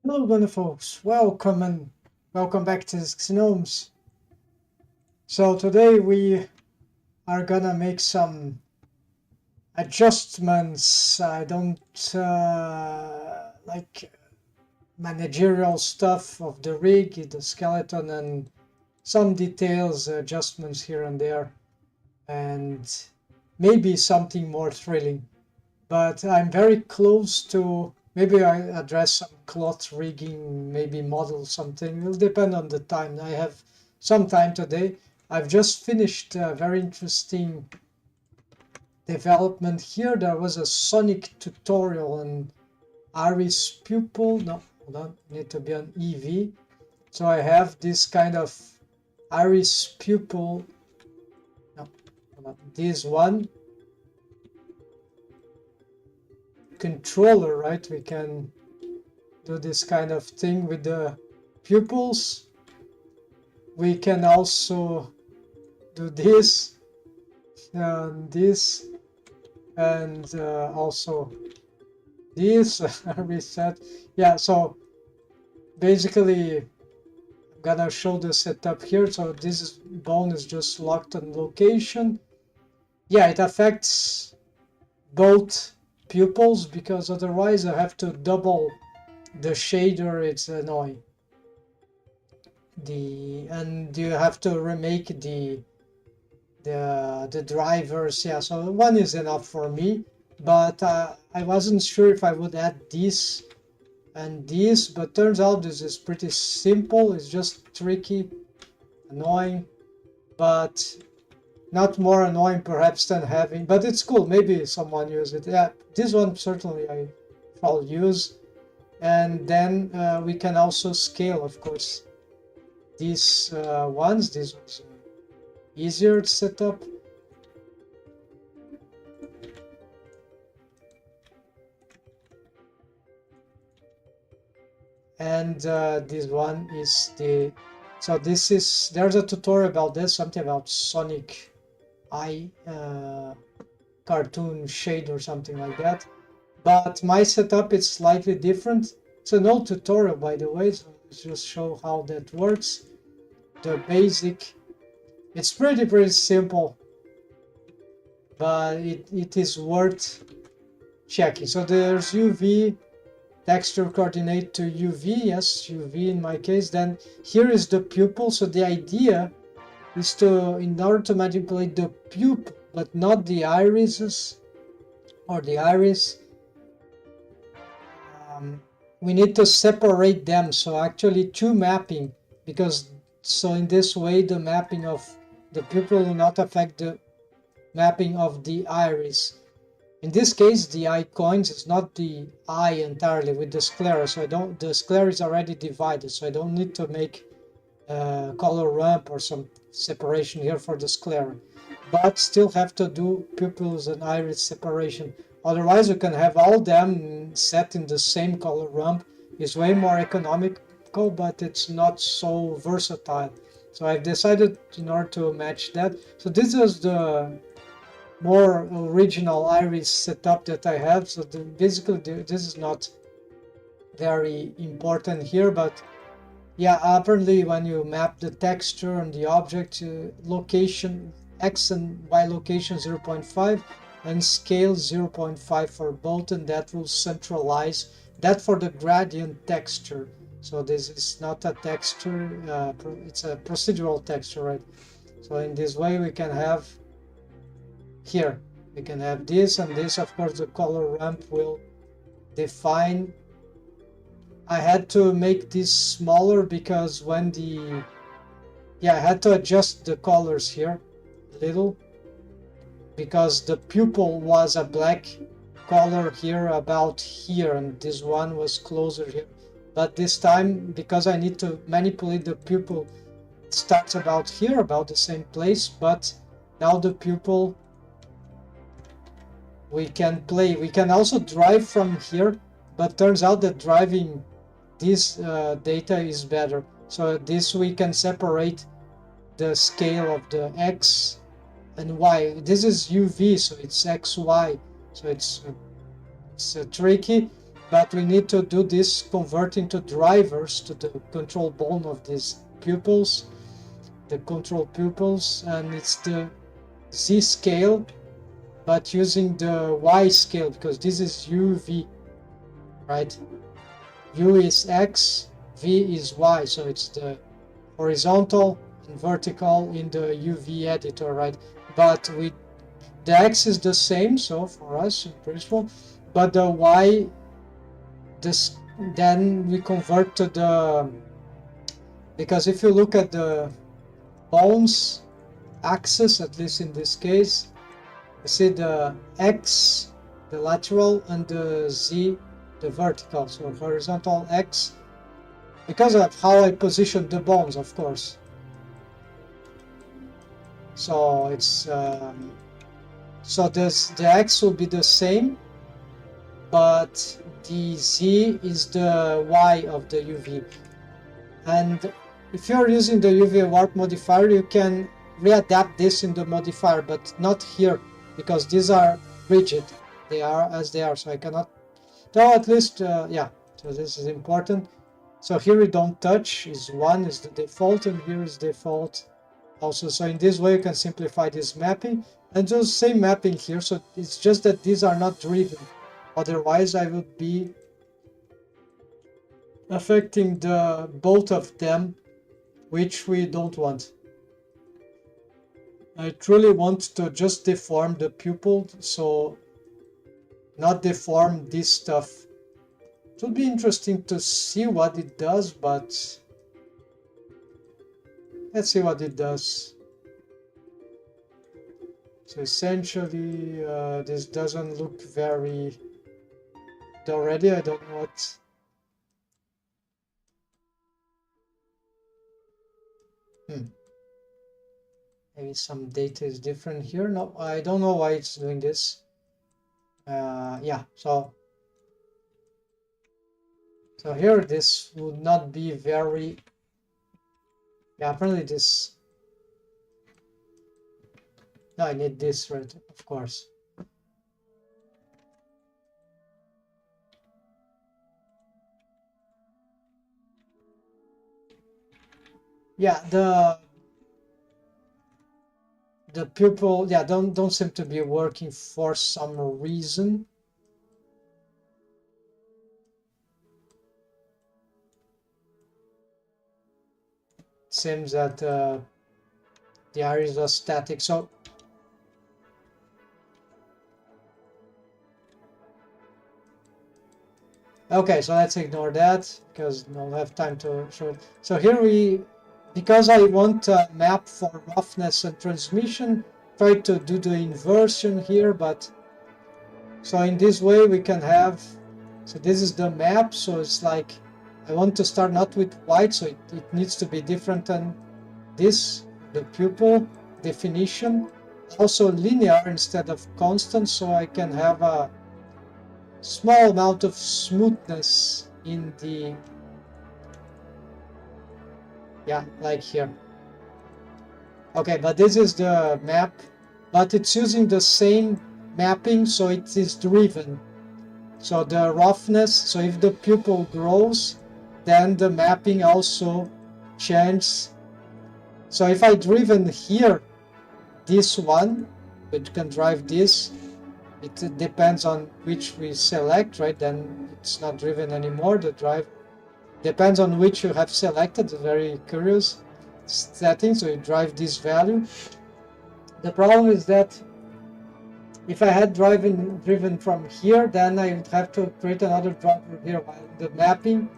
Hello, wonderful folks. Welcome back to Gnomes. So today we are gonna make some adjustments. I don't like managerial stuff of the rig, the skeleton, and some details, adjustments here and there, and maybe something more thrilling. But I'm very close to maybe I address some cloth rigging, maybe model something. It will depend on the time. I have some time today. I've just finished a very interesting development here. There was a Sonic tutorial on Iris pupil. No, hold on, need to be on EV. So I have this kind of Iris pupil. No, hold on, this one controller, right? We can do this kind of thing with the pupils. We can also do this and this and also this reset. Yeah, so basically I'm gonna show the setup here. So this is bone is just locked on location. Yeah, it affects both pupils because otherwise I have to double the shader. It's annoying. And you have to remake the drivers. Yeah, so one is enough for me, but I wasn't sure if I would add this and this, but turns out this is pretty simple. It's just tricky, annoying, but not more annoying perhaps than having, but it's cool. Maybe someone use it. Yeah, this one certainly I'll use. And then we can also scale, of course, these ones. This was easier to set up. And this one is so this is, there's a tutorial about this, something about Sonic eye cartoon shade or something like that. But my setup is slightly different. It's an old tutorial, by the way, so let's just show how that works. The basic, it's pretty simple, but it is worth checking. So there's UV, texture coordinate to UV, yes, UV in my case. Then here is the pupil. So the idea is to, in order to manipulate the pupil, but not the irises or the iris, we need to separate them. So actually two mapping, because so in this way the mapping of the pupil will not affect the mapping of the iris. In this case, the eye coins is not the eye entirely with the sclera, so the sclera is already divided, so I don't need to make color ramp or some separation here for the sclera, but still have to do pupils and iris separation. Otherwise, you can have all them set in the same color ramp. It's way more economical, but it's not so versatile. So I've decided in order to match that. So this is the more original iris setup that I have. So basically this is not very important here, but yeah, apparently when you map the texture and the object location, X and Y location 0.5 and scale 0.5 for both, and that will centralize that for the gradient texture. So this is not a texture, it's a procedural texture, right? So in this way we can have here, we can have this and this. Of course, the color ramp will define. I had to make this smaller because when I had to adjust the colors here a little, because the pupil was a black color here about here, and this one was closer here. But this time, because I need to manipulate the pupil, it starts about here, about the same place, but now the pupil we can play. We can also drive from here, but turns out that driving this data is better. So this we can separate the scale of the X and Y. This is UV, so it's XY. So it's tricky. but we need to do this converting to drivers to the control bone of these pupils, the control pupils, and it's the Z scale, but using the Y scale, because this is UV, right? U is X, V is Y, so it's the horizontal and vertical in the UV editor, right? But with the X is the same, so for us in principle, but the Y, this, then we convert to the, because if you look at the bones axis, at least in this case, you see the X, the lateral, and the Z, the vertical, so horizontal X, because of how I position the bones, of course. So it's so the X will be the same, but the Z is the Y of the UV. And if you're using the UV warp modifier, you can readapt this in the modifier, but not here, because these are rigid. They are as they are, so I cannot, though at least, yeah, so this is important. So here we don't touch, is 1 is the default, and here is default also. So in this way you can simplify this mapping, and do the same mapping here, so it's just that these are not driven. Otherwise I would be affecting the both of them, which we don't want. I truly want to just deform the pupil, so not deform this stuff. It would be interesting to see what it does, but let's see what it does. So essentially, this doesn't look very... Already, I don't know what... Maybe some data is different here. No, I don't know why it's doing this. Yeah, so here this would not be very... Yeah, apparently this... No, I need this, right? Of course. Yeah, the pupil, yeah, don't seem to be working for some reason. It seems that the iris was static. So okay, so let's ignore that because I don't have time to show it. So here we, because I want a map for roughness and transmission, try to do the inversion here, but so in this way we can have, so this is the map, so it's like I want to start not with white, so it needs to be different than this, the pupil definition, also linear instead of constant, so I can have a small amount of smoothness in the, yeah, like here. Okay, but this is the map, but it's using the same mapping, so it is driven. So the roughness, so if the pupil grows, then the mapping also changes. So if I driven here, this one, which can drive this, it depends on which we select, right? Then it's not driven anymore. The drive depends on which you have selected. Very curious setting. So you drive this value. The problem is that if I had driven from here, then I would have to create another driver here. While the mapping,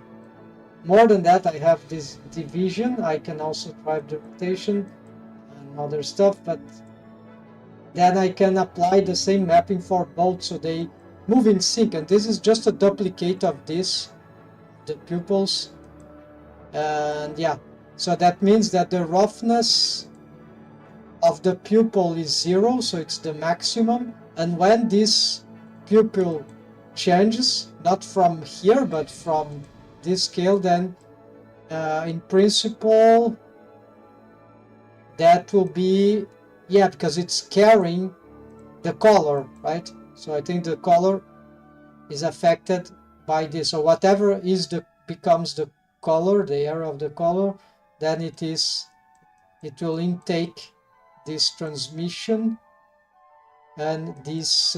more than that, I have this division. I can also drive the rotation and other stuff, but then I can apply the same mapping for both, so they move in sync. And this is just a duplicate of this, the pupils. And yeah, so that means that the roughness of the pupil is 0, so it's the maximum. And when this pupil changes, not from here, but from this scale, then in principle, that will be, yeah, because it's carrying the color, right? So I think the color is affected by this. So whatever is becomes the color, the area of the color, then it will intake this transmission and this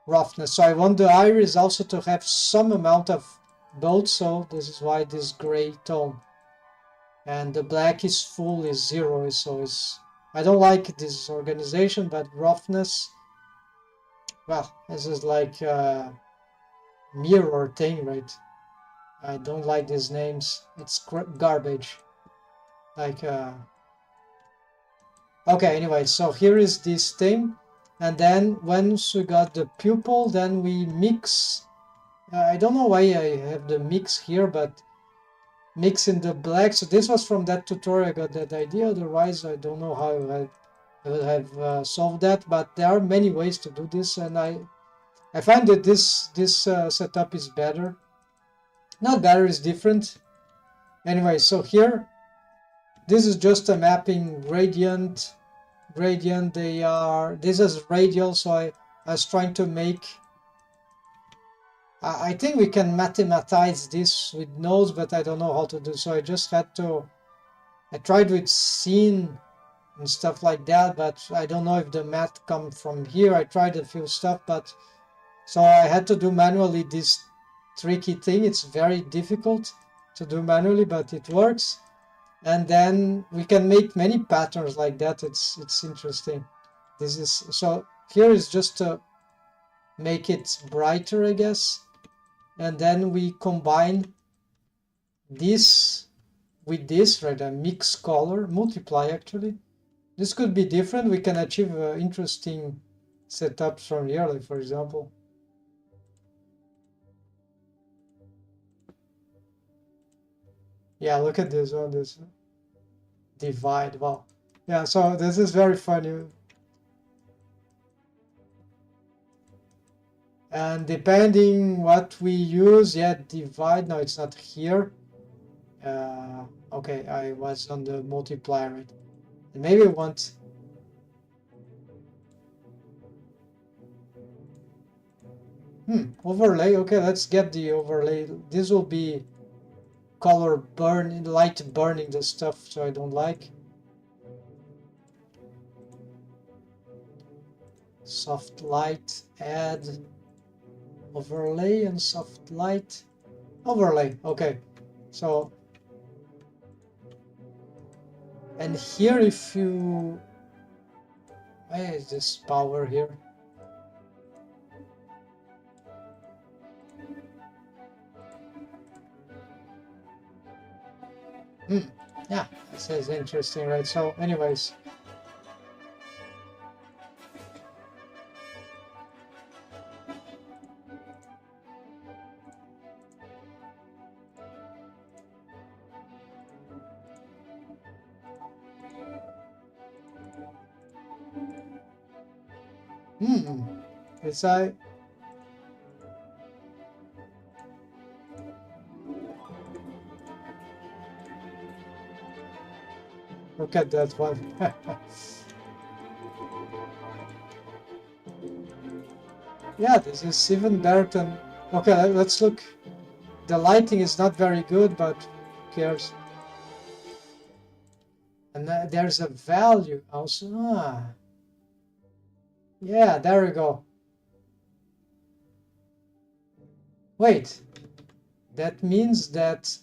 roughness. So I want the iris also to have some amount of both, so this is why this gray tone. And the black is full, is 0, so I don't like this organization, but roughness, well, this is like a mirror thing, right? I don't like these names. It's garbage. Like, okay, anyway, so here is this thing. And then once we got the pupil, then we mix. I don't know why I have the mix here, but mix in the black. So this was from that tutorial I got that idea. Otherwise, I don't know how I would have solved that. But there are many ways to do this, and I find that this setup is better. Not better, is different. Anyway, so here, this is just a mapping gradient. This is radial, so I was trying to make. I think we can mathematize this with nodes, but I don't know how to do. So I just had to. I tried with scene and stuff like that, but I don't know if the math come from here. I tried a few stuff, but so I had to do manually this tricky thing. It's very difficult to do manually, but it works. And then we can make many patterns like that. It's interesting. This is so here is just to make it brighter, I guess. And then we combine this with this, right? A mix color, multiply actually. This could be different. We can achieve interesting setups from here, like for example. Yeah, look at this one, this divide, wow. Yeah, so this is very funny. And depending what we use, yeah, divide, no, it's not here. Okay, I was on the multiplier, right? And maybe I want. Overlay, okay, let's get the overlay. This will be color burn, light burning the stuff, so I don't like. Soft light, add overlay and soft light. Overlay, okay. So, and here if you, where is this power here? Yeah, this is interesting, right? So anyways. Yes, look at that one. Yeah, this is even better than. Okay, let's look. The lighting is not very good, but who cares? And there's a value also. Yeah, there we go. Wait, that means that.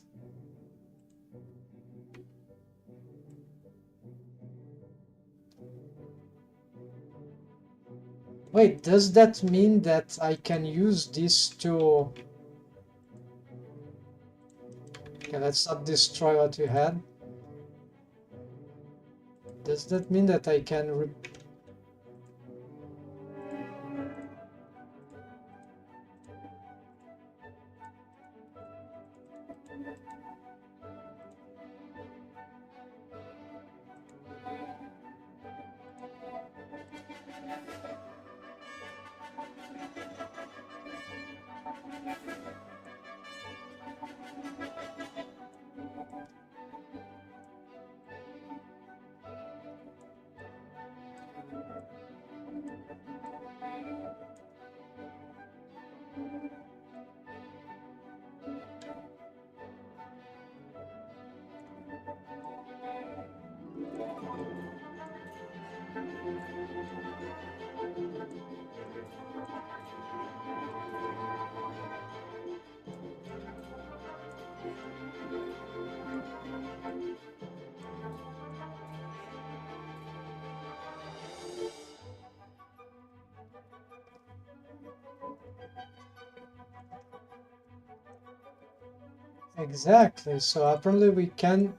Wait, does that mean that I can use this to... Okay, let's not destroy what we had. Does that mean that I can... Exactly. So apparently we can.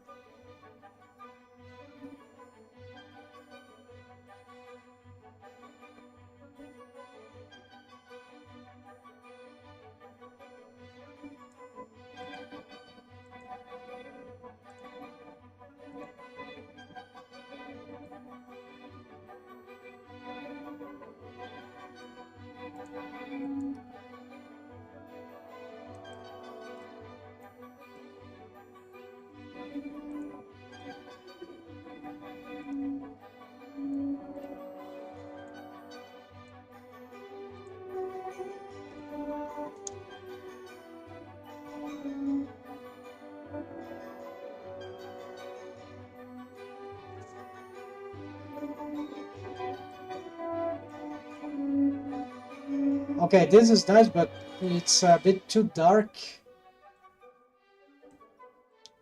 Okay, this is nice, but it's a bit too dark.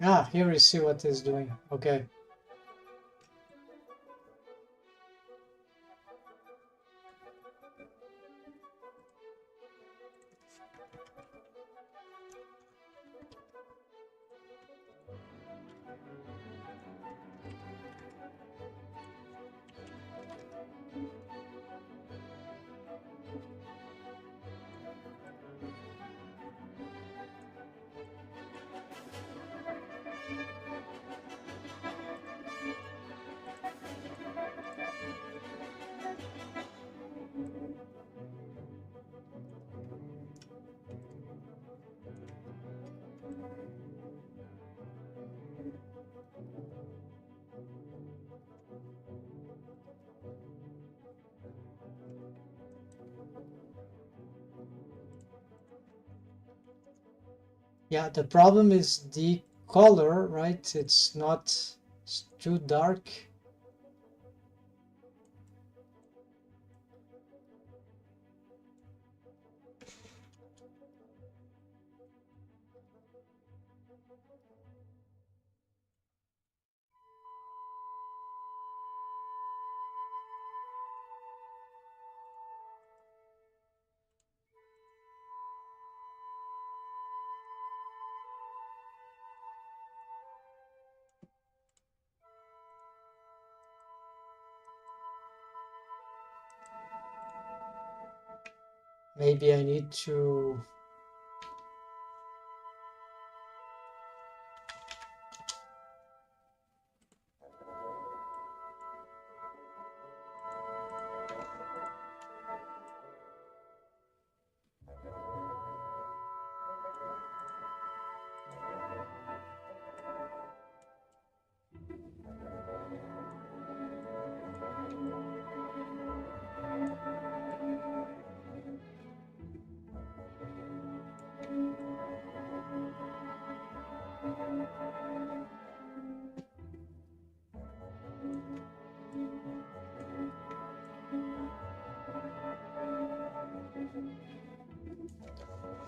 Ah, here you see what it's doing. Okay. Yeah, the problem is the color, right? It's not too dark. Maybe I need to.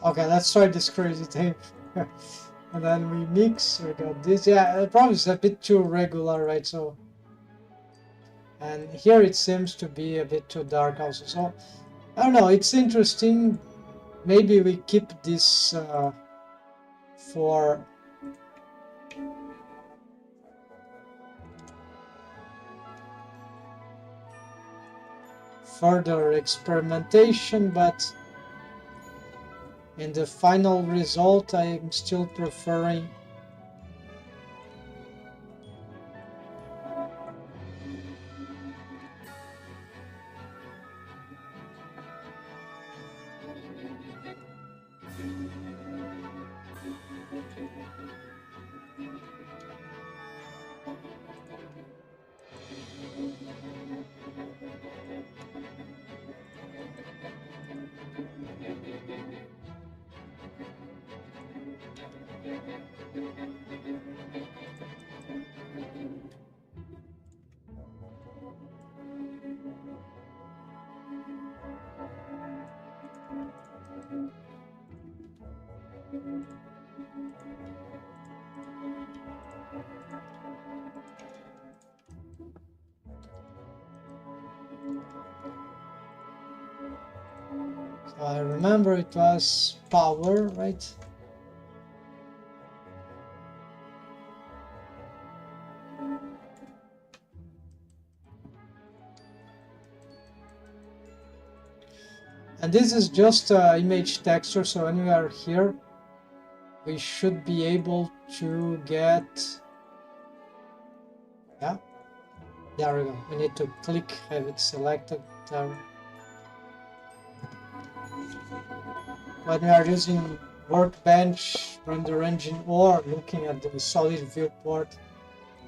Okay, let's try this crazy thing. And then we mix, we got this. Yeah, the problem is a bit too regular, right? So, and here it seems to be a bit too dark also. So, I don't know, it's interesting. Maybe we keep this for further experimentation, but in the final result, I'm still preferring. I remember it was power, right? And this is just image texture, so when we are here, we should be able to get, yeah, there we go. We need to click, have it selected there. When we are using Workbench, Render Engine, or looking at the solid viewport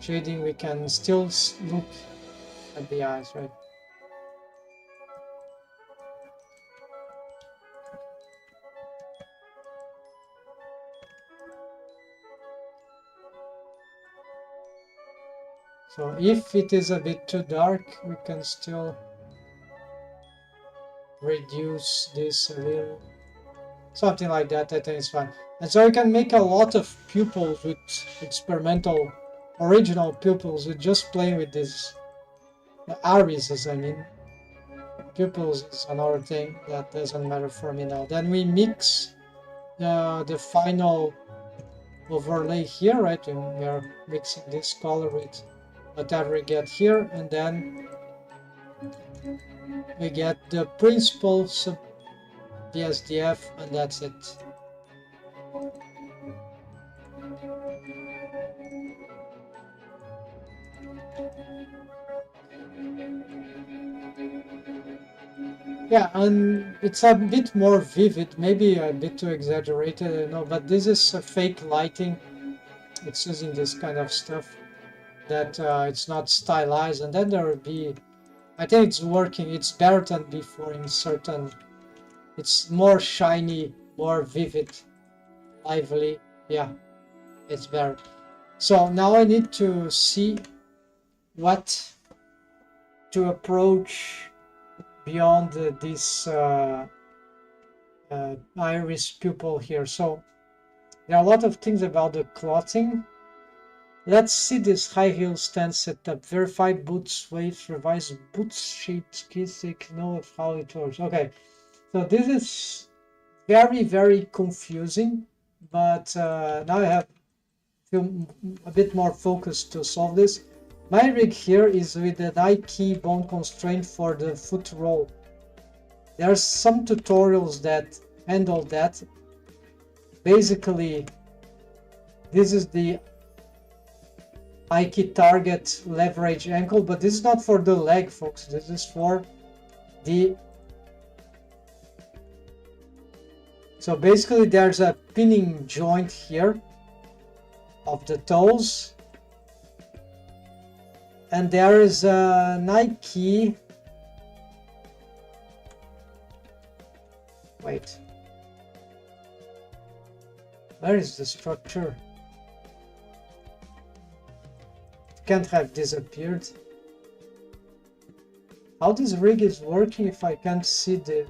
shading, we can still look at the eyes, right? So if it is a bit too dark, we can still reduce this a little. Something like that, I think it's fine. And so you can make a lot of pupils with experimental, original pupils with just playing with these irises, I mean. Pupils is another thing that doesn't matter for me now. Then we mix the final overlay here, right? And we are mixing this color with whatever we get here, and then we get the principal sub BSDF, and that's it. Yeah, and it's a bit more vivid, maybe a bit too exaggerated, I don't know, but this is a fake lighting. It's using this kind of stuff that it's not stylized, and then there will be, I think it's working, it's better than before in certain, it's more shiny, more vivid, lively, yeah, it's better. So now I need to see what to approach beyond this iris pupil here. So there are a lot of things about the clothing. Let's see this high heel stand setup. Verified boots weight, revised boots shaped kids know of how it works. Okay, so this is very, very confusing, but now I have a bit more focus to solve this. My rig here is with the Nike bone constraint for the foot roll. There are some tutorials that handle that. Basically, this is the Nike target leverage ankle, but this is not for the leg, folks. This is for the... So basically there's a pinning joint here of the toes. And there is a Nike... Wait. Where is the structure? It can't have disappeared. How this rig is working if I can't see the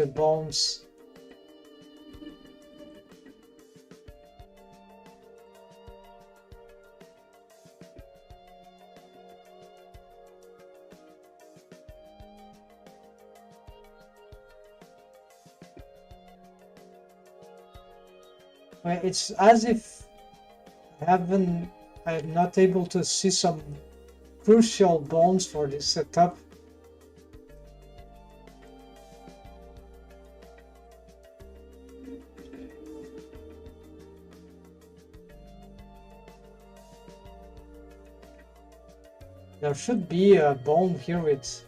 bones? It's as if I'm not able to see some crucial bones for this setup. There should be a bone here with...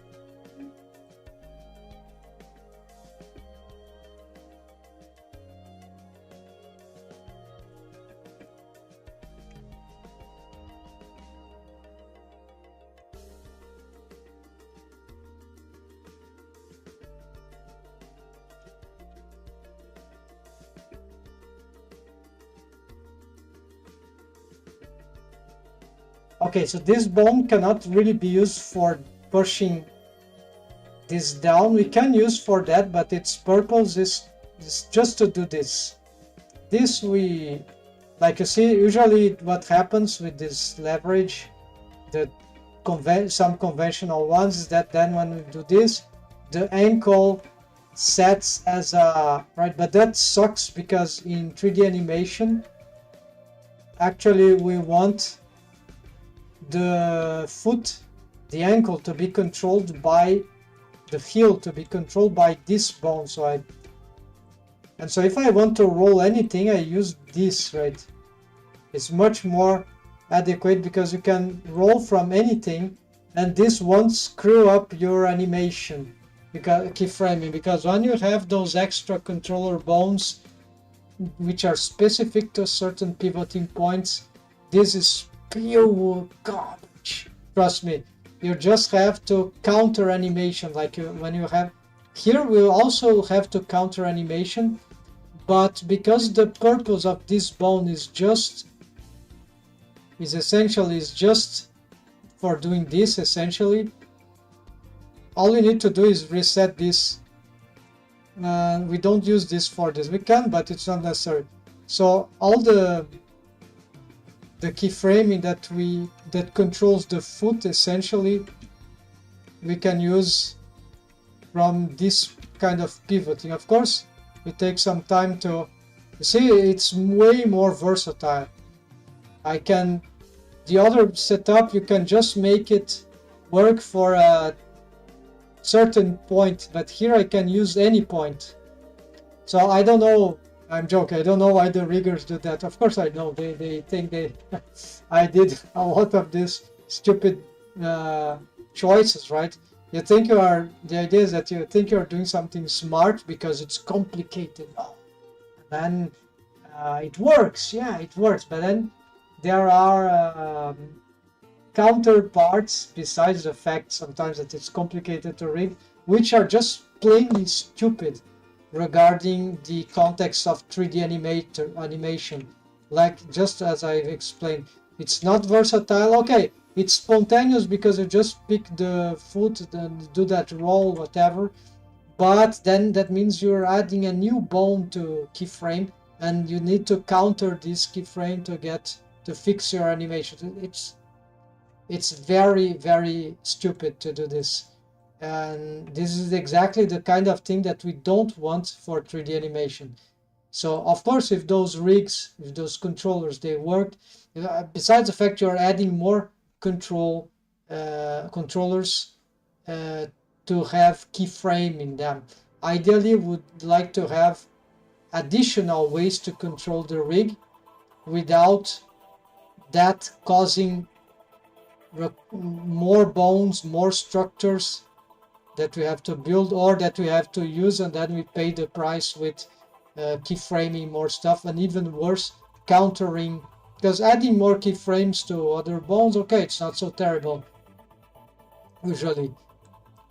Okay, so this bone cannot really be used for pushing this down. We can use for that, but its purpose is just to do this. This we, like you see, usually what happens with this leverage, some conventional ones, is that then when we do this, the ankle sets as a right, but that sucks because in 3D animation actually we want the foot, the ankle to be controlled by the heel, to be controlled by this bone. So if I want to roll anything, I use this, right? It's much more adequate because you can roll from anything, and this won't screw up your animation because keyframing, because when you have those extra controller bones which are specific to certain pivoting points, this is pure garbage. Trust me, you just have to counter animation. Like when you have here, we also have to counter animation, but because the purpose of this bone is essentially just for doing this, essentially all we need to do is reset this. We don't use this for this. We can, but it's not necessary. So all the keyframing that controls the foot, essentially we can use from this kind of pivoting. Of course, it takes some time to see. It's way more versatile. The other setup, you can just make it work for a certain point, but here I can use any point. So I don't know, I'm joking, I don't know why the riggers do that. Of course I know, they think I did a lot of these stupid choices, right? The idea is that you think you're doing something smart because it's complicated. Oh, then it works, yeah, it works, but then there are counterparts, besides the fact sometimes that it's complicated to rig, which are just plainly stupid regarding the context of 3D animation. Like, just as I explained, it's not versatile. Okay, it's spontaneous because you just pick the foot and do that roll, whatever, but then that means you're adding a new bone to keyframe, and you need to counter this keyframe to fix your animation. It's very, very stupid to do this. And this is exactly the kind of thing that we don't want for 3D animation. So of course, if those rigs, if those controllers, they worked, besides the fact you're adding more controllers to have keyframe in them. Ideally, would like to have additional ways to control the rig without that causing more bones, more structures that we have to build or that we have to use, and then we pay the price with keyframing more stuff, and even worse, countering, because adding more keyframes to other bones, okay, it's not so terrible usually.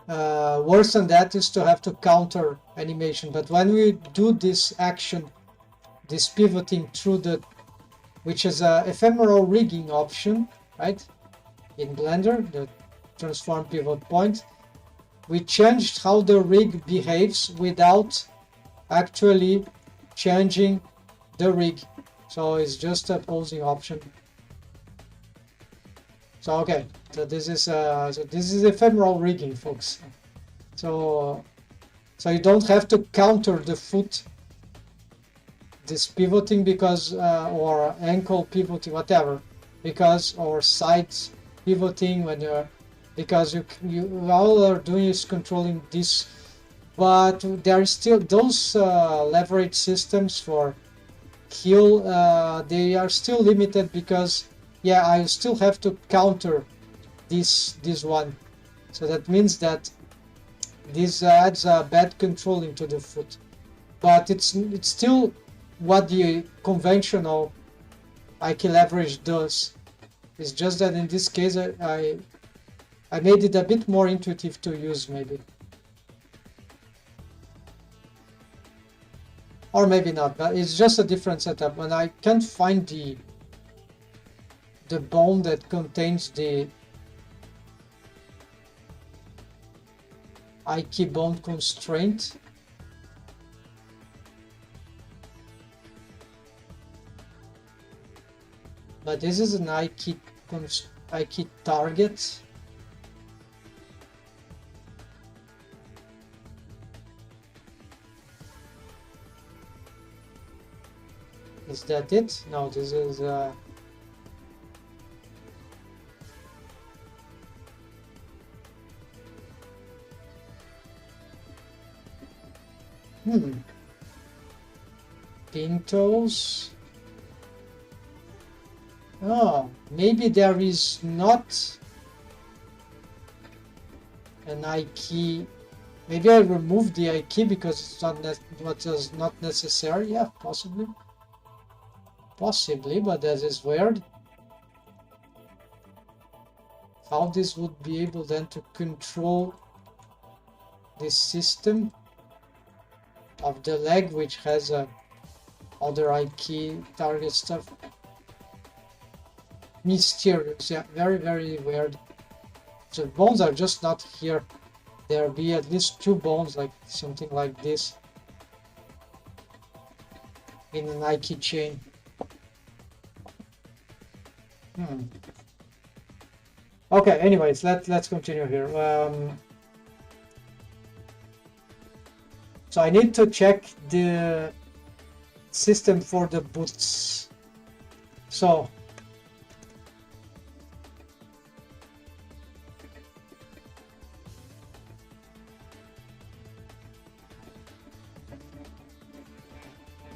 Worse than that is to have to counter animation. But when we do this action, this pivoting through which is a ephemeral rigging option, right? In Blender, the transform pivot point, we changed how the rig behaves without actually changing the rig. So it's just a posing option. So okay, so this is ephemeral rigging, folks. So you don't have to counter the foot, this pivoting, because or ankle pivoting, whatever, because, or sides pivoting when you're, because you all are doing is controlling this. But there are still those leverage systems for heel, they are still limited because, yeah, I still have to counter this one. So that means that this adds a bad controlling to the foot. But it's still what the conventional key leverage does. It's just that in this case I made it a bit more intuitive to use, maybe. Or maybe not, but it's just a different setup. And I can't find the bone that contains the key bone constraint. But this is an key target. Is that it? No, this is Pintos. Oh, maybe there is not an I key. Maybe I removed the I key because it's not what is not necessary. Yeah, possibly. Possibly, but that is weird. How this would be able then to control this system of the leg, which has a other I key target stuff. Mysterious, yeah, very, very weird. The bones are just not here. There be at least 2 bones, like something like this, in an I key chain. Okay, anyways, let's continue here. So I need to check the system for the boots. So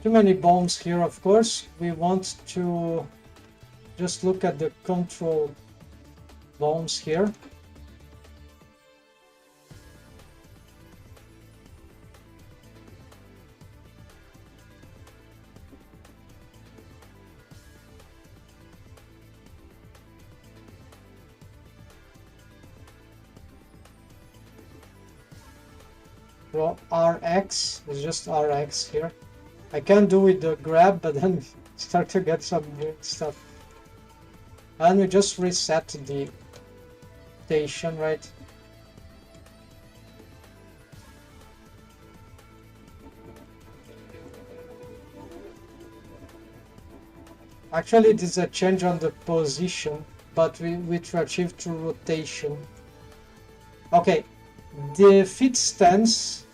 too many bones here, of course. We want to just look at the control bones here. Well, RX is just RX here. I can do with the grab, but then start to get some weird stuff. And we just reset the station, right? Actually, it is a change on the position, but which we achieved through rotation. Okay, the fit stance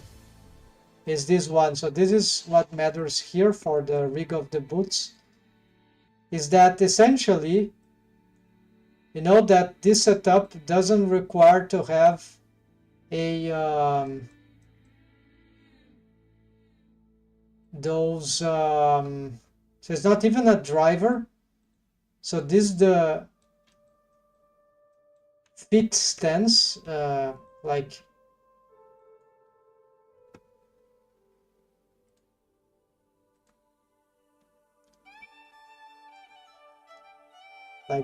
is this one. So this is what matters here for the rig of the boots, is that essentially, you know, that this setup doesn't require to have a so it's not even a driver. So this is the fit stance, like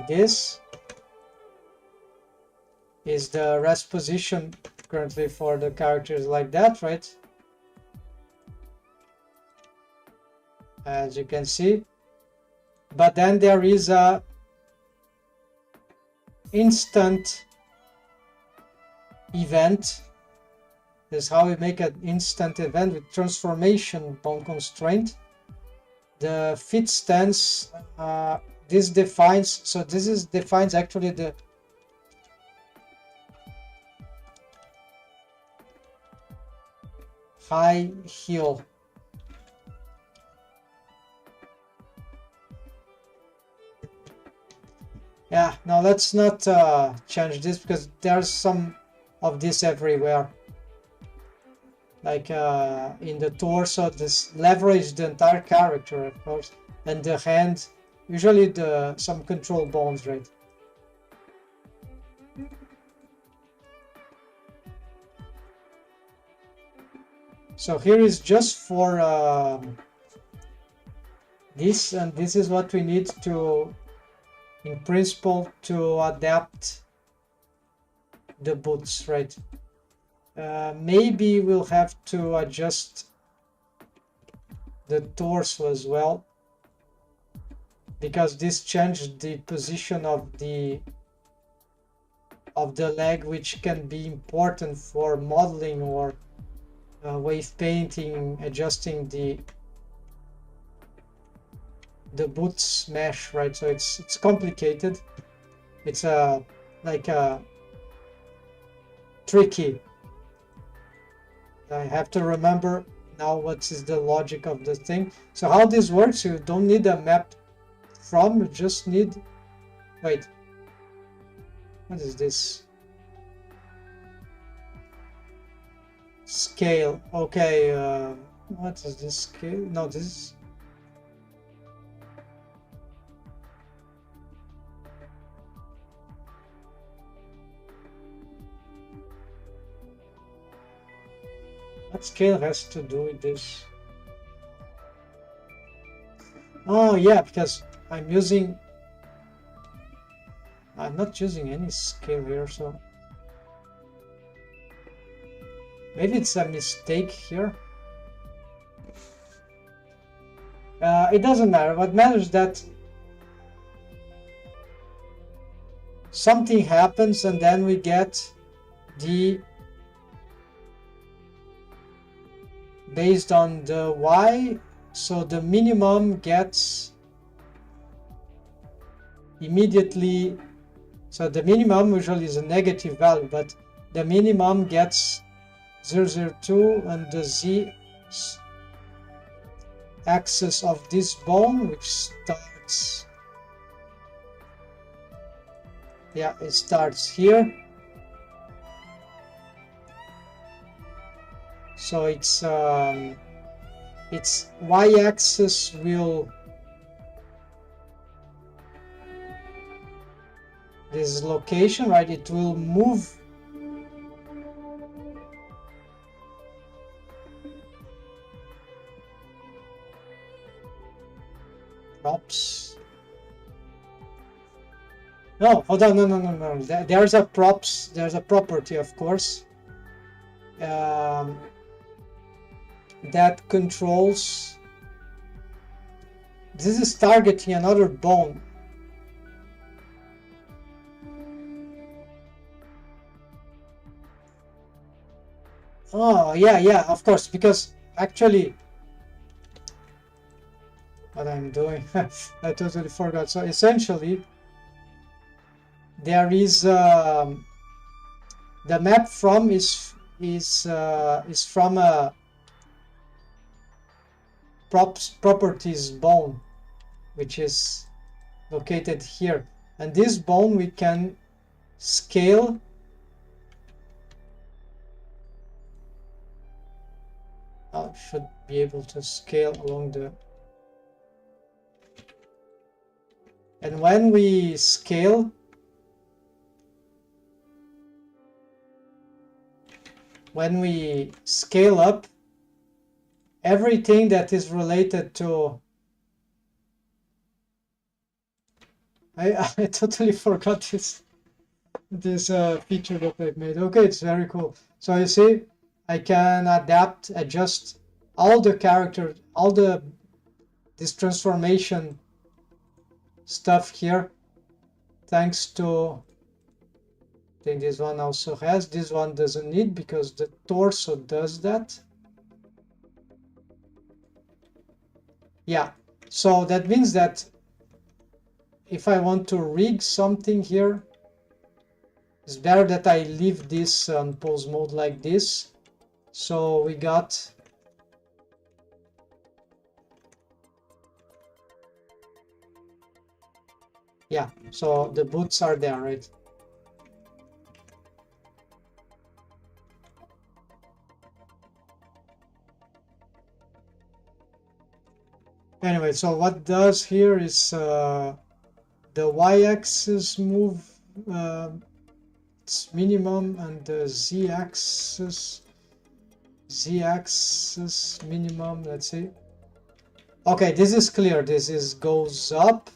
this is the rest position currently for the characters, like that, right? As you can see. But then there is a instant event. This is how we make an instant event with transformation bone constraint. The fit stance, this defines, so this is defines actually the high heel. Yeah, now let's not change this because there's some of this everywhere. Like in the torso, this leverage the entire character, of course, and the hand, usually some control bones, right? So here is just for this, and this is what we need to, in principle, to adapt the boots, right? Maybe we'll have to adjust the torso as well, because this changed the position of the leg, which can be important for modeling or wave painting, adjusting the boots mesh, right? So it's complicated. It's like a tricky. I have to remember Now what is the logic of the thing? So how this works, you don't need a map from, you just need, wait, what is this? Scale. Okay, what is this scale? No, this is, what scale has to do with this? Oh yeah, because I'm not using any scale here, so maybe it's a mistake here. It doesn't matter. What matters is that something happens and then we get the, based on the y, so the minimum gets immediately, so the minimum usually is a negative value, but the minimum gets 002 and the z axis of this bone, which starts, yeah, it starts here. So its y-axis will, this location, right? It will move props. No, hold on, no. There's a props. There's a property, of course, that controls. This is targeting another bone. Oh yeah, of course, because actually, what I'm doing, I totally forgot. So essentially, there is the map from is from a properties bone, which is located here, and this bone we can scale should be able to scale along the, and when we scale, up everything that is related to, I totally forgot this feature that I've made. Okay, it's very cool. So you see, I can adjust all the character, this transformation stuff here, thanks to, I think this one also has, this one doesn't need because the torso does that. Yeah, so that means that if I want to rig something here, it's better that I leave this on pose mode like this. So we got, yeah, so the boots are there, right? Anyway, so what does here is the y-axis move its minimum, and the z-axis minimum, let's see. Okay, this is clear. This goes up,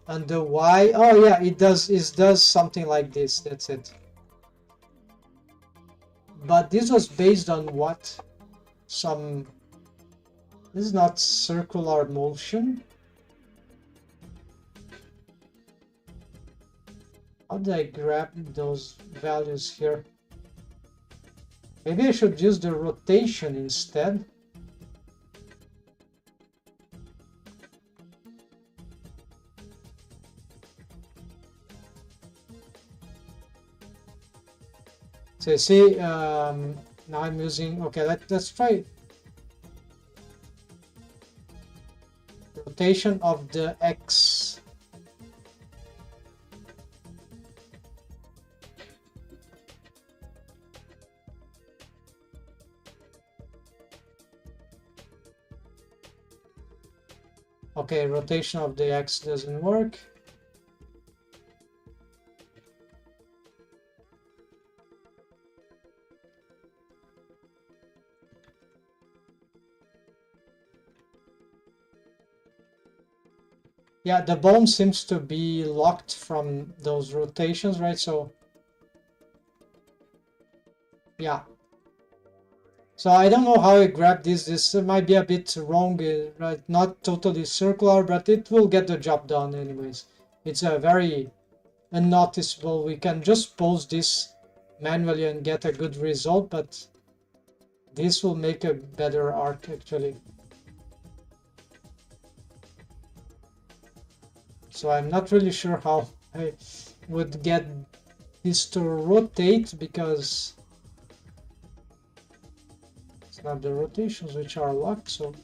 and the y, oh yeah, it does something like this. That's it. But this was based on what? This is not circular motion. How did I grab those values here? Maybe I should use the rotation instead. So you see, now I'm using, okay, let's try rotation of the X. Okay, rotation of the X doesn't work. Yeah, the bone seems to be locked from those rotations, right? So, yeah. So I don't know how I grabbed this. This might be a bit wrong, right? Not totally circular, but it will get the job done anyways. It's a very unnoticeable. We can just pose this manually and get a good result, but this will make a better art actually. So I'm not really sure how I would get this to rotate, because it's not the rotations which are locked. So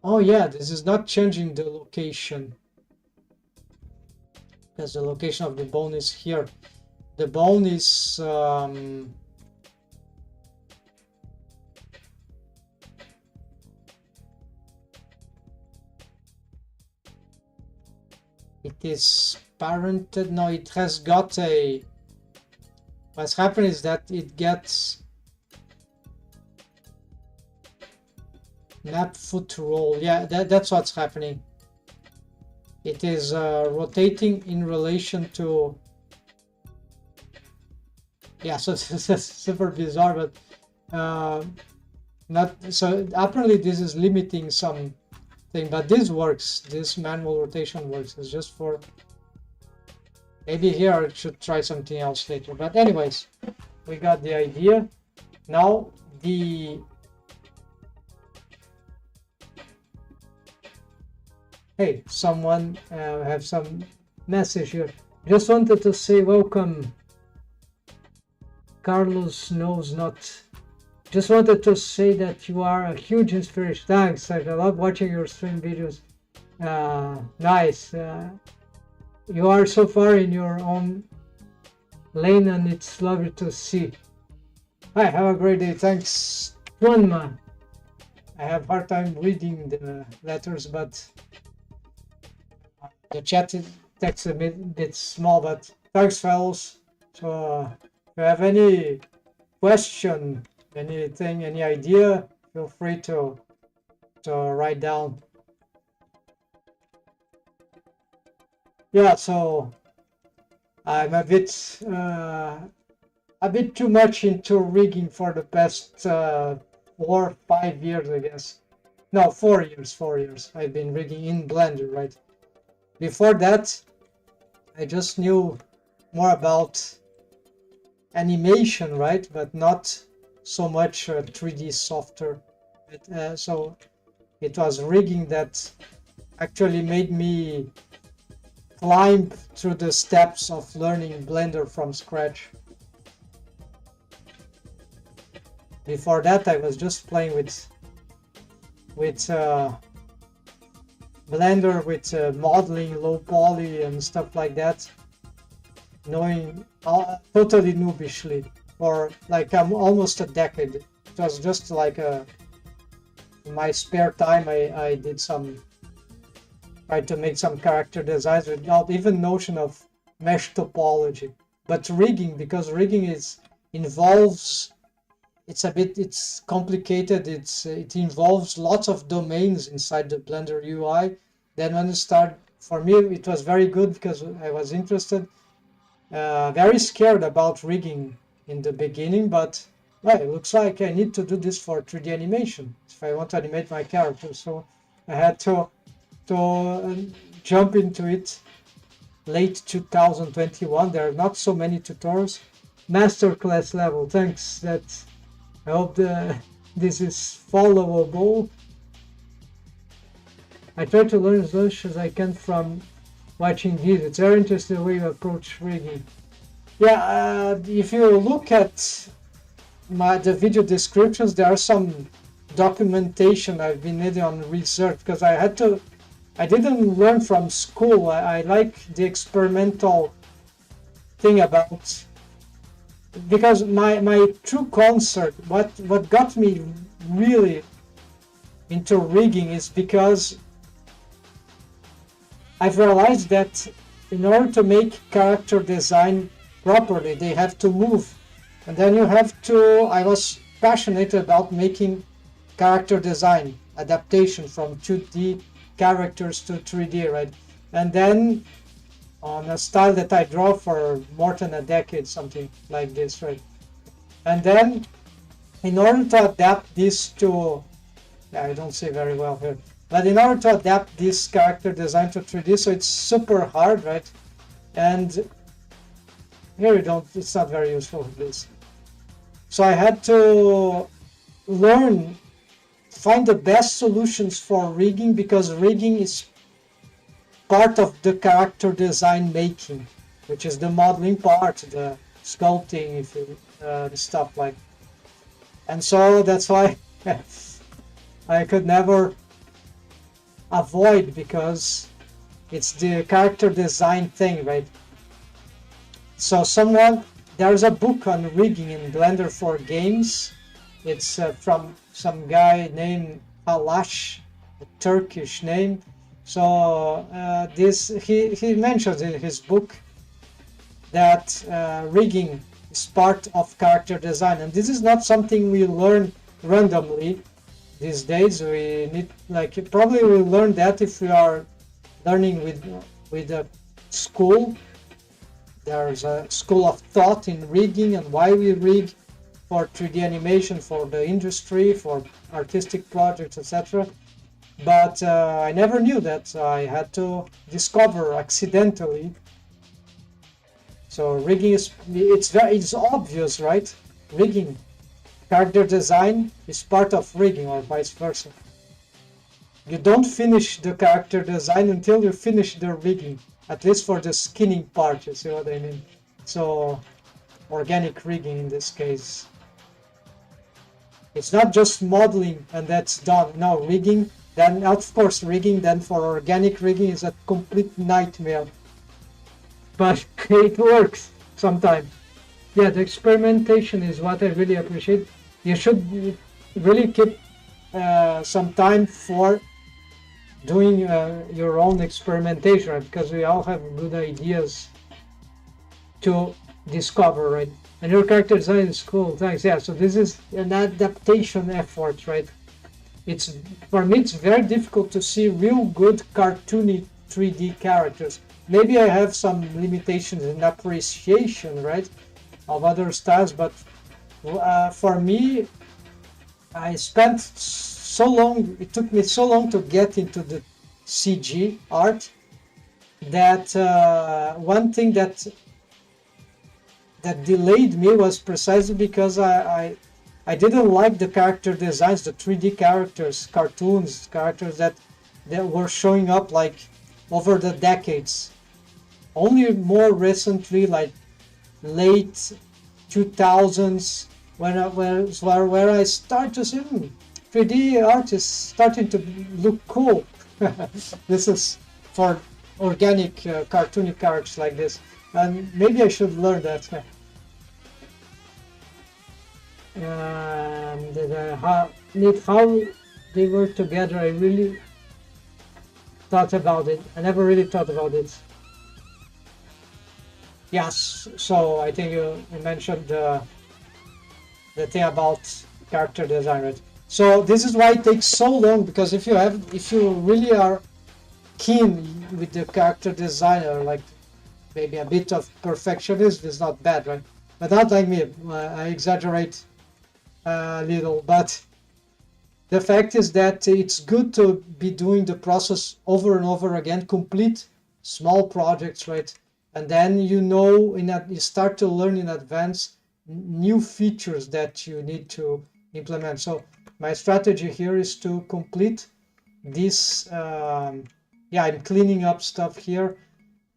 oh yeah, this is not changing the location, because the location of the bone is here. The bone is it is parented. No, it has got a, what's happening is that it gets map foot roll. Yeah, that's what's happening. It is rotating in relation to, yeah, so it's super bizarre, but not so. Apparently this is limiting some thing, but this works. This manual rotation works. It's just for, maybe here I should try something else later, but anyways, we got the idea. Now the, hey, someone have some message here. Just wanted to say welcome. Carlos knows not. Just wanted to say that you are a huge inspiration. Thanks. I love watching your stream videos. Nice. You are so far in your own lane, and it's lovely to see. Hi, have a great day. Thanks, Juanma. I have a hard time reading the letters, but the chat text a bit small. But thanks, fellows. So if you have any question, anything, any idea, feel free to write down. Yeah, so I'm a bit too much into rigging for the past 4 or 5 years, I guess. No, 4 years. 4 years. I've been rigging in Blender, right? Before that, I just knew more about animation, right? But not so much 3D software. So it was rigging that actually made me climb through the steps of learning Blender from scratch. Before that, I was just playing with Blender, with modeling, low poly and stuff like that, knowing totally noobishly for like almost a decade. It was just like in my spare time I did some, tried to make some character designs without even notion of mesh topology. But rigging, because rigging involves, it's complicated. It involves lots of domains inside the Blender UI. Then when you start, for me it was very good because I was interested. Very scared about rigging in the beginning, but well, it looks like I need to do this for 3D animation if I want to animate my character. So I had to jump into it late 2021. There are not so many tutorials. Masterclass level. Thanks. I hope this is followable. I try to learn as much as I can from watching videos. It's very interesting the way you approach rigging. Yeah, if you look at the video descriptions, there are some documentation I've been needing on research, because I didn't learn from school. I like the experimental thing about, because my true concert, what got me really into rigging is because I've realized that in order to make character design properly, they have to move. And then you have to, I was passionate about making character design, adaptation from 2D characters to 3D, right? And then on a style that I draw for more than a decade, something like this, right? And then in order to adapt this to, I don't say very well here, but in order to adapt this character design to 3D, so it's super hard, right? And here you don't, it's not very useful, this. So I had to learn, find the best solutions for rigging, because rigging is part of the character design making, which is the modeling part, the sculpting, if you, stuff like. And so that's why I could never avoid, because it's the character design thing, right? So there's a book on rigging in Blender for games. It's from some guy named Alash, a Turkish name. So he mentions in his book that rigging is part of character design, and this is not something we learn randomly these days. We need, like, probably we'll learn that if we are learning with a school. There's a school of thought in rigging and why we rig for 3D animation, for the industry, for artistic projects, etc. But I never knew that. I had to discover accidentally. So rigging is, it's obvious, right? Rigging, character design is part of rigging, or vice versa. You don't finish the character design until you finish the rigging, at least for the skinning part, you see what I mean? So organic rigging in this case. It's not just modeling and that's done. No, rigging, then of course rigging, then for organic rigging is a complete nightmare. But it works sometimes. Yeah, the experimentation is what I really appreciate. You should really keep some time for doing your own experimentation, right? Because we all have good ideas to discover, right? And your character design is cool, thanks. Yeah, so this is an adaptation effort, right? It's, for me, it's very difficult to see real good cartoony 3D characters. Maybe I have some limitations in appreciation, right, of other styles, but for me, I spent so long, it took me so long to get into the CG art, that one thing that delayed me was precisely because I didn't like the character designs, the 3D characters, cartoons, characters that were showing up like over the decades. Only more recently, like late 2000s, where I start to see 3D art is starting to look cool. This is for organic cartoony characters like this, and maybe I should learn that. How they work together, I really thought about it. I never really thought about it. Yes, so I think you mentioned the thing about character design, right? So this is why it takes so long, because if you really are keen with the character design, or like maybe a bit of perfectionism is not bad, right? But not like me. I exaggerate a little, but the fact is that it's good to be doing the process over and over again, complete small projects, right? And then you start to learn in advance new features that you need to implement. So my strategy here is to complete this. I'm cleaning up stuff here,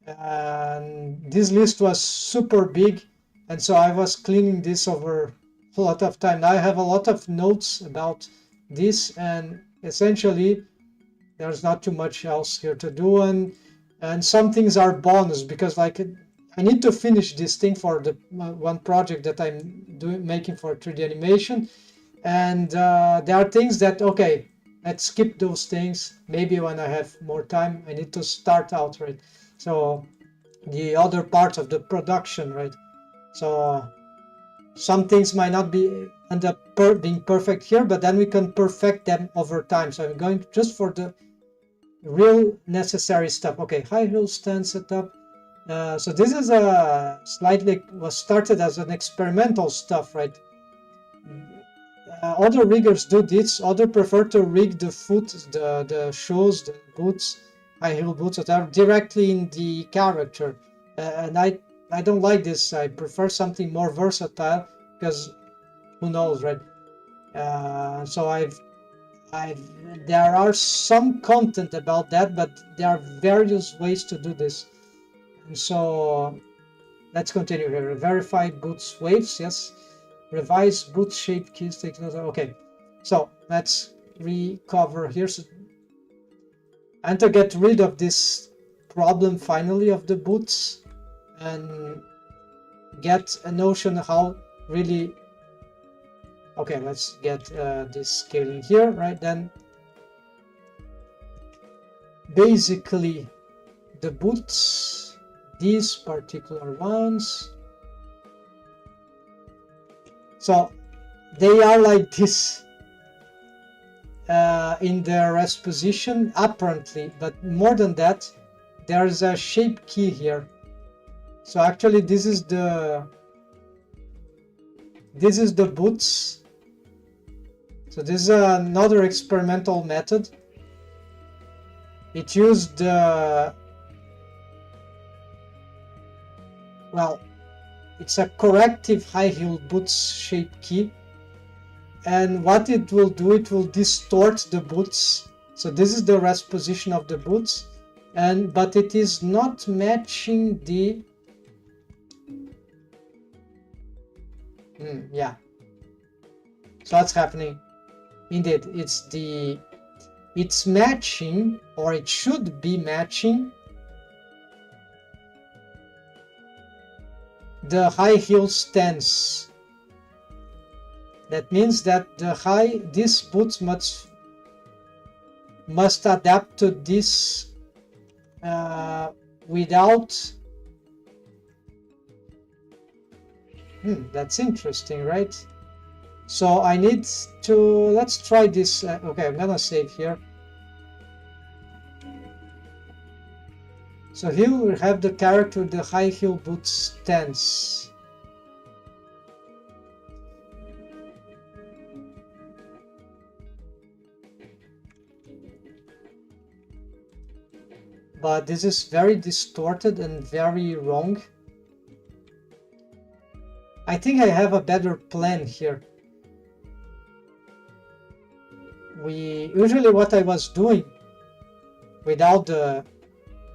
and this list was super big, and so I was cleaning this over a lot of time. Now I have a lot of notes about this, and essentially there's not too much else here to do. And some things are bonus, because like I need to finish this thing for the one project that I'm making for 3D animation, and there are things that, okay, let's skip those things. Maybe when I have more time, I need to start out, right? So the other parts of the production, right? So some things might not be end up being perfect here, but then we can perfect them over time. So I'm going just for the real necessary stuff. Okay, high heel stand setup. So this is a slightly was started as an experimental stuff, right? Other riggers do this. Other prefer to rig the foot, the shoes, the boots, high heel boots, that are directly in the character. And I don't like this. I prefer something more versatile, because who knows, right? So there are some content about that, but there are various ways to do this. And so let's continue here. Verify boots waves, yes. Revise boot shape keys, take note. Okay, so let's recover here. So, and to get rid of this problem finally of the boots, and get a notion of how really. Okay, let's get this scaling here, right? Then basically the boots, these particular ones, so they are like this in their rest position apparently, but more than that, there's a shape key here. So actually this is the boots. So this is another experimental method. It used well, it's a corrective high heel boots shape key, and what it will do, it will distort the boots. So this is the rest position of the boots, but it is not matching the yeah. So what's happening? Indeed, it's matching, or it should be matching, the high heel stance. That means that these boots must adapt to this without. That's interesting, right? So I need to, let's try this. Okay, I'm gonna save here. So here we have the character with the high heel boot stance. But this is very distorted and very wrong. I think I have a better plan here. Usually what I was doing without the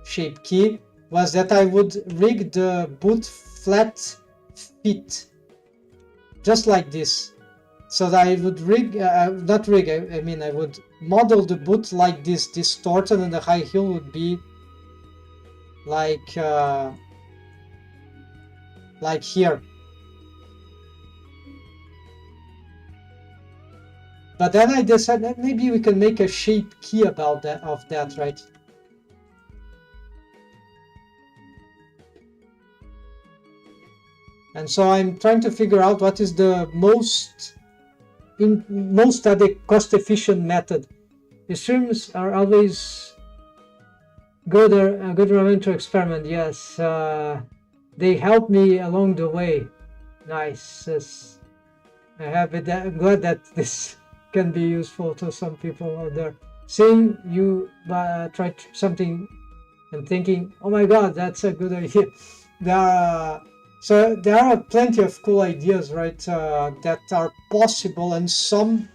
shape key was that I would rig the boot flat feet, just like this. So that I would not rig, I mean I would model the boot like this, distorted, and the high heel would be like here. But then I decided that maybe we can make a shape key about that, right? And so I'm trying to figure out what is the most cost-efficient method. The streams are always good, a good moment to experiment. Yes, they help me along the way. Nice. Yes. I'm glad that this can be useful to some people out there. Seeing you try something and thinking, oh my god, that's a good idea. So there are plenty of cool ideas, right, that are possible, and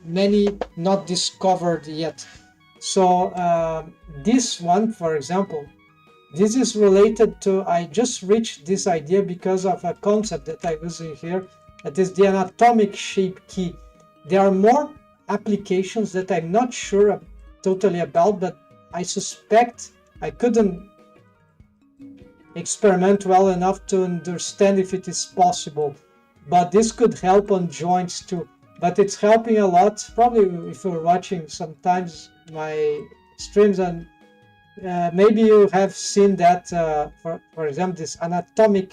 many not discovered yet. So this one, for example, this is related to, I just reached this idea because of a concept that I was in here, that is the anatomic shape key. There are more applications that I'm not sure totally about, but I suspect I couldn't experiment well enough to understand if it is possible. But this could help on joints too. But it's helping a lot. Probably if you're watching sometimes my streams, and maybe you have seen that, for example, this anatomic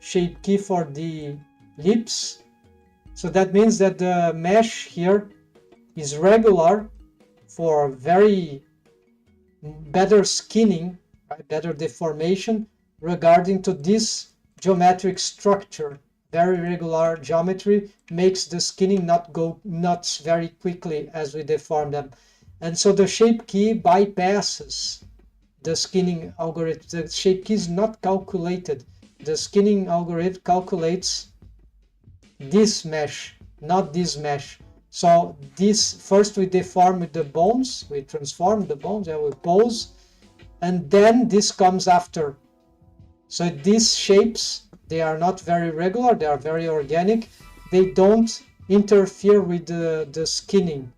shape key for the lips. So that means that the mesh here is regular for very better skinning, right? Better deformation regarding to this geometric structure. Very regular geometry makes the skinning not go nuts very quickly as we deform them. And so the shape key bypasses the skinning algorithm. The shape key is not calculated. The skinning algorithm calculates this mesh, not this mesh. So this first we deform with the bones, we transform the bones and we pose, and then this comes after. So these shapes, they are not very regular, they are very organic. They don't interfere with the skinning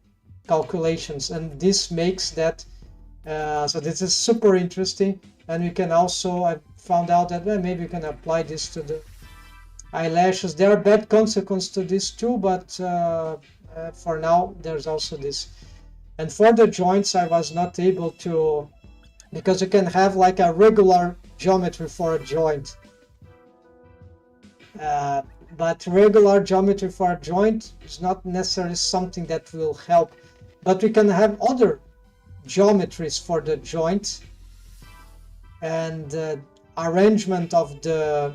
calculations, and this makes that, so this is super interesting. And we can also, I found out that maybe we can apply this to the eyelashes. There are bad consequences to this too, but for now there's also this. And for the joints I was not able to, because you can have like a regular geometry for a joint, but regular geometry for a joint is not necessarily something that will help. But we can have other geometries for the joint, and arrangement of the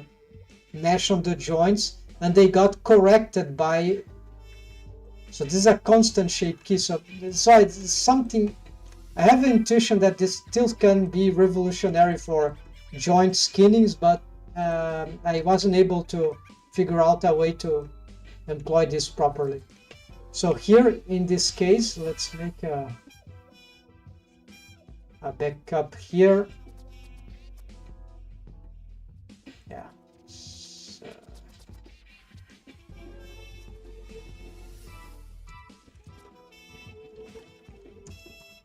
mesh on the joints, and they got corrected by, so this is a constant shape key. So it's something, I have an intuition that this still can be revolutionary for joint skinnings, but I wasn't able to figure out a way to employ this properly. So here in this case, let's make a backup here. Yeah. So,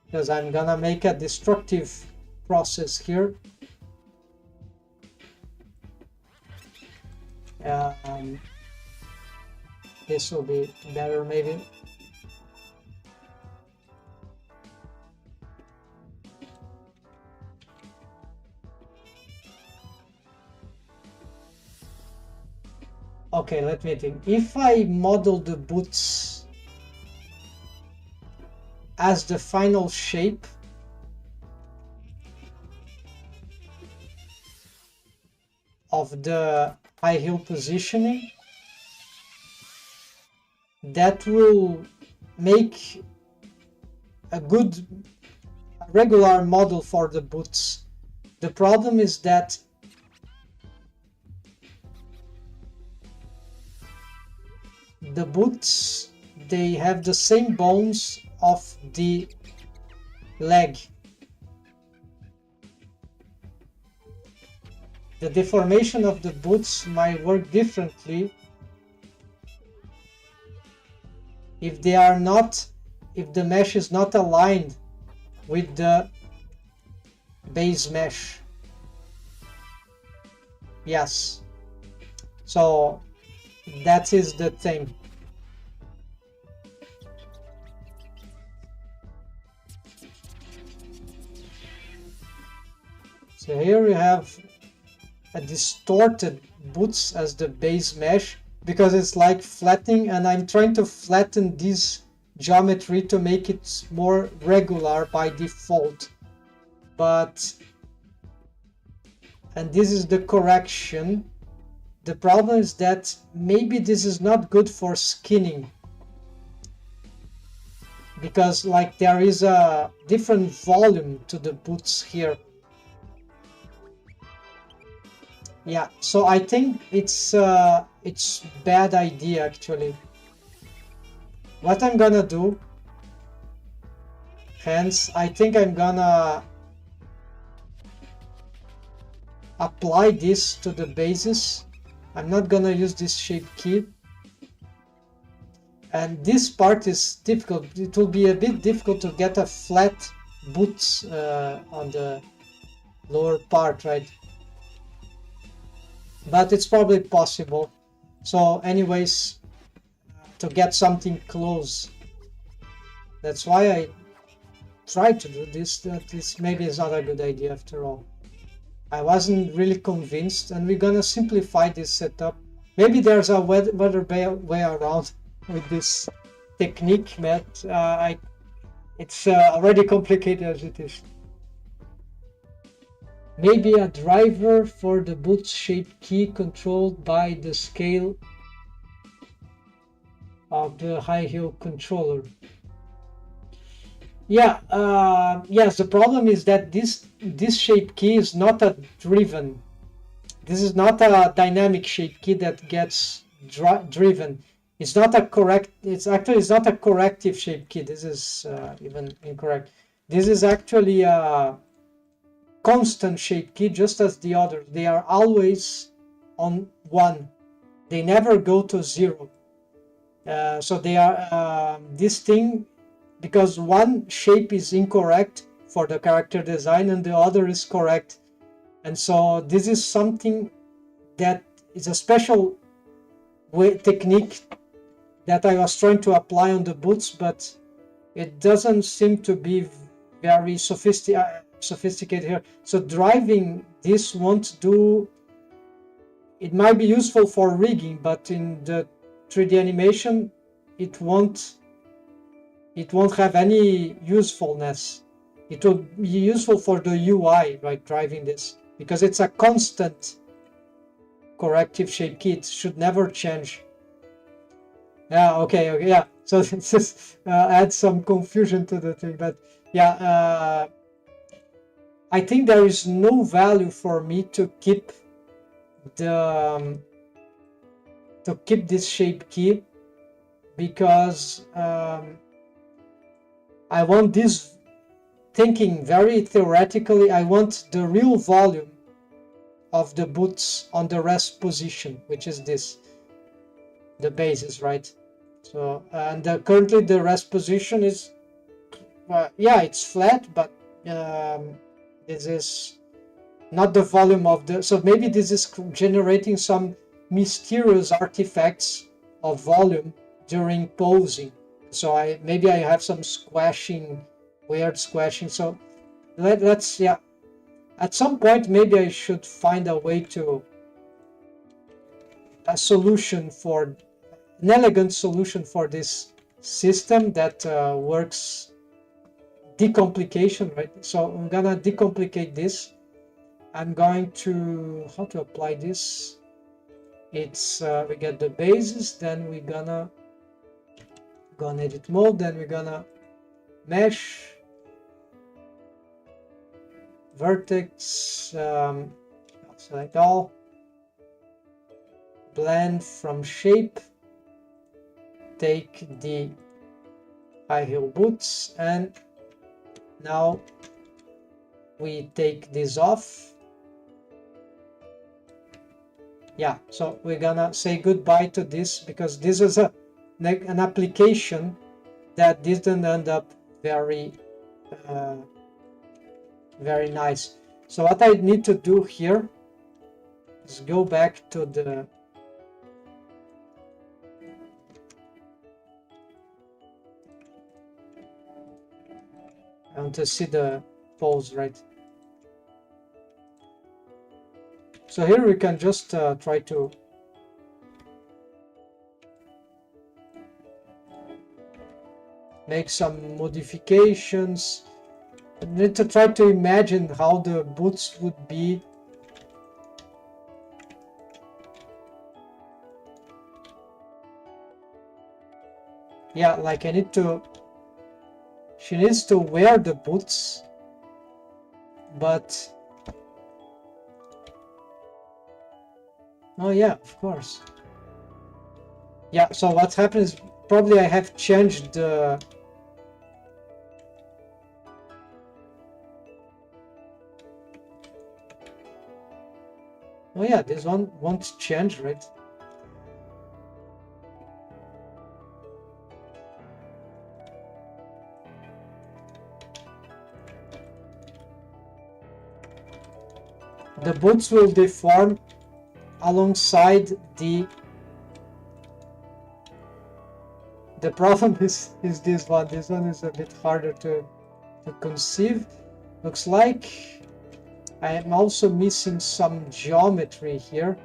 because I'm gonna make a destructive process here. This will be better maybe. Okay, let me think. If I model the boots as the final shape, of the high heel positioning, that will make a good regular model for the boots. The problem is that the boots, they have the same bones of the leg. The deformation of the boots might work differently if they are not, if the mesh is not aligned with the base mesh. Yes. So that is the thing. So here we have a distorted boots as the base mesh, because it's like flattening, and I'm trying to flatten this geometry to make it more regular by default. But, and this is the correction. The problem is that maybe this is not good for skinning, because like there is a different volume to the boots here. Yeah, so I think it's bad idea actually. What I'm gonna do, hence, I think I'm gonna apply this to the bases. I'm not gonna use this shape key. And this part is difficult. It will be a bit difficult to get a flat boots on the lower part, right? But it's probably possible. So anyways, to get something close, that's why I tried to do this. That this maybe is not a good idea after all. I wasn't really convinced, and we're gonna simplify this setup. Maybe there's a better way around with this technique, but it's already complicated as it is. Maybe a driver for the boot shape key controlled by the scale of the high heel controller. Yeah, yes, the problem is that this shape key is not a driven. This is not a dynamic shape key that gets driven. It's not a correct. It's not a corrective shape key. This is even incorrect. This is actually a constant shape key, just as the others. They are always on 1. They never go to 0. So they are this thing, because one shape is incorrect for the character design and the other is correct. And so this is something that is a special technique that I was trying to apply on the boots, but it doesn't seem to be very sophisticated here. So driving this won't do. It might be useful for rigging, but in the 3D animation, it won't have any usefulness. It will be useful for the UI, right, driving this, because it's a constant corrective shape key. It should never change. Yeah, okay, yeah. So this adds some confusion to the thing, but yeah, I think there is no value for me to keep this shape key, because I want this, thinking very theoretically, I want the real volume of the boots on the rest position, which is this, the basis, right? So and currently the rest position is yeah, it's flat, but this is not the volume of the, so maybe this is generating some mysterious artifacts of volume during posing. So maybe I have some squashing, weird squashing. So let's, yeah, at some point maybe I should find a way to an elegant solution for this system that works decomplication, right? So I'm gonna decomplicate this. I'm going to, how to apply this? It's we get the basis, then we're gonna go on edit mode, then we're gonna mesh, vertex, select all, blend from shape, take the high heel boots, and now we take this off. Yeah, so we're gonna say goodbye to this, because this is an application that didn't end up very very nice. So what I need to do here is go back to the I want to see the pose, right? So here we can just try to make some modifications. I need to try to imagine how the boots would be. Yeah, like I need to, she needs to wear the boots, but oh yeah, of course. Yeah, so what happens, probably I have changed the oh yeah, this one won't change, right? the boots will deform alongside the problem is this one. This one is a bit harder to conceive. Looks like I am also missing some geometry here.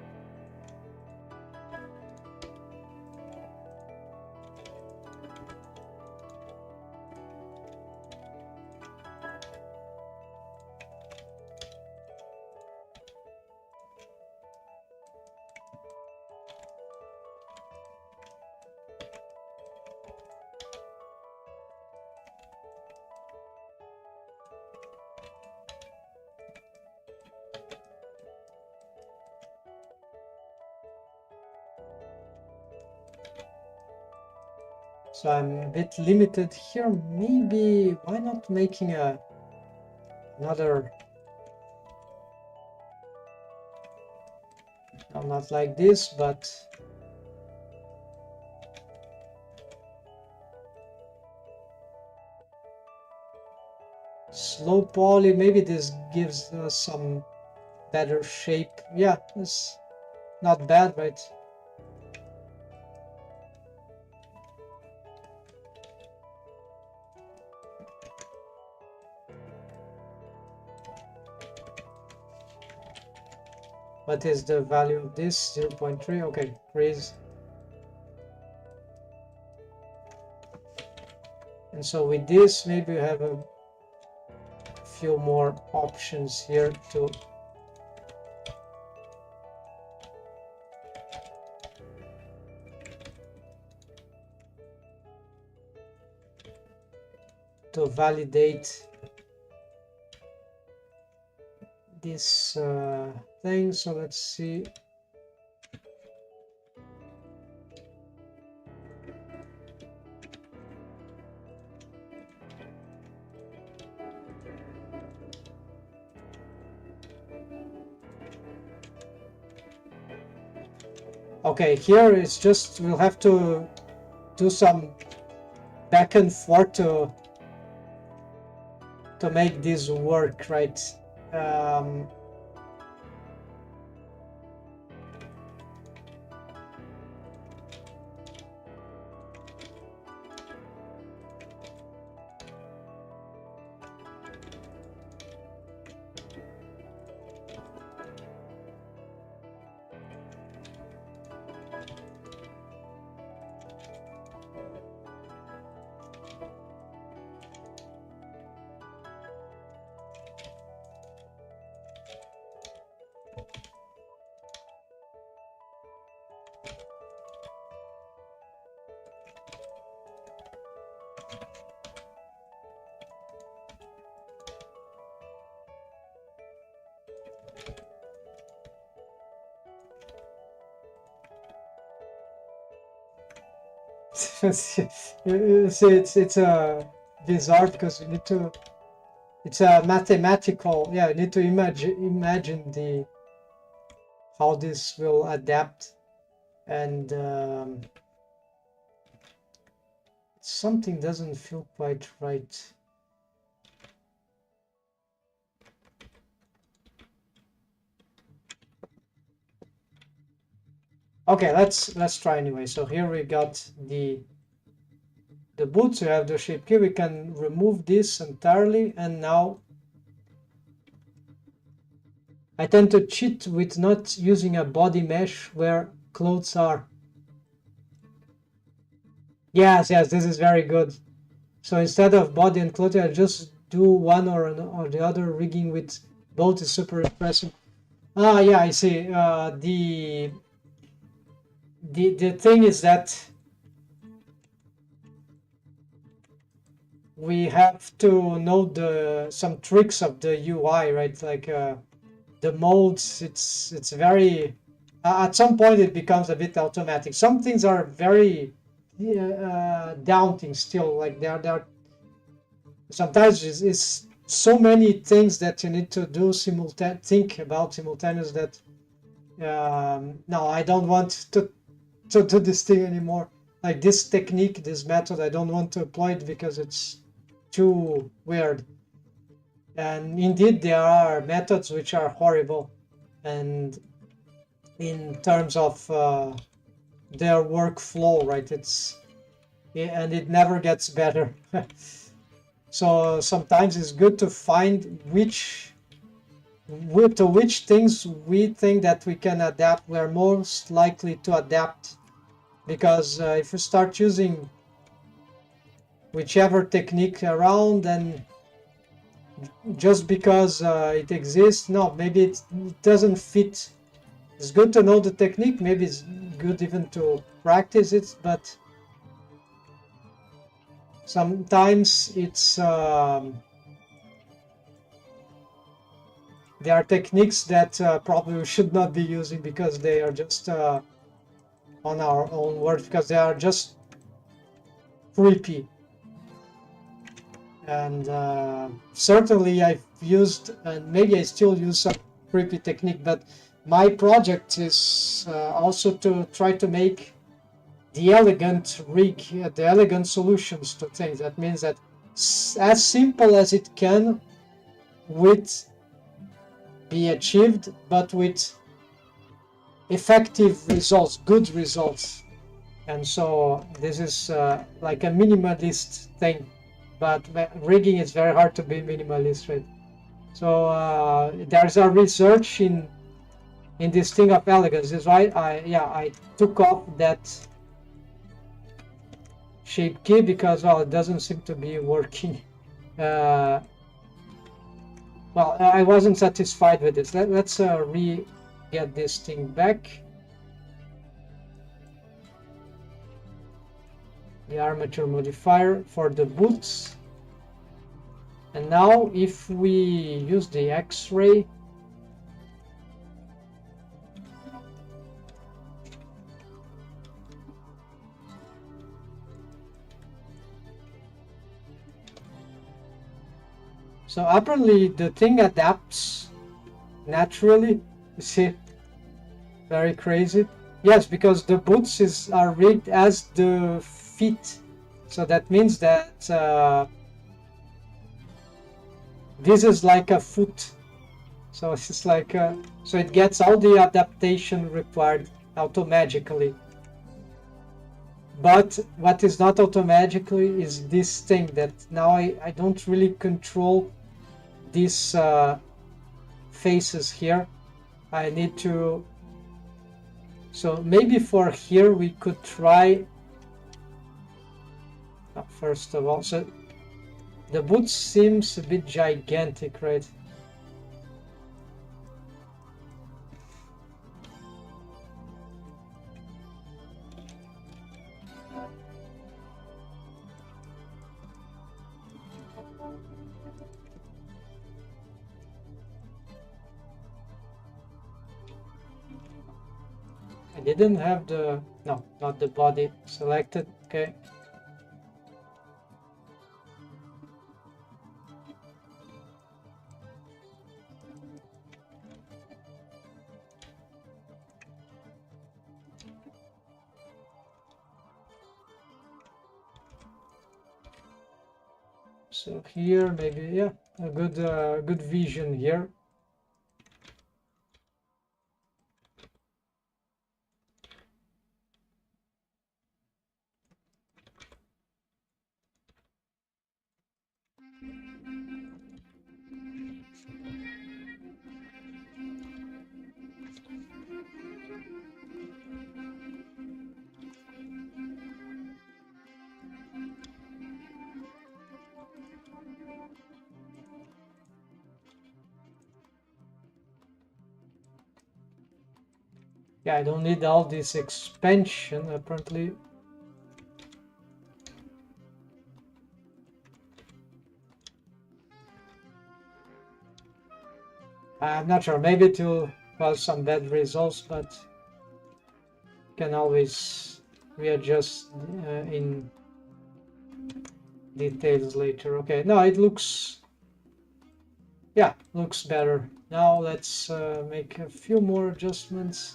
So I'm a bit limited here. Maybe why not making another, no, not like this, but slow poly. Maybe this gives some better shape. Yeah, it's not bad, right? What is the value of this? 0.3. Okay, raise. And so with this, maybe we have a few more options here to validate this thing. So let's see. Okay, here it's just we'll have to do some back and forth to make this work, right? It's a bizarre because you need to. It's a mathematical. Yeah, you need to imagine the how this will adapt, and something doesn't feel quite right. Okay, let's try anyway. So here we got the boots. We have the shape key. We can remove this entirely, and now I tend to cheat with not using a body mesh where clothes are. Yes, this is very good. So instead of body and clothing, I just do one or the other. Rigging with both is super impressive. Ah, yeah, I see. The thing is that we have to know some tricks of the UI, right? Like the modes. It's very at some point it becomes a bit automatic. Some things are very daunting still. Like they're sometimes it's so many things that you need to do think about simultaneous that no, I don't want to do this thing anymore. Like this technique, this method, I don't want to employ it because it's too weird. And indeed, there are methods which are horrible. and in terms of their workflow, right? And it never gets better. So sometimes it's good to find to which things we think that we can adapt, we're most likely to adapt. Because if you start using whichever technique around, then just because it exists, no, maybe it doesn't fit. It's good to know the technique, maybe it's good even to practice it, but sometimes there are techniques that probably we should not be using because they are just on our own words, because they are just creepy. And certainly I've used, and maybe I still use, some creepy technique, but my project is also to try to make the elegant rig, the elegant solutions to things. That means that as simple as it can with be achieved, but with effective results, good results. And so this is like a minimalist thing, but rigging is very hard to be minimalist, right? So there's a research in this thing of elegance. This is why I took off that shape key, because it doesn't seem to be working. Well, I wasn't satisfied with this. Let's get this thing back. The armature modifier for the boots. And now if we use the X-ray, so apparently the thing adapts naturally. You see, very crazy. Yes, because the boots are rigged as the feet, so that means that this is like a foot. So it's like so it gets all the adaptation required automatically. But what is not automatically is this thing that now I don't really control these faces here. I need to, so maybe for here we could try, first of all, so the boot seems a bit gigantic, right? I didn't have the, no, not the body selected. Okay. So here maybe, yeah, a good vision here. Yeah, I don't need all this expansion apparently. I'm not sure, maybe it will cause some bad results, but can always readjust in details later. Okay, no, it looks, yeah, looks better. Now let's make a few more adjustments.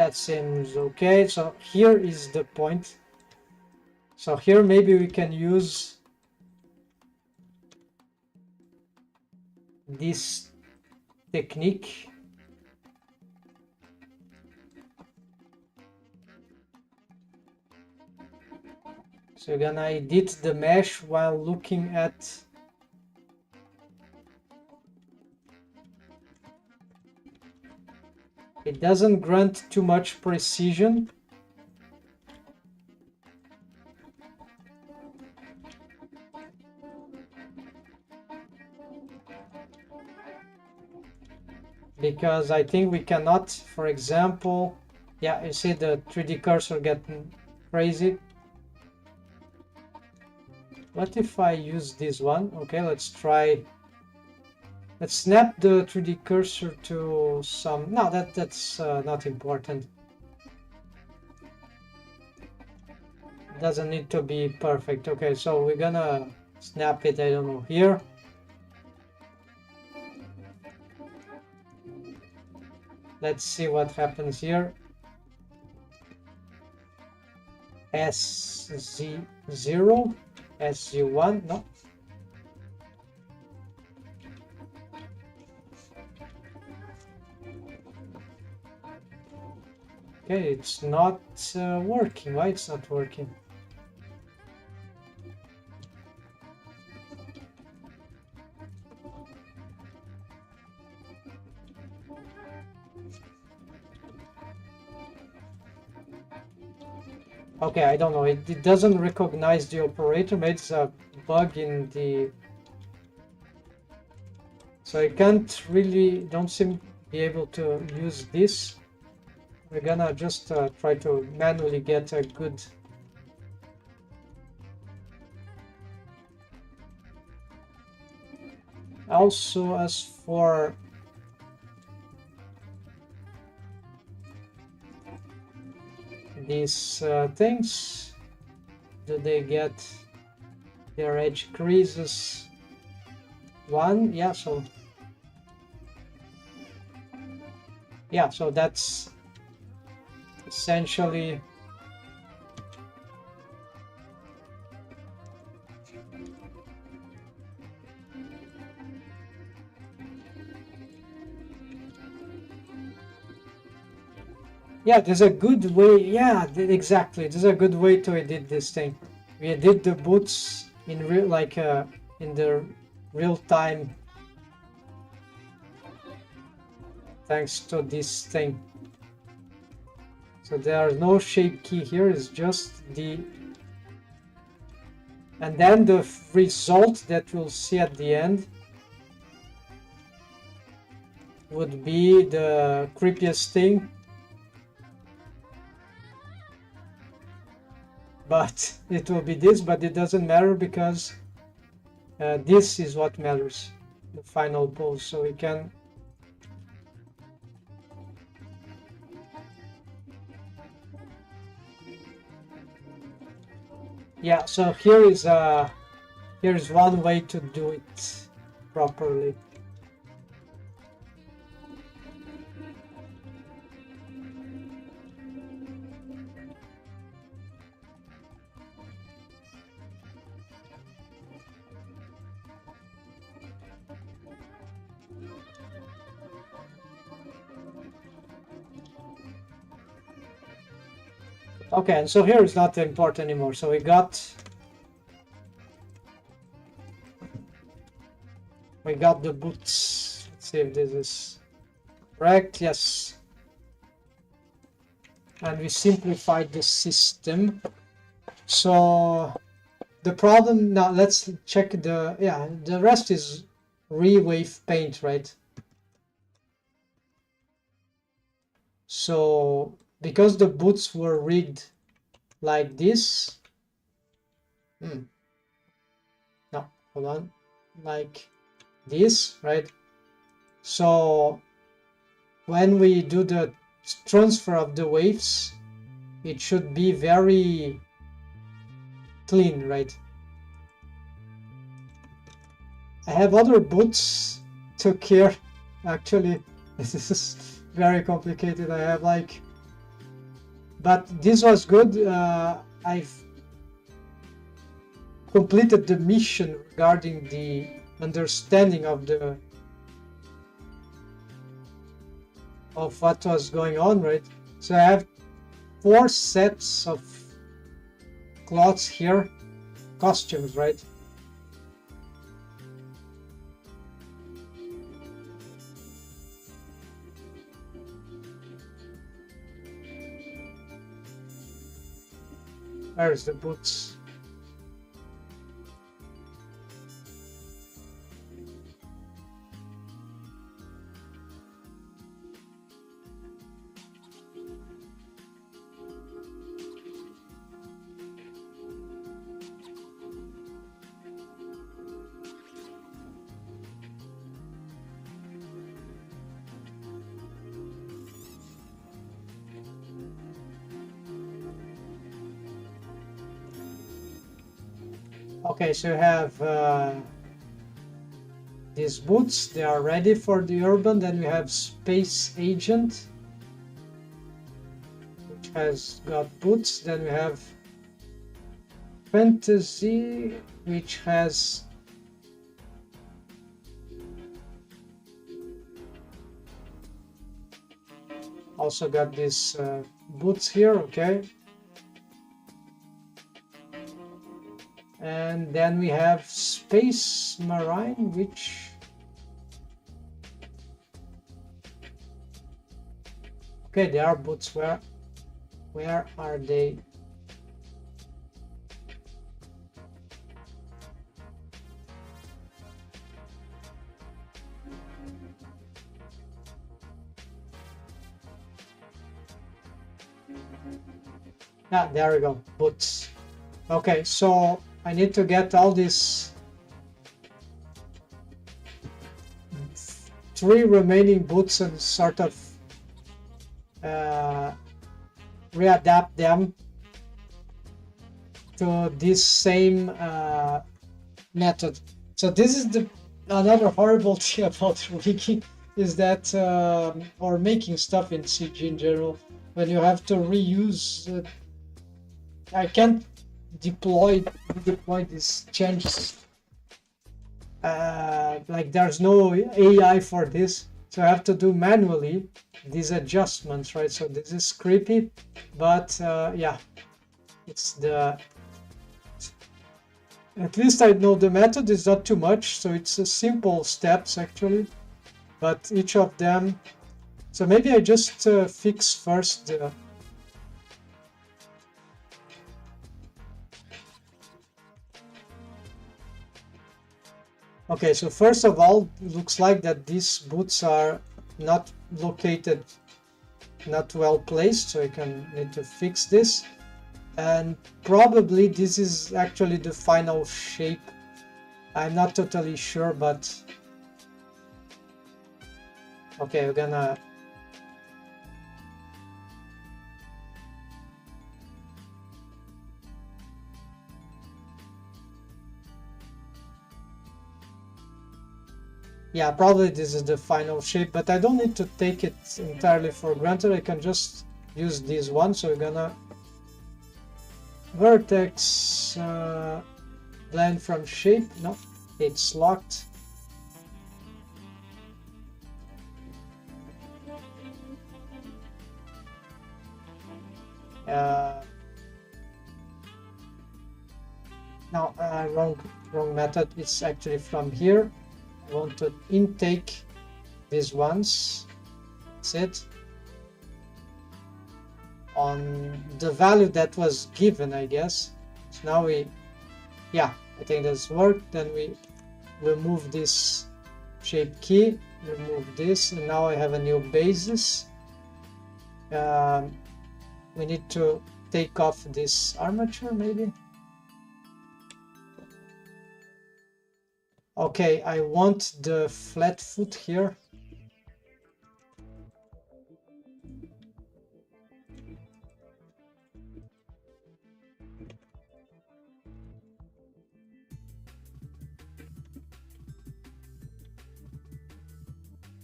That seems okay. So here is the point. So here maybe we can use this technique. So we're gonna edit the mesh while looking at it. Doesn't grant too much precision. Because I think we cannot, for example, yeah, you see the 3D cursor getting crazy. What if I use this one? Okay, let's try. Let's snap the 3D cursor to some. No, that's not important. Doesn't need to be perfect. Okay, so we're gonna snap it, I don't know, here. Let's see what happens here. SZ0, SZ1, no. Okay, it's not working. Why it's not working? Okay, I don't know. It doesn't recognize the operator. Maybe it's a bug in the... So I can't really, don't seem to be able to use this. We're gonna just try to manually get a good... Also, as for these things, do they get their edge creases 1? Yeah, so yeah, so that's essentially yeah, there's a good way. Yeah, exactly. There's a good way to edit this thing. We edit the boots in real, like in the real time, thanks to this thing. So there are no shape key here. It's just the, and then the result that we'll see at the end would be the creepiest thing. But it will be this, but it doesn't matter because this is what matters, the final pose. So we can yeah, so here's one way to do it properly. Okay, and so here is not important anymore. So we got the boots. Let's see if this is correct. Yes. And we simplified the system. So the problem now, let's check the, yeah, the rest is re-wave paint, right? So because the boots were rigged like this, no, hold on, like this, right? So when we do the transfer of the waves, it should be very clean, right? I have other boots to care. Actually, this is very complicated. I have like But this was good. I've completed the mission regarding the understanding of what was going on, right? So I have 4 sets of clothes here, costumes, right? Where's the boots? Okay, so you have these boots, they are ready for the urban. Then we have Space Agent, which has got boots. Then we have Fantasy, which has also got these boots here, okay. And then we have Space Marine, which okay, there are boots. Where are they? Ah, there we go, boots. Okay, so I need to get all these 3 remaining boots and sort of readapt them to this same method. So this is another horrible thing about wiki, is that or making stuff in CG in general, when you have to reuse. I can't deploy these changes. Like there's no AI for this, so I have to do manually these adjustments, right? So this is creepy, but yeah, it's at least I know the method is not too much, so it's a simple steps actually, but each of them. So maybe I just fix first the okay, so first of all, it looks like that these boots are not located, not well placed, so I need to fix this. And probably this is actually the final shape. I'm not totally sure, but okay, we're gonna yeah, probably this is the final shape, but I don't need to take it entirely for granted. I can just use this one. So we're gonna vertex blend from shape. No, it's locked. No, wrong method. It's actually from here. I want to intake these ones. That's it. On the value that was given, I guess. So now yeah, I think that's worked. Then we remove this shape key, remove this, and now I have a new basis. We need to take off this armature, maybe. Okay, I want the flat foot here.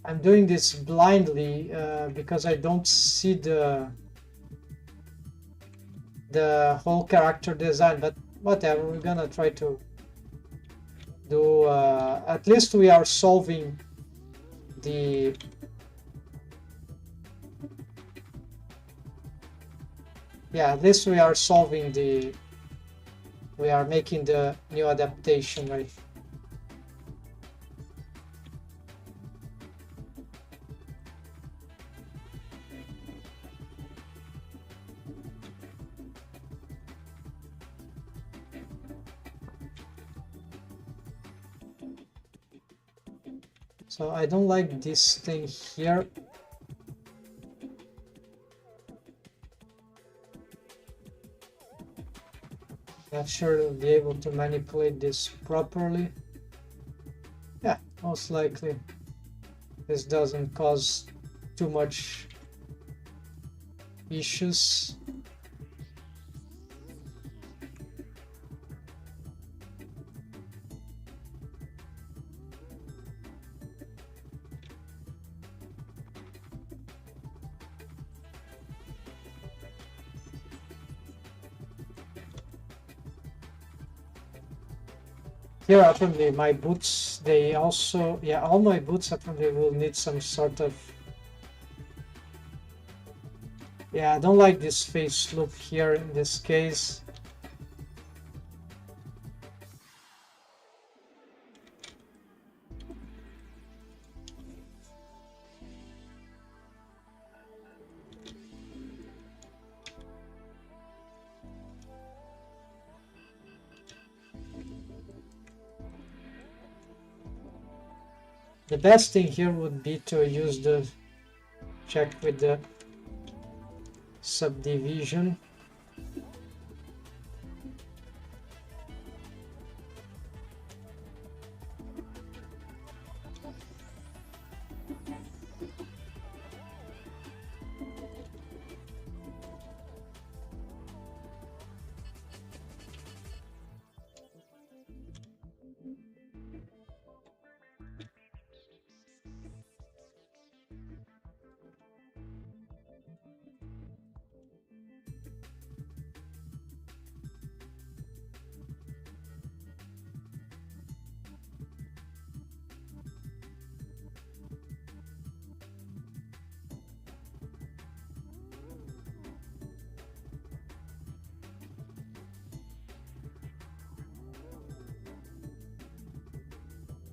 I'm doing this blindly because I don't see the the whole character design, but whatever, we're gonna try to do, at least we are solving the at least we are solving the, we are making the new adaptation, right? So I don't like this thing here. Not sure we'll be able to manipulate this properly. Yeah, most likely this doesn't cause too much issues. Here apparently my boots, they also, yeah, all my boots apparently will need some sort of, yeah, I don't like this face loop here in this case. The best thing here would be to use the check with the subdivision.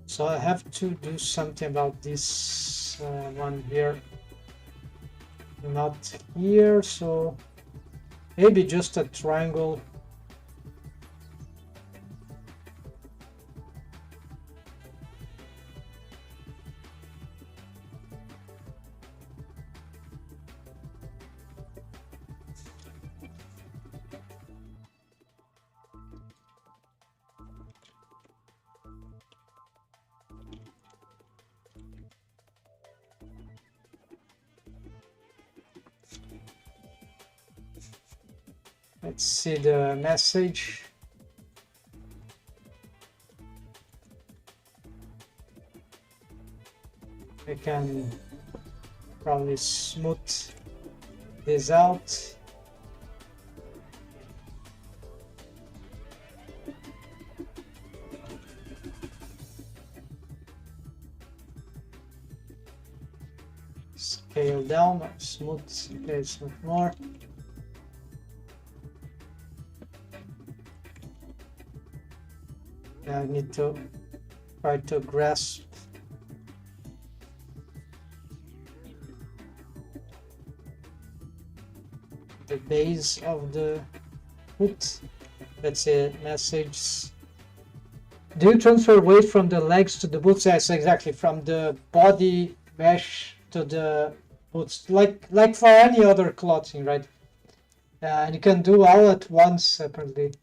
So I have to do something about this one here, not here, so maybe just a triangle. Let's see the message. I can probably smooth this out. Scale down, smooth, okay, smooth more. I need to try to grasp the base of the foot. Let's say message. Do you transfer weight from the legs to the boots? Yes, exactly. From the body mesh to the boots, like for any other clothing, right? And you can do all at once separately.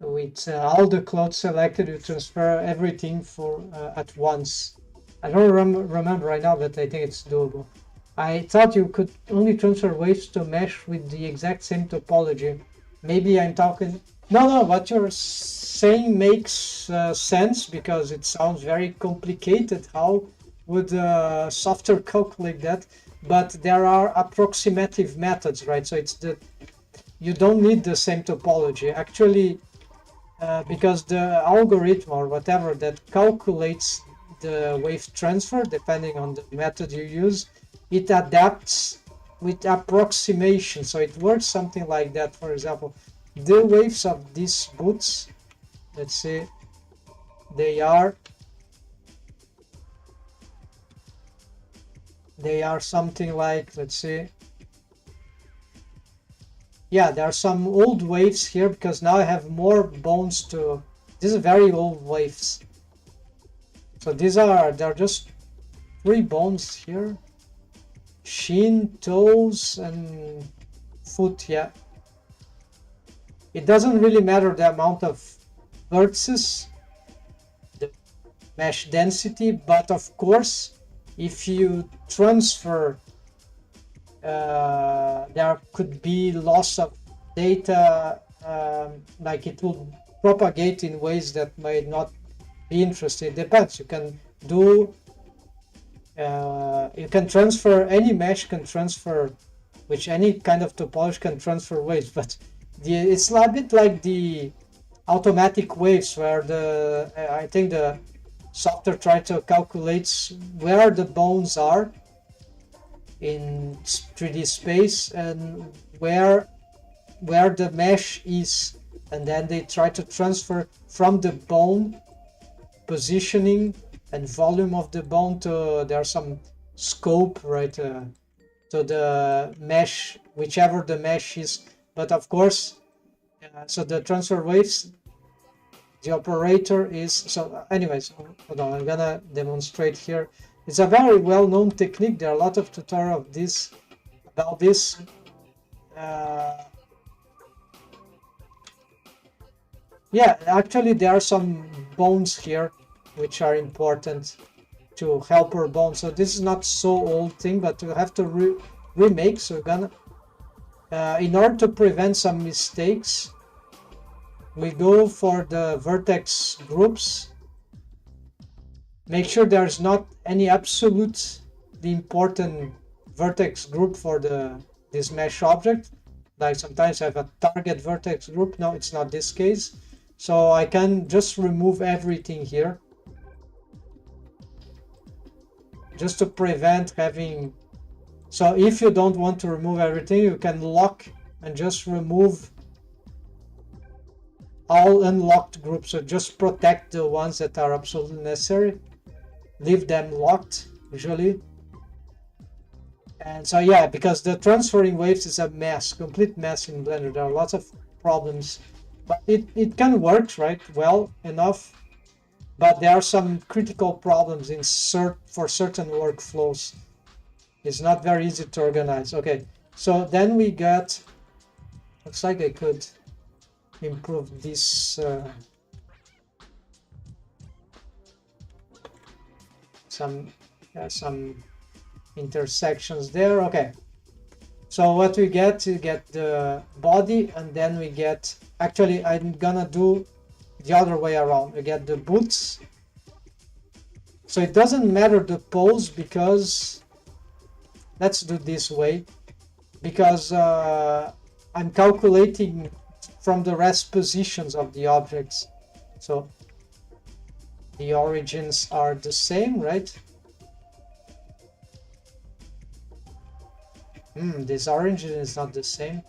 With all the clothes selected, you transfer everything for at once. I don't remember right now, but I think it's doable. I thought you could only transfer weights to mesh with the exact same topology. Maybe I'm talking... No, what you're saying makes sense because it sounds very complicated how would software calculate that, but there are approximative methods, right? So it's you don't need the same topology actually, because the algorithm or whatever that calculates the wave transfer, depending on the method you use, it adapts with approximation. So it works something like that. For example, the waves of these boots, let's say they are something like, let's see, yeah, there are some old waves here because now I have more bones to, these are very old waves. So they're just 3 bones here, shin, toes, and foot. Yeah, it doesn't really matter the amount of vertices, the mesh density, but of course if you transfer, there could be loss of data, like it will propagate in ways that might not be interesting. It depends. You can do, you can transfer, any mesh can transfer, which any kind of topology can transfer waves, but it's a bit like the automatic waves where I think the software tries to calculate where the bones are in 3D space and where the mesh is, and then they try to transfer from the bone positioning and volume of the bone to, there's some scope, right, to the mesh, whichever the mesh is. But of course, so the transfer waves, the operator is, so anyways, hold on, I'm gonna demonstrate here. It's a very well-known technique. There are a lot of tutorials about this. Yeah, actually there are some bones here which are important to help our bones. So this is not so old thing, but we have to remake. So we're gonna, in order to prevent some mistakes, we go for the vertex groups. Make sure there's not any absolutely important vertex group for this mesh object. Like sometimes I have a target vertex group. No, it's not this case. So I can just remove everything here, just to prevent having. So if you don't want to remove everything, you can lock and just remove all unlocked groups. So just protect the ones that are absolutely necessary. Leave them locked usually. And so yeah, because the transferring waves is a mess, complete mess in Blender. There are lots of problems, but it can work, right, well enough. But there are some critical problems in for certain workflows. It's not very easy to organize. Okay, so then we got, looks like I could improve this, some intersections there. Okay, so what we get, you get the body, and then we get, actually I'm gonna do the other way around. We get the boots. So it doesn't matter the pose, because let's do this way, because I'm calculating from the rest positions of the objects. So the origins are the same, right? This origin is not the same.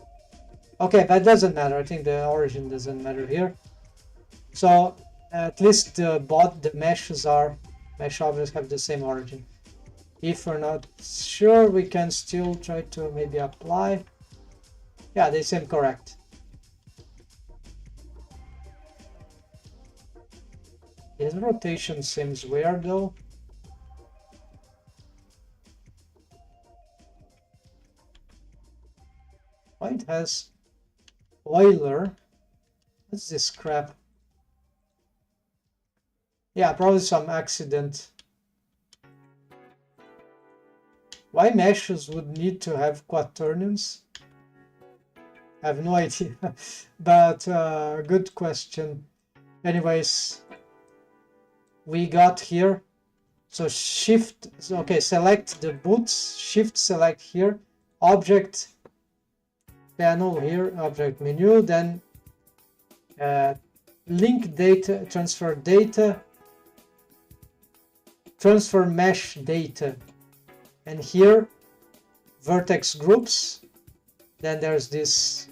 Okay, that doesn't matter. I think the origin doesn't matter here. So at least the mesh objects have the same origin. If we're not sure, we can still try to maybe apply. Yeah, they seem correct. This rotation seems weird though. Why it has Euler? What's this crap? Yeah, probably some accident. Why meshes would need to have quaternions? I have no idea, but good question. Anyways, we got here So shift, okay, select the boots, shift select here, object panel here, object menu, then link data, transfer mesh data, and here vertex groups. Then there's this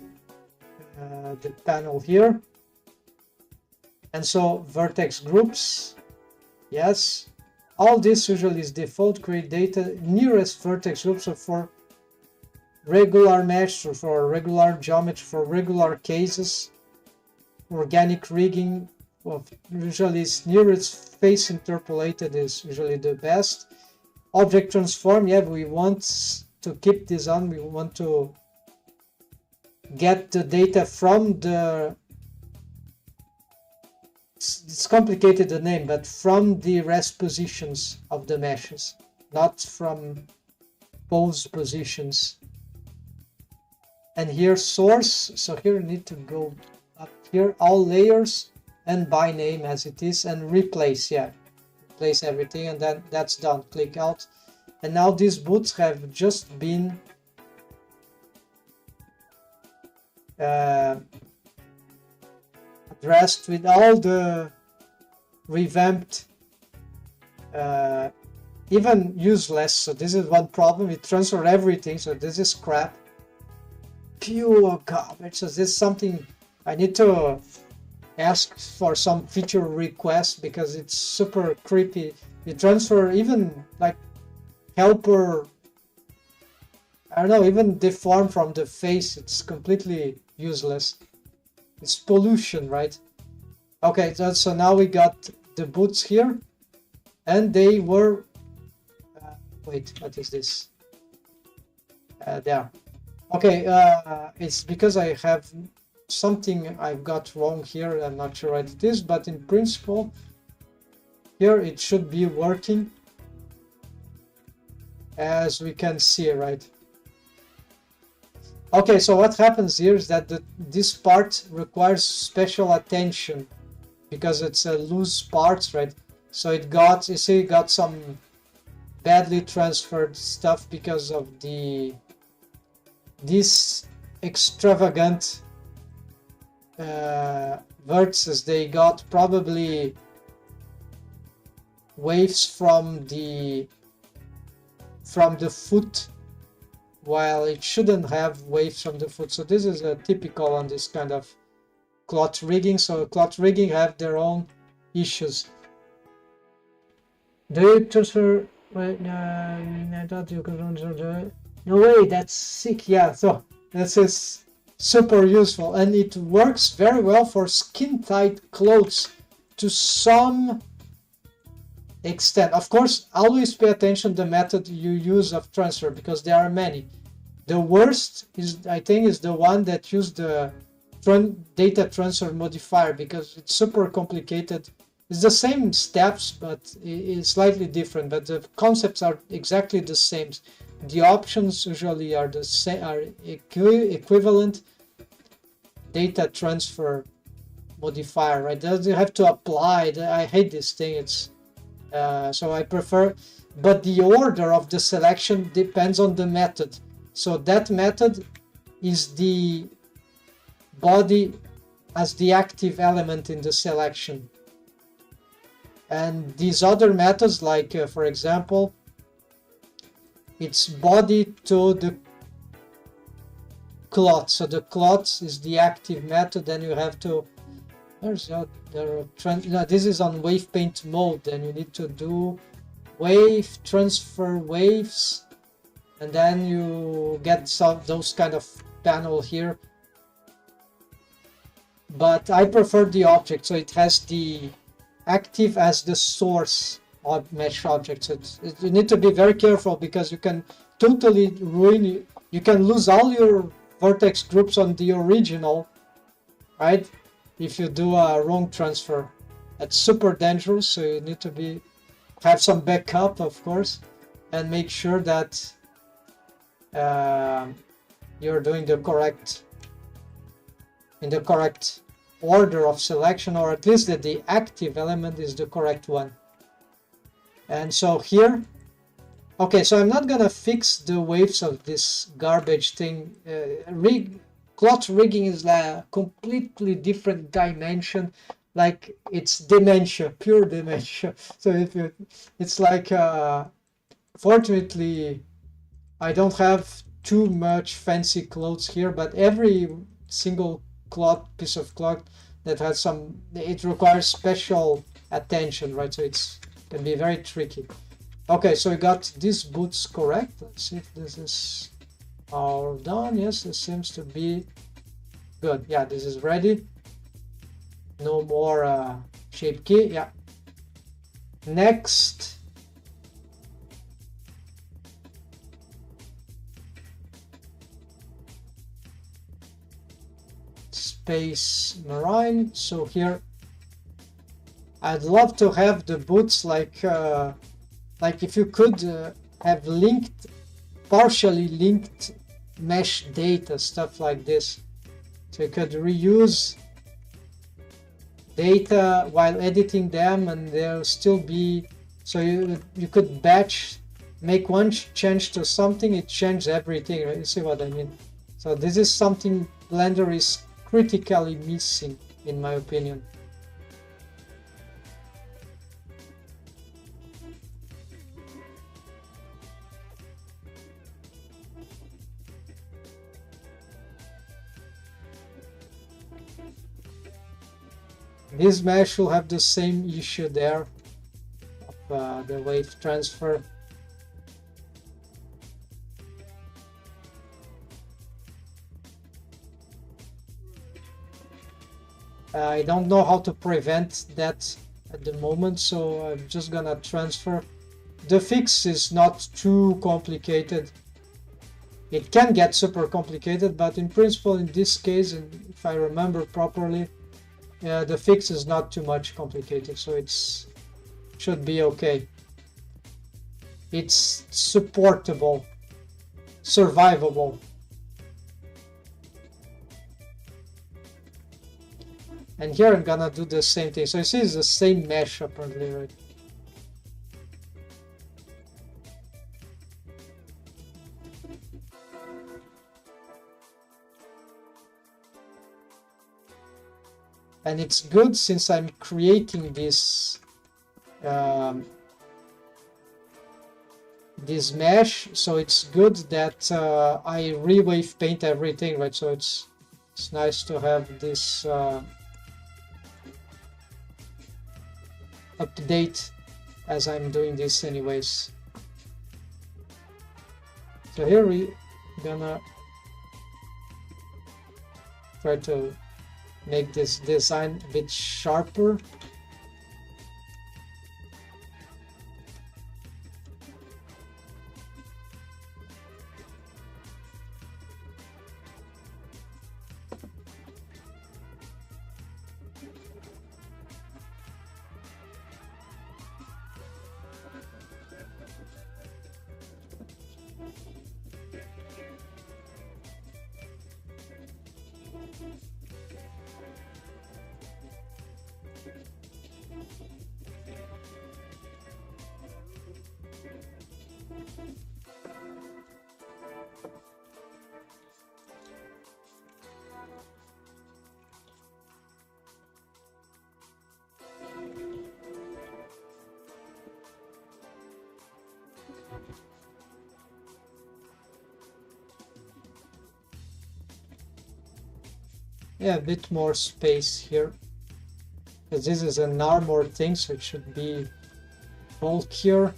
the panel here, and so vertex groups, yes, all this usually is default. Create data nearest vertex groups. So for regular mesh, or for regular geometry, for regular cases, organic rigging, well, usually is nearest face interpolated is usually the best. Object transform, yeah, we want to keep this on. We want to get the data from the, it's complicated the name, but from the rest positions of the meshes, not from pose positions. And here source, so here you need to go up here, all layers, and by name as it is, and replace, yeah, replace everything, and then that's done. Click out, and now these boots have just been addressed with all the revamped, even useless. So this is one problem, it transferred everything, so this is crap, pure garbage. So this is something I need to ask for some feature request, because it's super creepy. You transfer even like helper, I don't know, even deform from the face, it's completely useless. It's pollution, right? Okay, so now we got the boots here, and they were wait, what is this? There. Okay, it's because I have something I've got wrong here. I'm not sure what it is, but in principle here it should be working, as we can see, right? Okay, so what happens here is that this part requires special attention, because it's a loose part, right? So it got, you see, it got some badly transferred stuff because of this extravagant vertices. They got probably waves from the foot, while it shouldn't have waves from the foot. So this is a typical on this kind of cloth rigging. So cloth rigging have their own issues. Do you transfer? Wait, I thought you could transfer. No way, that's sick. Yeah, so this is super useful, and it works very well for skin tight clothes to some extent. Of course, always pay attention to the method you use of transfer, because there are many. The worst is, I think, is the one that use the data transfer modifier, because it's super complicated. It's the same steps, but it's slightly different, but the concepts are exactly the same. The options usually are the same, are equivalent. Data transfer modifier, right? You have to apply. I hate this thing. It's so I prefer, but the order of the selection depends on the method. So that method is the body as the active element in the selection. And these other methods, like for example, it's body to the cloth. So the cloth is the active method. Then you have to, this is on wave paint mode. Then you need to do wave transfer waves, and then you get some those kind of panel here. But I prefer the object, so it has the active as the source of mesh objects. You need to be very careful, because you can totally ruin it. You can lose all your vertex groups on the original, right? If you do a wrong transfer. That's super dangerous, so you need to have some backup, of course, and make sure that you're doing the correct, in the correct order of selection, or at least that the active element is the correct one. And so here, okay, so I'm not gonna fix the waves of this garbage thing. Cloth rigging is a completely different dimension, like it's dementia, pure dementia. So it's like, fortunately, I don't have too much fancy clothes here, but every single piece of cloth that has some, it requires special attention, right? So it's can be very tricky. Okay, so we got these boots correct. Let's see if this is all done. Yes, it seems to be good. Yeah, this is ready. No more shape key. Yeah. Next. Space marine. So here, I'd love to have the boots like if you could have linked, partially linked mesh data, stuff like this. So you could reuse data while editing them, and they'll still be, so you could batch, make one change to something, it changes everything, right? You see what I mean? So this is something Blender is critically missing, in my opinion. This mesh will have the same issue there of the wave transfer. I don't know how to prevent that at the moment, so I'm just gonna transfer. The fix is not too complicated. It can get super complicated, but in principle, in this case, and if I remember properly, the fix is not too much complicated, so it's should be okay. It's supportable, survivable. And here I'm gonna do the same thing. So you see it's the same mesh apparently, right? And it's good since I'm creating this this mesh, so it's good that I re-wave paint everything, right? So it's nice to have this up to date as I'm doing this anyways. So here we gonna try to make this design a bit sharper. Yeah, a bit more space here, because this is an armor thing, so it should be bulkier.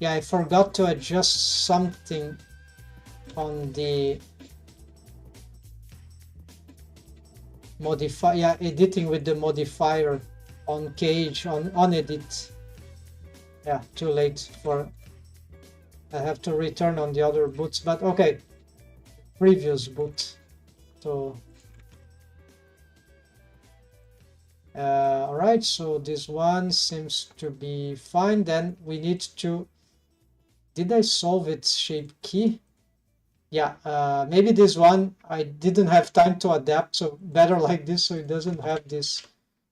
Yeah, I forgot to adjust something on the modify, yeah, editing with the modifier on cage, on edit. Yeah, too late for, I have to return on the other boots, but okay, previous boot. So all right, so this one seems to be fine. Then we need to, did I solve its shape key? Yeah, maybe this one I didn't have time to adapt, so better like this, so it doesn't have this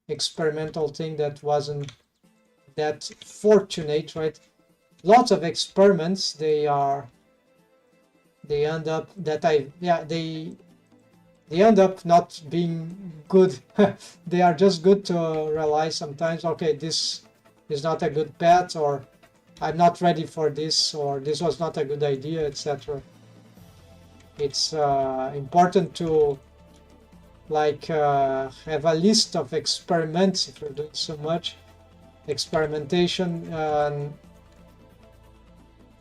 experimental thing that wasn't that fortunate, right? Lots of experiments, they end up that they end up not being good. They are just good to realize sometimes, okay, this is not a good path, or I'm not ready for this, or this was not a good idea, etc. It's important to have a list of experiments if you're doing so much experimentation,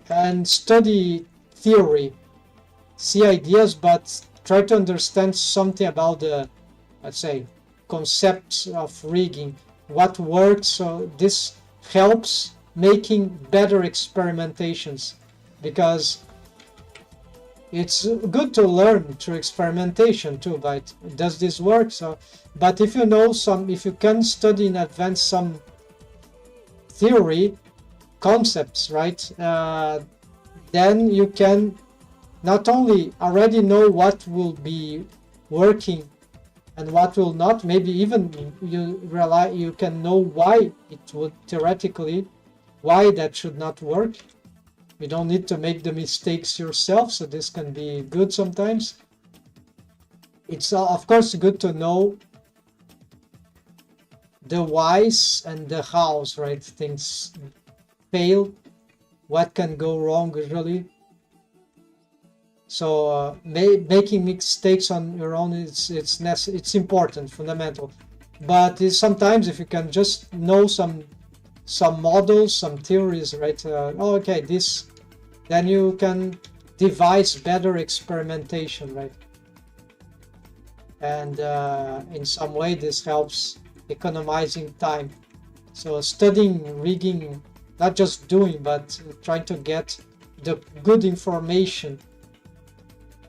and study theory, see ideas, but try to understand something about the, let's say, concepts of rigging, what works. So this helps making better experimentations, because it's good to learn through experimentation too, but does this work? So, but if you know some, if you can study in advance some theory concepts, right, then you can not only already know what will be working and what will not, maybe even you can know why it would theoretically, why that should not work. You don't need to make the mistakes yourself, so this can be good sometimes. It's of course good to know the whys and the hows, right? Things fail, what can go wrong usually. So making mistakes on your own, it's important, fundamental. But sometimes if you can just know some models, some theories, right? Okay, this, then you can devise better experimentation, right? And in some way this helps economizing time. So studying rigging, not just doing, but trying to get the good information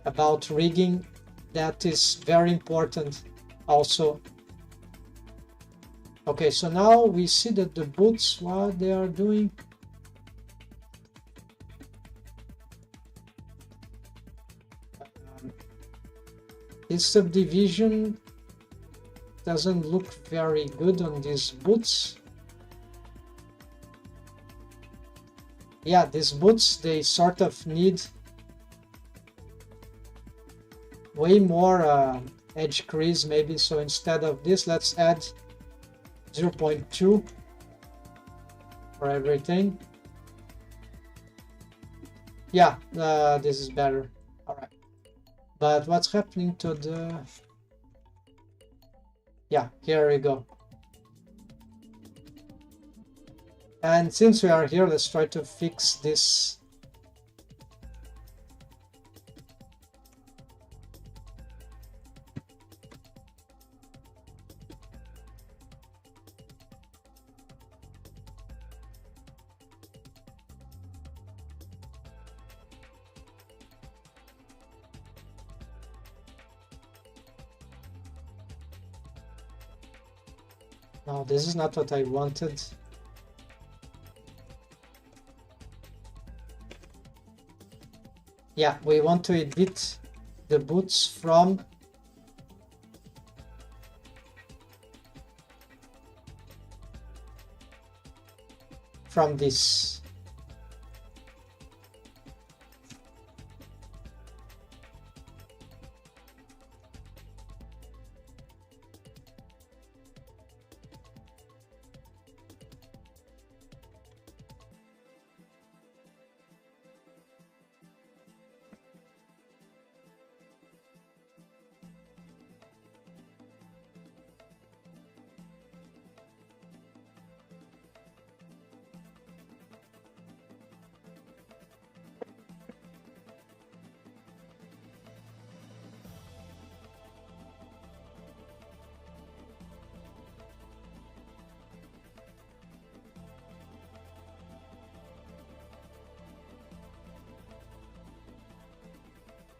about rigging, that is very important also. Okay, so now we see that the boots, what they are doing. This subdivision doesn't look very good on these boots. Yeah, these boots, they sort of need way more edge crease maybe. So instead of this, let's add 0.2 for everything. Yeah, this is better. All right. But what's happening to the... Yeah, here we go. And since we are here, let's try to fix this. No, this is not what I wanted. Yeah, we want to edit the boots from this.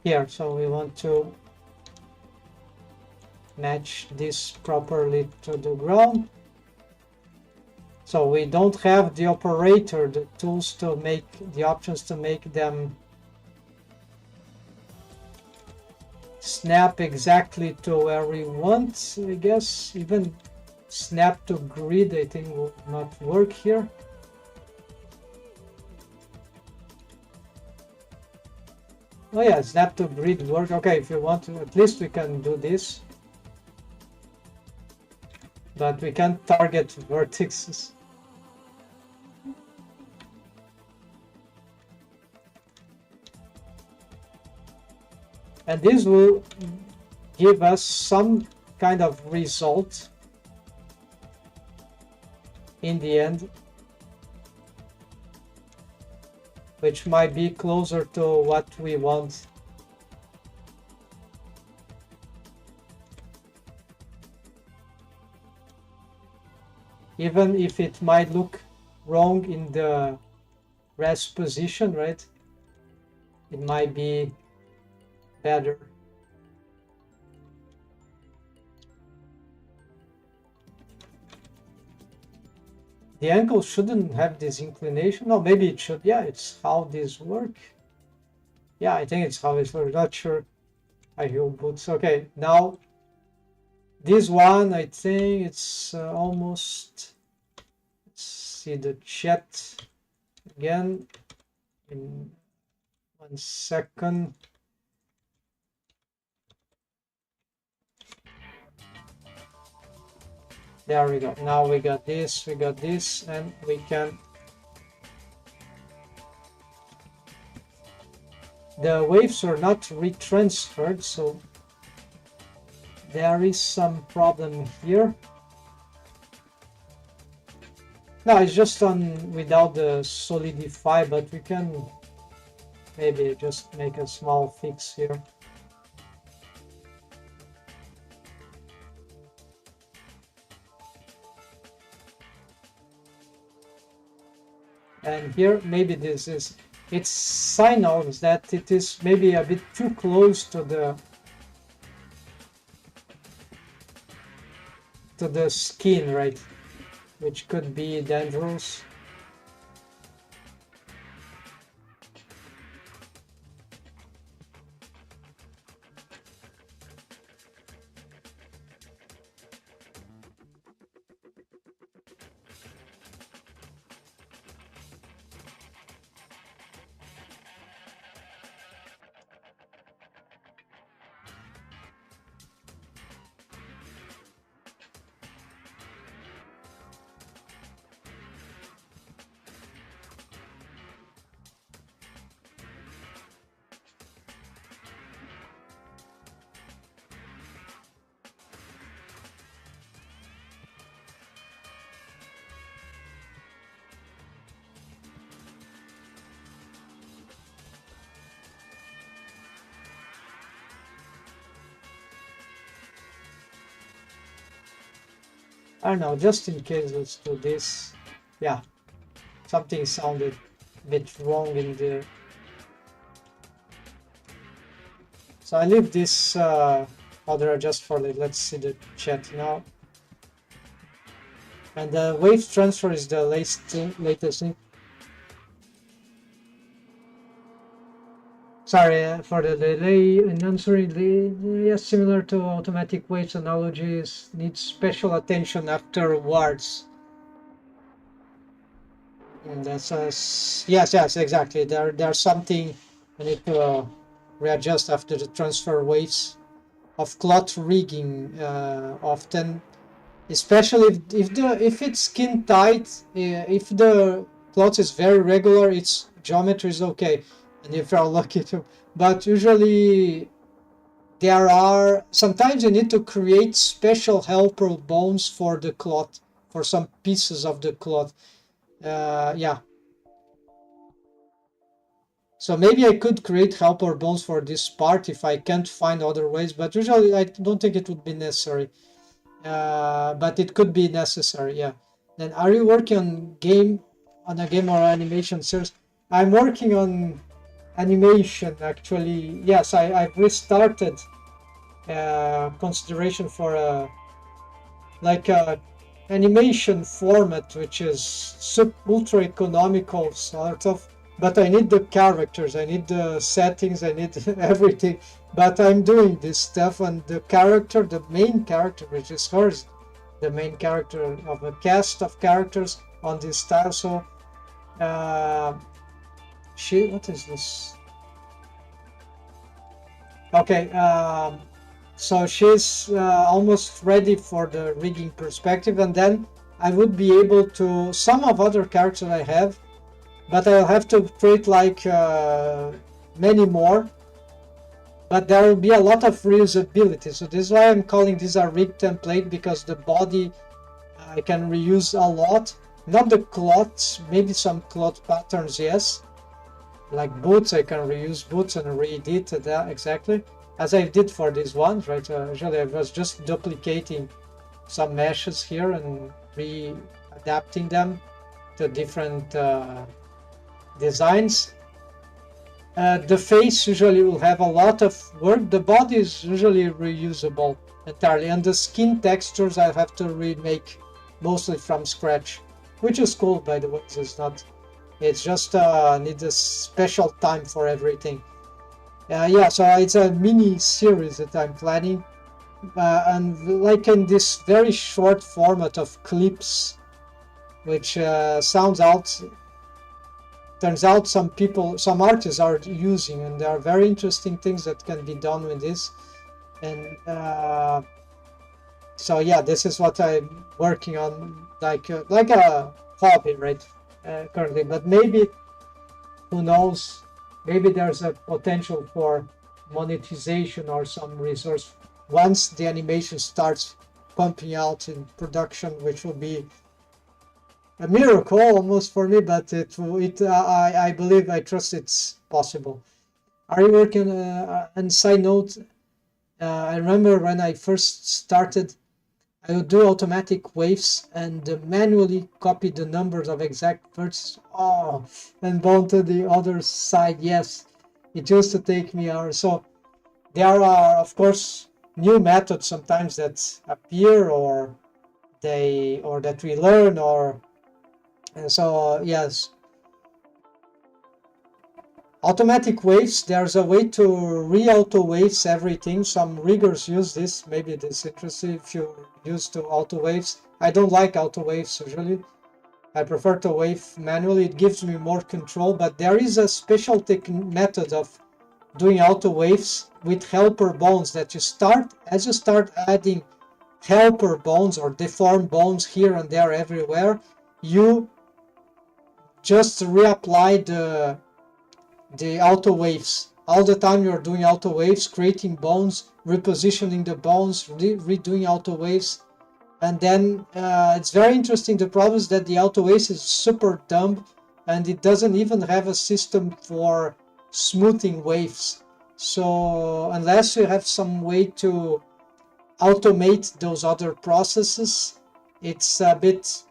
here. So we want to match this properly to the ground. So we don't have the operator, the tools to make the options to make them snap exactly to where we want. I guess even snap to grid I think will not work here. Oh yeah, snap to grid work. Okay, if you want to, at least we can do this. But we can't target vertices. And this will give us some kind of result in the end, which might be closer to what we want. Even if it might look wrong in the rest position, right? It might be better. The ankle shouldn't have this inclination. No, maybe it should. Yeah, it's how this work. Yeah, I think it's how it works. Not sure. I heel boots. Okay, now this one, I think it's almost. Let's see the chat again in 1 second. There we go. Now we got this, and we can. The waves are not retransferred, so there is some problem here. No, it's just on without the solidify, but we can maybe just make a small fix here. And here maybe this is, it signals that it is maybe a bit too close to the skin, right? Which could be dangerous. I don't know, just in case, let's do this. Yeah, something sounded a bit wrong in the. So I leave this other just for the, let's see the chat now. And the wave transfer is the latest thing. Sorry for the delay in answering. Yes, similar to automatic waves analogies, needs special attention afterwards. And that's yes, exactly. There's something we need to readjust after the transfer waves of cloth rigging. Often, especially if it's skin tight, if the cloth is very regular, its geometry is okay, and if you're lucky to. But usually there are sometimes you need to create special helper bones for the cloth, for some pieces of the cloth. Yeah. So maybe I could create helper bones for this part if I can't find other ways, but usually I don't think it would be necessary. But it could be necessary, yeah. Then are you working on a game or animation series? I'm working on animation, actually, yes, I've restarted consideration for a like a animation format which is ultra economical sort of, but I need the characters, I need the settings, I need everything. But I'm doing this stuff, and the character, the main character, which is hers, the main character of a cast of characters on this style. So what is this? Okay, so she's almost ready for the rigging perspective, and then I would be able to, some of other characters I have, but I'll have to create like many more, but there will be a lot of reusability. So this is why I'm calling this a rig template, because the body I can reuse a lot, not the cloths, maybe some cloth patterns, yes, like boots, I can reuse boots and re-edit that exactly as I did for these ones, right? Usually I was just duplicating some meshes here and re-adapting them to different designs. The face usually will have a lot of work. The body is usually reusable entirely, and the skin textures I have to remake mostly from scratch, which is cool, by the way. It's just needs a special time for everything. Yeah, so it's a mini series that I'm planning, and like in this very short format of clips, which turns out some artists are using, and there are very interesting things that can be done with this. And so yeah, this is what I'm working on, like a hobby, right? Currently, but maybe, who knows, maybe there's a potential for monetization or some resource once the animation starts pumping out in production, which will be a miracle almost for me, but I believe, I trust it's possible. Are you working on side note? I remember when I first started, I would do automatic waves and manually copy the numbers of exact verses. Oh, and bound to the other side. Yes, it used to take me hours. So there are, of course, new methods sometimes that appear, or that we learn, or so yes. Automatic waves, there's a way to re-auto waves everything. Some riggers use this. Maybe this interesting if you're used to auto waves. I don't like auto waves usually. I prefer to wave manually. It gives me more control, but there is a special method of doing auto waves with helper bones that as you start adding helper bones or deformed bones here and there everywhere, you just reapply the auto waves. All the time you're doing auto waves, creating bones, repositioning the bones, redoing auto waves. And then it's very interesting. The problem is that the auto waves is super dumb, and it doesn't even have a system for smoothing waves. So unless you have some way to automate those other processes, it's a bit,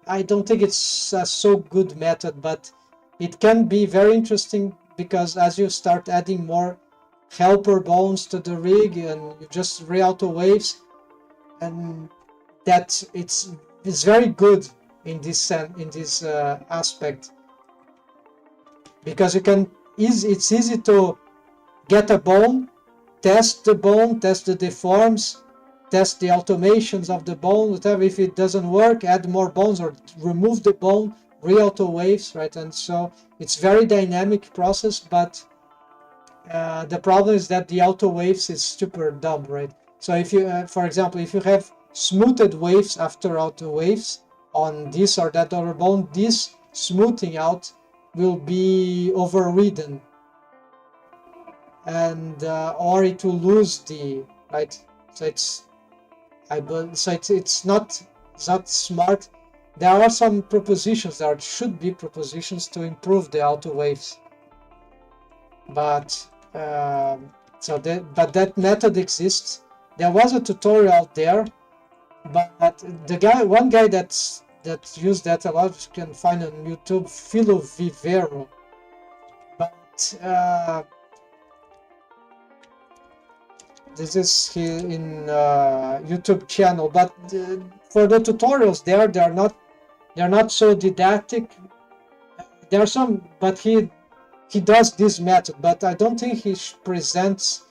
I don't think it's a so good method, but it can be very interesting, because as you start adding more helper bones to the rig and you just re-auto waves, and that it's very good in this aspect, because it's easy to get a bone, test the deforms, test the automations of the bone, whatever. If it doesn't work, add more bones or remove the bone, re-auto waves, right? And so it's very dynamic process, but the problem is that the auto waves is super dumb, right? So if you, for example, if you have smoothed waves after auto waves on this or that other bone, this smoothing out will be overridden, and or it will lose the, right? So it's not that smart. There are some propositions, there should be propositions to improve the auto waves, but but that method exists. There was a tutorial out there, but one guy that used that a lot, you can find on YouTube, Philo Vivero. But but this is in YouTube channel. But for the tutorials, they're not so didactic. There are some, but he does this method, but I don't think he presents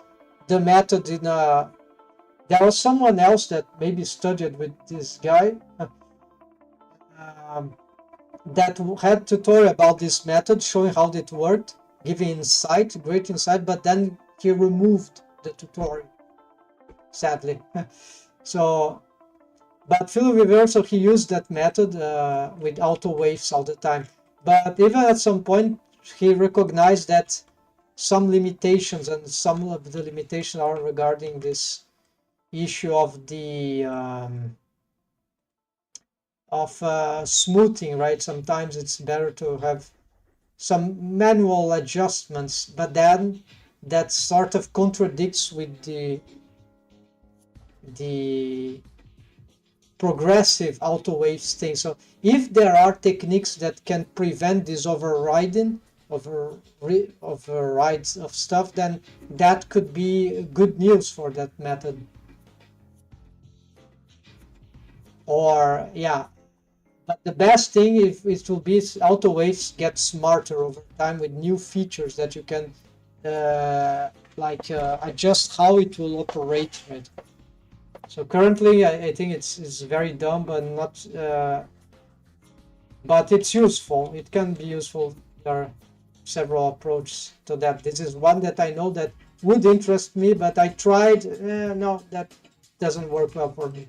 the method in a. There was someone else that maybe studied with this guy that had tutorial about this method, showing how it worked, giving insight, great insight, but then he removed the tutorial, sadly. So, but Phil Reversal, he used that method with auto waves all the time. But even at some point, he recognized that some limitations, and some of the limitations are regarding this issue of the smoothing, right? Sometimes it's better to have some manual adjustments, but then that sort of contradicts with the progressive auto waves thing. So if there are techniques that can prevent this overrides of stuff, then that could be good news for that method. Or yeah, but the best thing if it will be auto waves get smarter over time with new features that you can adjust how it will operate, right? So currently, I think it's very dumb, but not. But it's useful. It can be useful. There are several approaches to that. This is one that I know that would interest me, but I tried. No, that doesn't work well for me.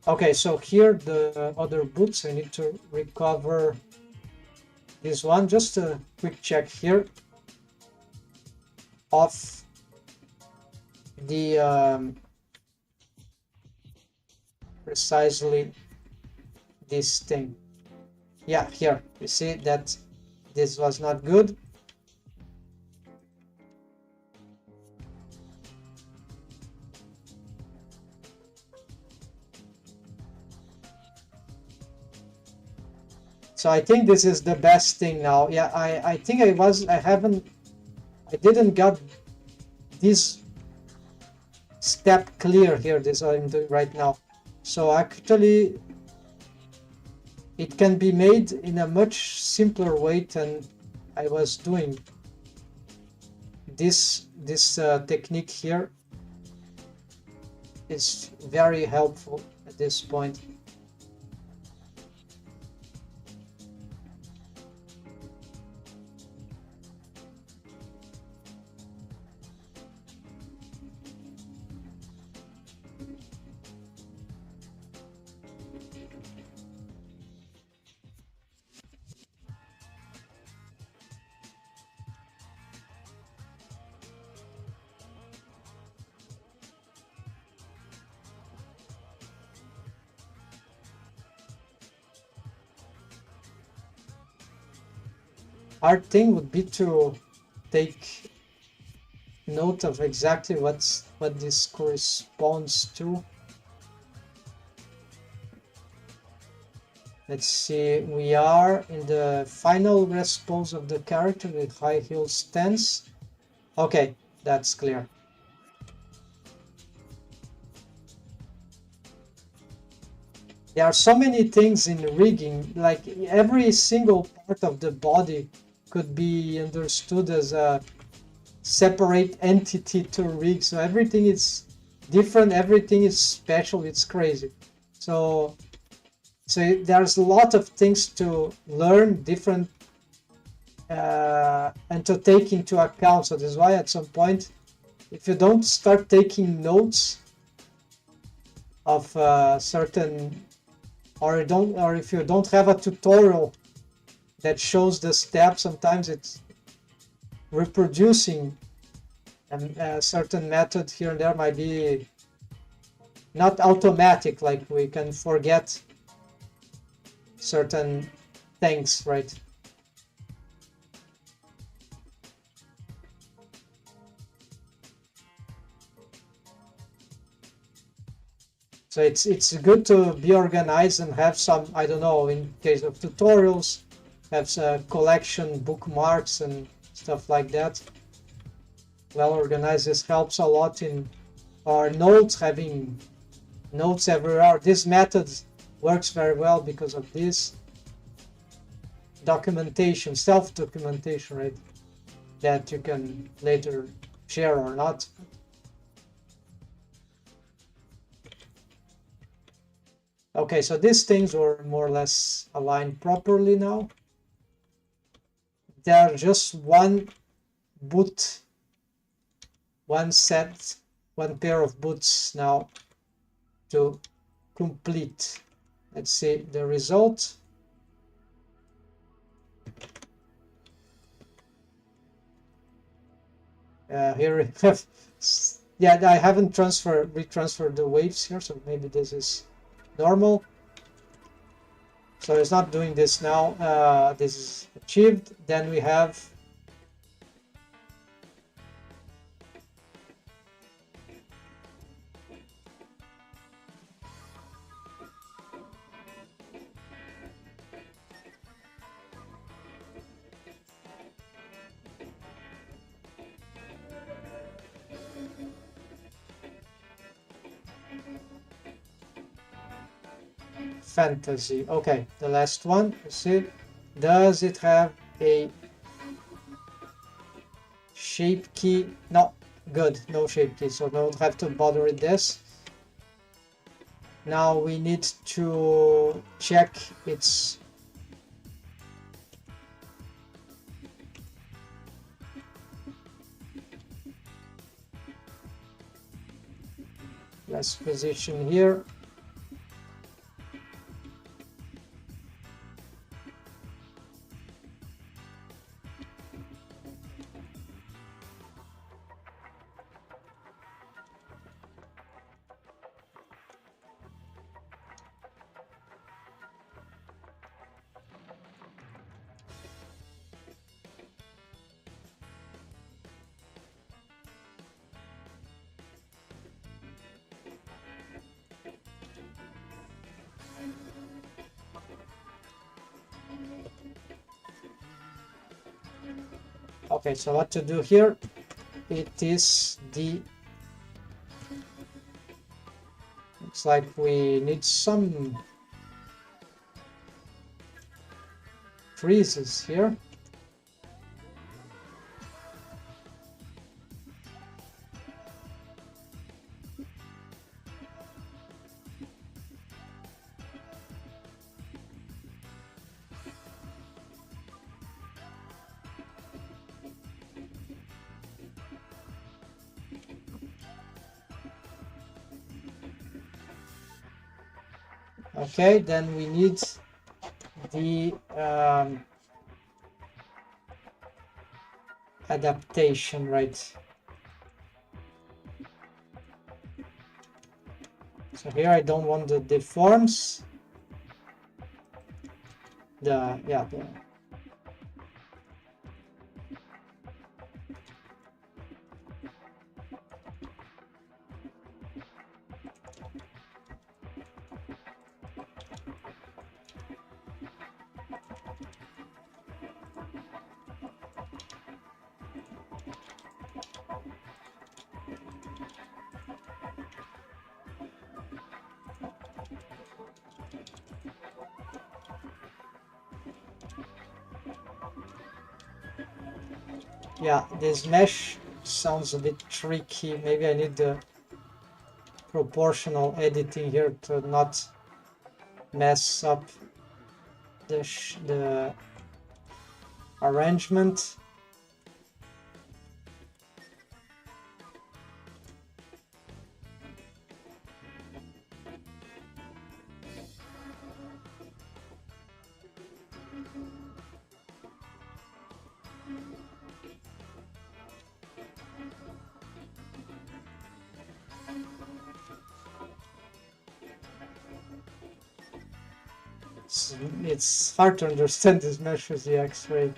Okay, so here the other boots. I need to recover this one. Just a quick check here of the precisely this thing. Yeah, here you see that this was not good. So I think this is the best thing now. Yeah, I think I didn't got this step clear here. This I'm doing right now. So actually it can be made in a much simpler way than I was doing. This technique here is very helpful at this point. Hard thing would be to take note of exactly what this corresponds to. Let's see, we are in the final response of the character with high heel stance. Okay, that's clear. There are so many things in rigging, like every single part of the body could be understood as a separate entity to rig. So everything is different, everything is special, it's crazy. So there's a lot of things to learn, different and to take into account. So that's why at some point, if you don't start taking notes of certain, or if you don't have a tutorial that shows the steps, sometimes it's reproducing a certain method here and there might be not automatic, like we can forget certain things, right? So it's good to be organized and have some, I don't know, in case of tutorials, have a collection, bookmarks and stuff like that. Well organized. This helps a lot in our notes, having notes everywhere. This method works very well because of this documentation, self-documentation, right? That you can later share or not. Okay, so these things are more or less aligned properly now. They're just one boot, one set, one pair of boots now to complete. Let's see the result. Here we have, yeah, I haven't retransferred the waves here, so maybe this is normal. So it's not doing this now. This is achieved. Then we have fantasy. Okay, the last one. Let's see. Does it have a shape key? No, good, no shape key, so don't have to bother with this. Now we need to check its last position here. Okay, so what to do here? It is the, looks like we need some freezes here. Okay, then we need the adaptation, right? So here I don't want the deforms. The yeah, this mesh sounds a bit tricky. Maybe I need the proportional editing here to not mess up the arrangement. It's hard to understand this mesh with the X-ray.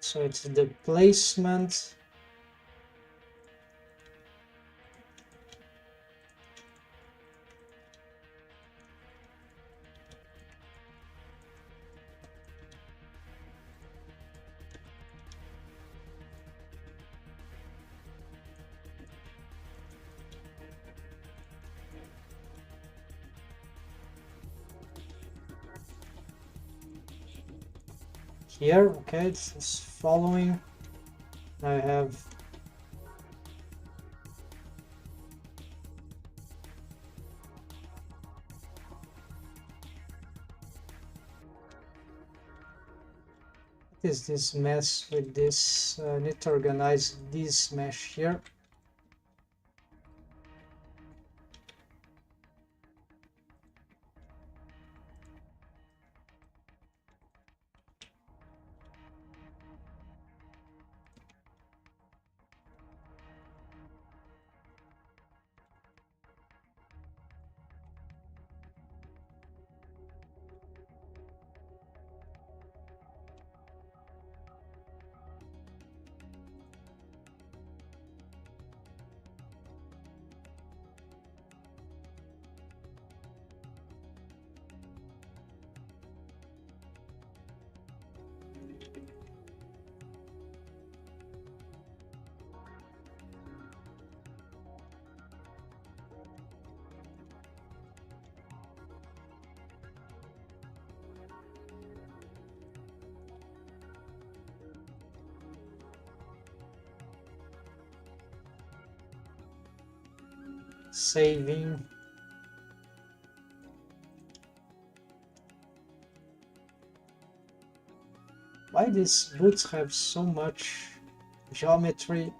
So it's the placement. Here, okay, it's following. I have what is this mess with this? I need to organize this mesh here. Saving. Why these boots have so much geometry?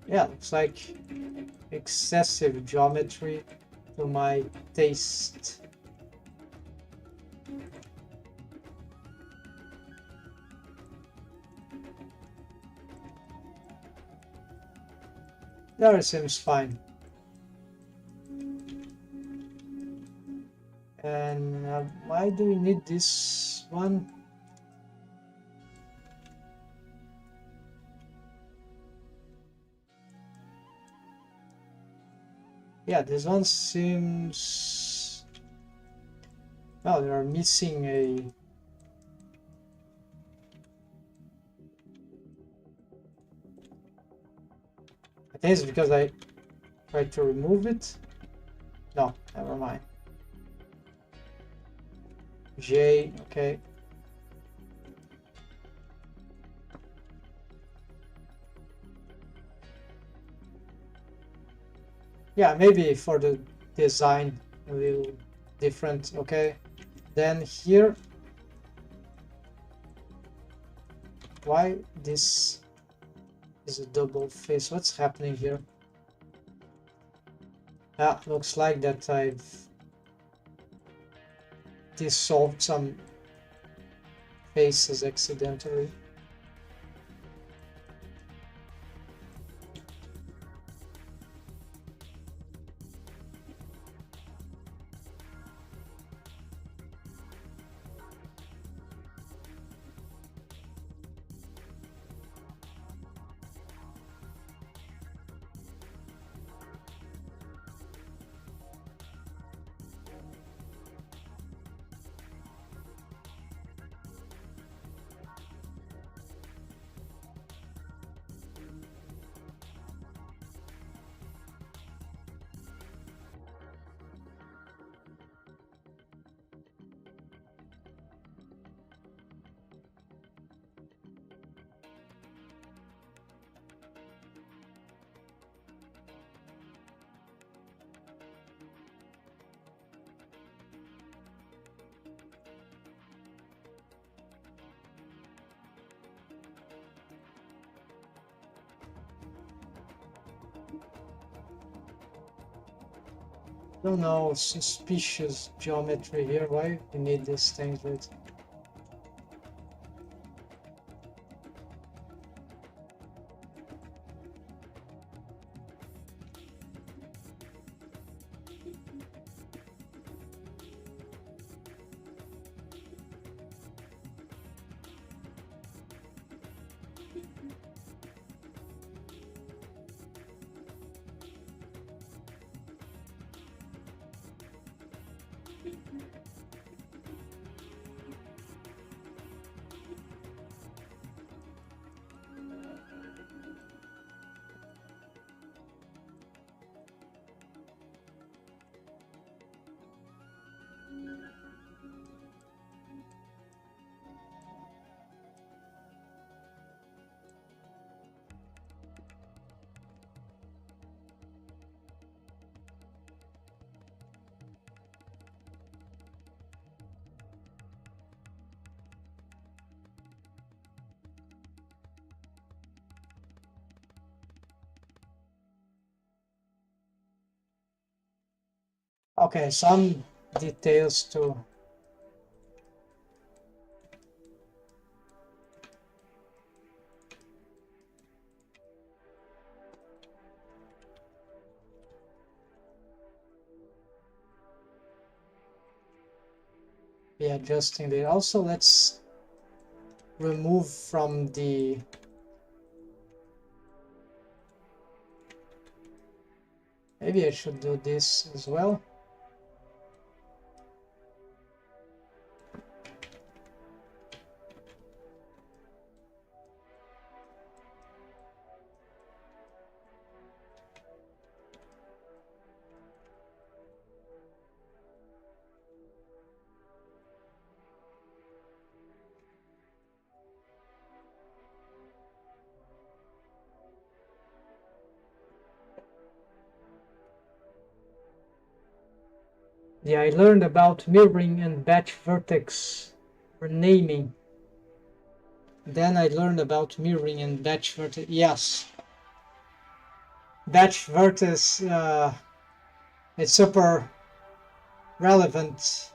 Yeah, looks like excessive geometry to my taste. There seems fine. And why do we need this one? Yeah, this one seems... Well, they are missing a... I think it's because I tried to remove it. No, never mind. J, okay. Yeah, maybe for the design a little different, okay. Then here, why this is a double face? What's happening here? Ah, looks like that I've dissolved some faces accidentally. Don't know, suspicious geometry here. Why we need these things with? Okay, some details to be adjusting it. Also, let's remove from the maybe I should do this as well. Yeah, I learned about mirroring and batch vertex renaming. Then I learned about mirroring and batch vertex. Yes, batch vertex. It's super relevant.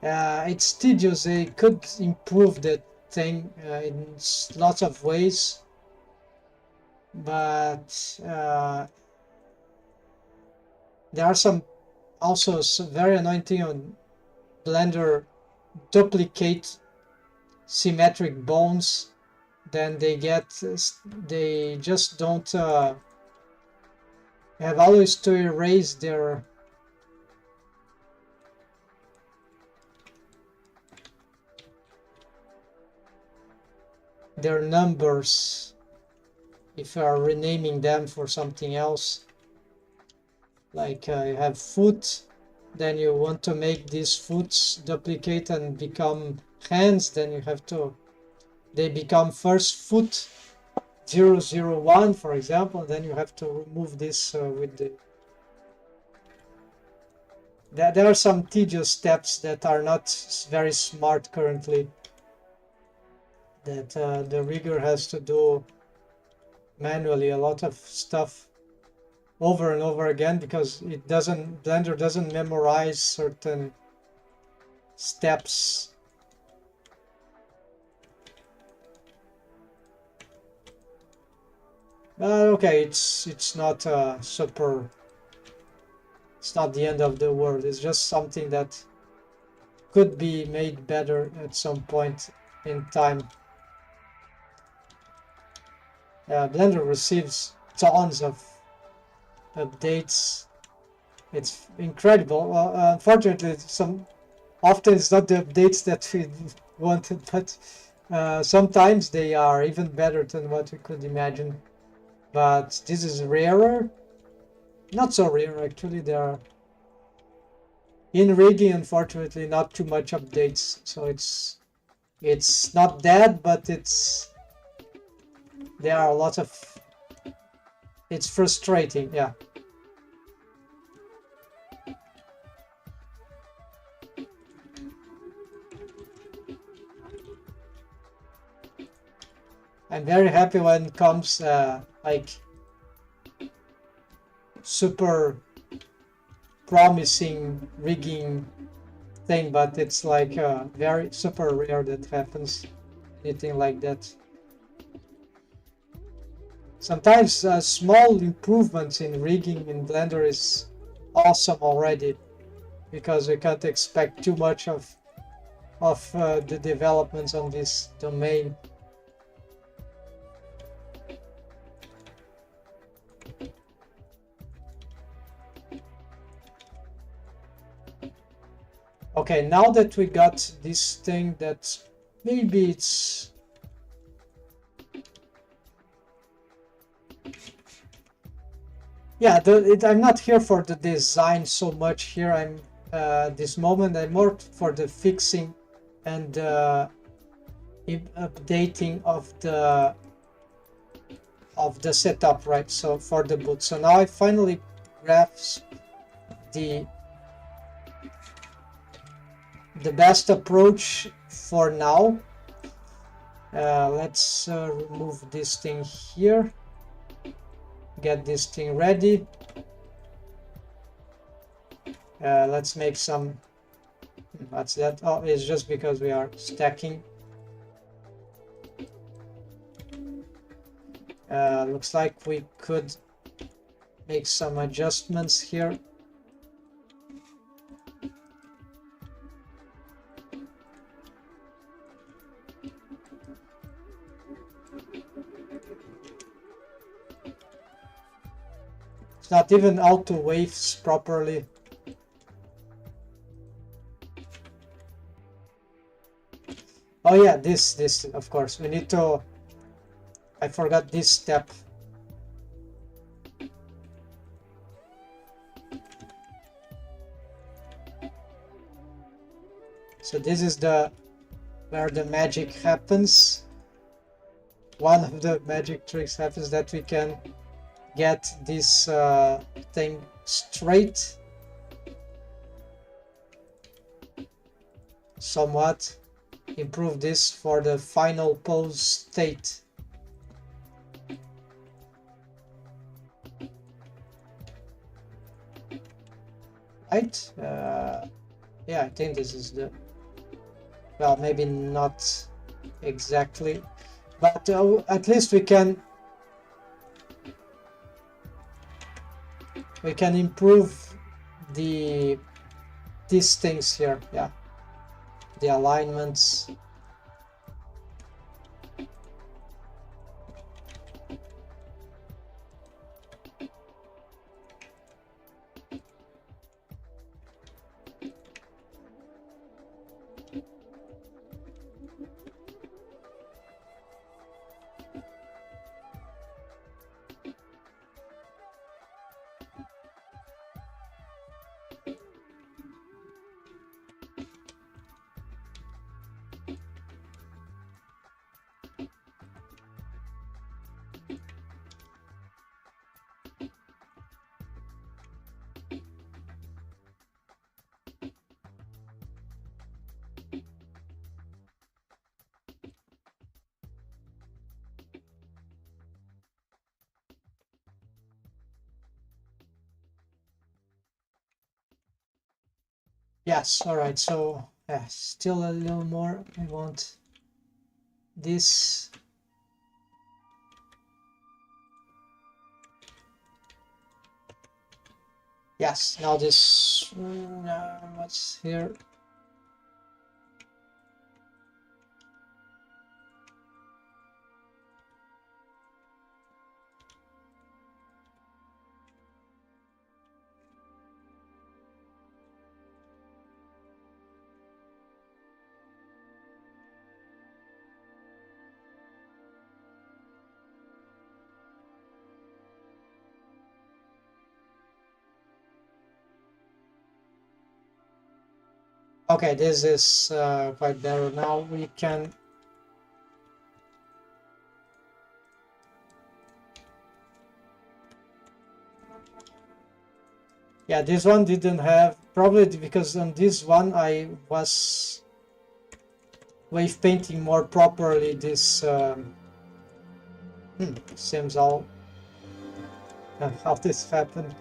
It's tedious. They could improve the thing in lots of ways, but there are some also very annoying thing on Blender. Duplicate symmetric bones, then they just don't have always to erase their numbers if you are renaming them for something else. Like you have foot, then you want to make these foots duplicate and become hands, then you have to, they become first foot 001, for example, then you have to remove this with the there are some tedious steps that are not very smart currently, that the rigger has to do manually a lot of stuff over and over again because Blender doesn't memorize certain steps. Okay, it's not super. It's not the end of the world. It's just something that could be made better at some point in time. Blender receives tons of updates. It's incredible. Well, unfortunately, often it's not the updates that we wanted, but sometimes they are even better than what we could imagine. But this is rarer. Not so rare, actually. There are in rigging, unfortunately, not too much updates. So it's not dead, but there are a lot of. It's frustrating, yeah. I'm very happy when it comes like super promising rigging thing, but it's like very super rare that happens, anything like that. Sometimes small improvements in rigging in Blender is awesome already, because we can't expect too much of the developments on this domain. Okay, now that we got this thing that maybe it's yeah, I'm not here for the design so much here. I'm this moment I'm more for the fixing and updating of the setup, right? So for the boot. So now I finally grasp the best approach for now. Let's remove this thing here, get this thing ready. Let's make some. What's that? Oh, it's just because we are stacking. Looks like we could make some adjustments here. It's not even auto waves properly. Oh yeah, this of course we need to. I forgot this step. So this is the where the magic happens. One of the magic tricks happens that we can get this thing straight somewhat, improve this for the final pose state. Right? Yeah, I think this is the, well, maybe not exactly, but at least we can improve these things here. Yeah, the alignments. Yes, all right, so yeah, still a little more. I want this. Yes, now this, what's here? Okay, this is quite better. Now we can. Yeah, this one didn't have, probably because on this one I was wave painting more properly. This seems all how this happened.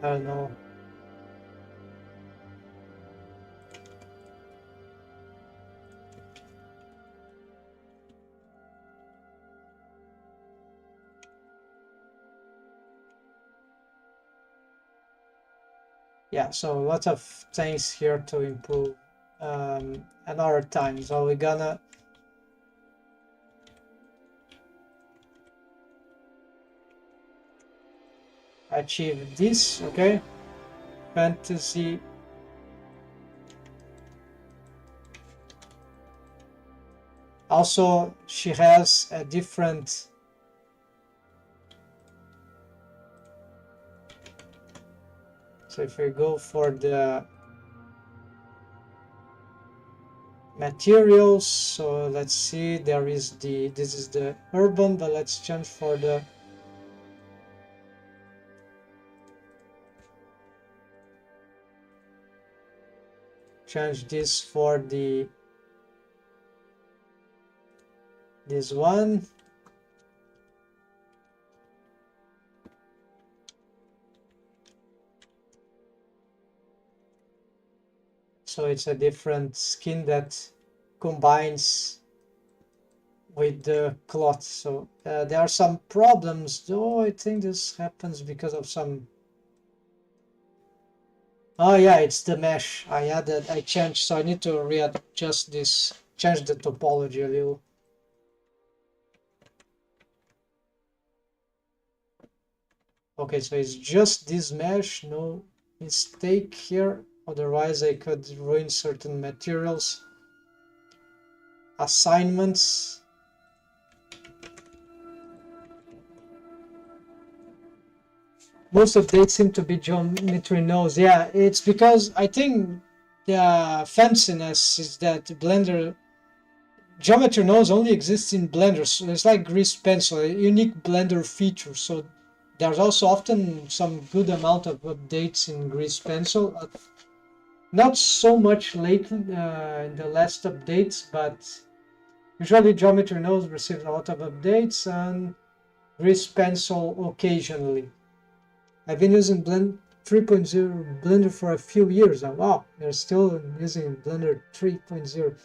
I don't know. Yeah, so lots of things here to improve another time. So we're gonna achieve this. Okay, fantasy. Also, she has a different. So if we go for the materials, so let's see, there is this is the urban, but let's change for the change this for the this one. it's a different skin that combines with the cloth. So there are some problems, though. I think this happens because of some. Oh yeah, it's the mesh. I changed, so I need to readjust this, change the topology a little. Okay, so it's just this mesh, no mistake here. Otherwise, I could ruin certain materials. Assignments. Most updates seem to be geometry nodes. Yeah, it's because I think the fanciness is that Blender geometry nodes only exists in Blender. So it's like grease pencil, a unique Blender feature. So there's also often some good amount of updates in grease pencil. Not so much lately in the last updates, but usually geometry nodes receive a lot of updates and grease pencil occasionally. I've been using Blend 3.0 Blender for a few years now. Wow, they're still using Blender 3.0.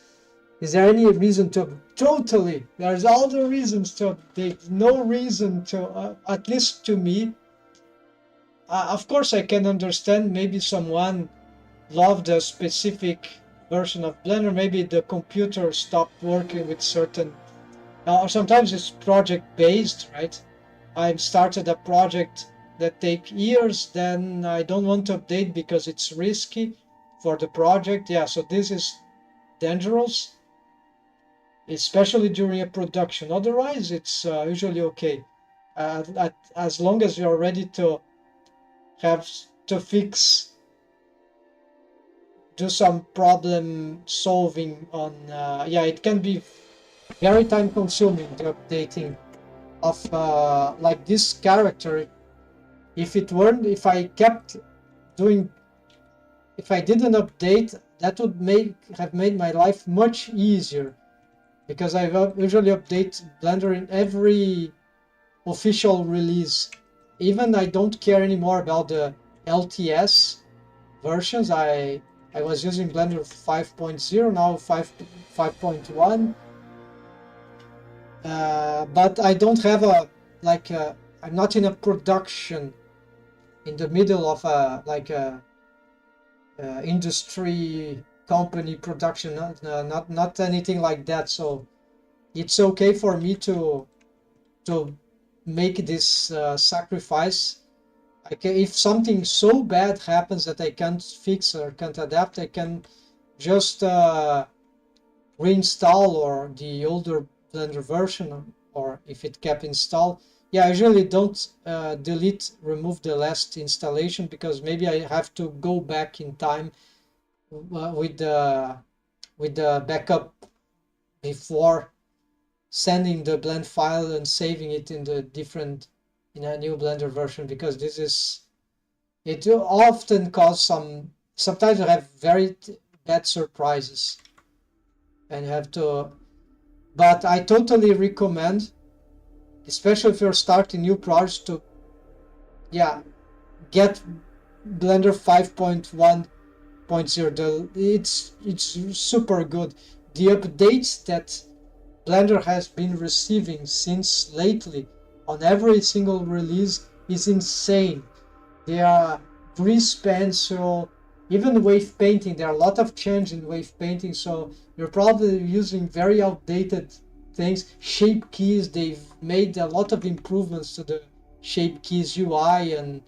Is there any reason to totally? There's all the reasons to update. No reason to, at least to me. Of course, I can understand maybe someone loved a specific version of Blender. Maybe the computer stopped working with certain, or sometimes it's project based, right? I've started a project that take years, then I don't want to update because it's risky for the project. Yeah, so this is dangerous, especially during a production. Otherwise, it's usually okay. As long as you're ready to have to do some problem solving on, yeah, it can be very time consuming, the updating of like this character. If I kept doing, if I didn't update, that would have made my life much easier, because I usually update Blender in every official release. Even I don't care anymore about the LTS versions. I was using Blender 5.0, now 5.1, but I don't have I'm not in a production in the middle of a industry company production, not anything like that. So it's okay for me to make this sacrifice. If something so bad happens that I can't fix or can't adapt, I can just reinstall or the older Blender version, or if it kept installed. Yeah, I usually don't remove the last installation, because maybe I have to go back in time with the backup before sending the blend file and saving it in a new Blender version, because it will often cause sometimes you have very bad surprises and you have to. But I totally recommend, especially if you're starting new projects, to get Blender 5.1.0. It's super good. The updates that Blender has been receiving since lately on every single release is insane. They are grease pencil, even wave painting. There are a lot of change in wave painting, so you're probably using very outdated things. Shape keys, they've made a lot of improvements to the shape keys UI, and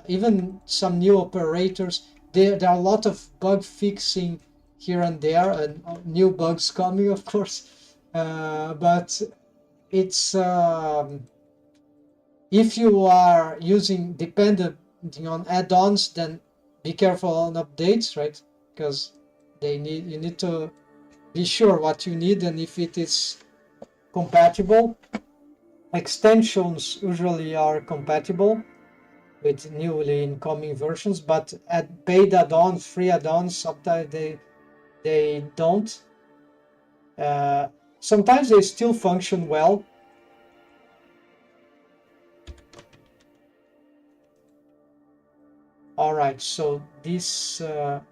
even some new operators. There are a lot of bug fixing here and there, and new bugs coming, of course. But it's if you are depending on add-ons, then be careful on updates, right? Because you need to be sure what you need and if it is compatible. Extensions usually are compatible with newly incoming versions, but at paid add-ons, free add-ons, sometimes they don't. Sometimes they still function well. All right, so this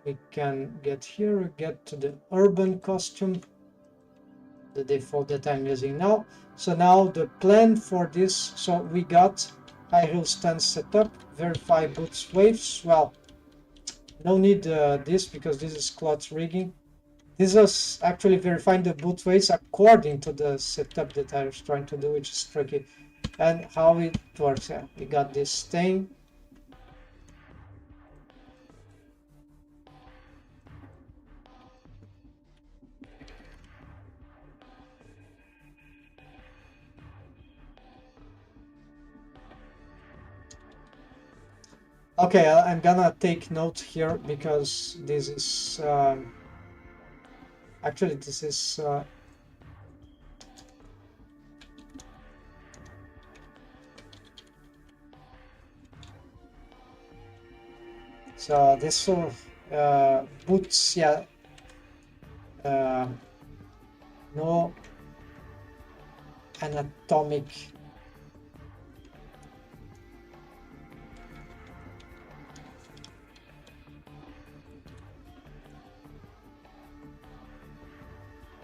we can get here, get to the urban costume, the default that I'm using now. So now the plan for this, so we got high heel stance setup, verify boots waves. Well, no need this because this is cloth rigging. This is actually verifying the boot waves according to the setup that I was trying to do, which is tricky. And how it works, yeah, we got this thing. Okay, I'm gonna take note here because this is actually this is so this boots, yeah, uh, no anatomic.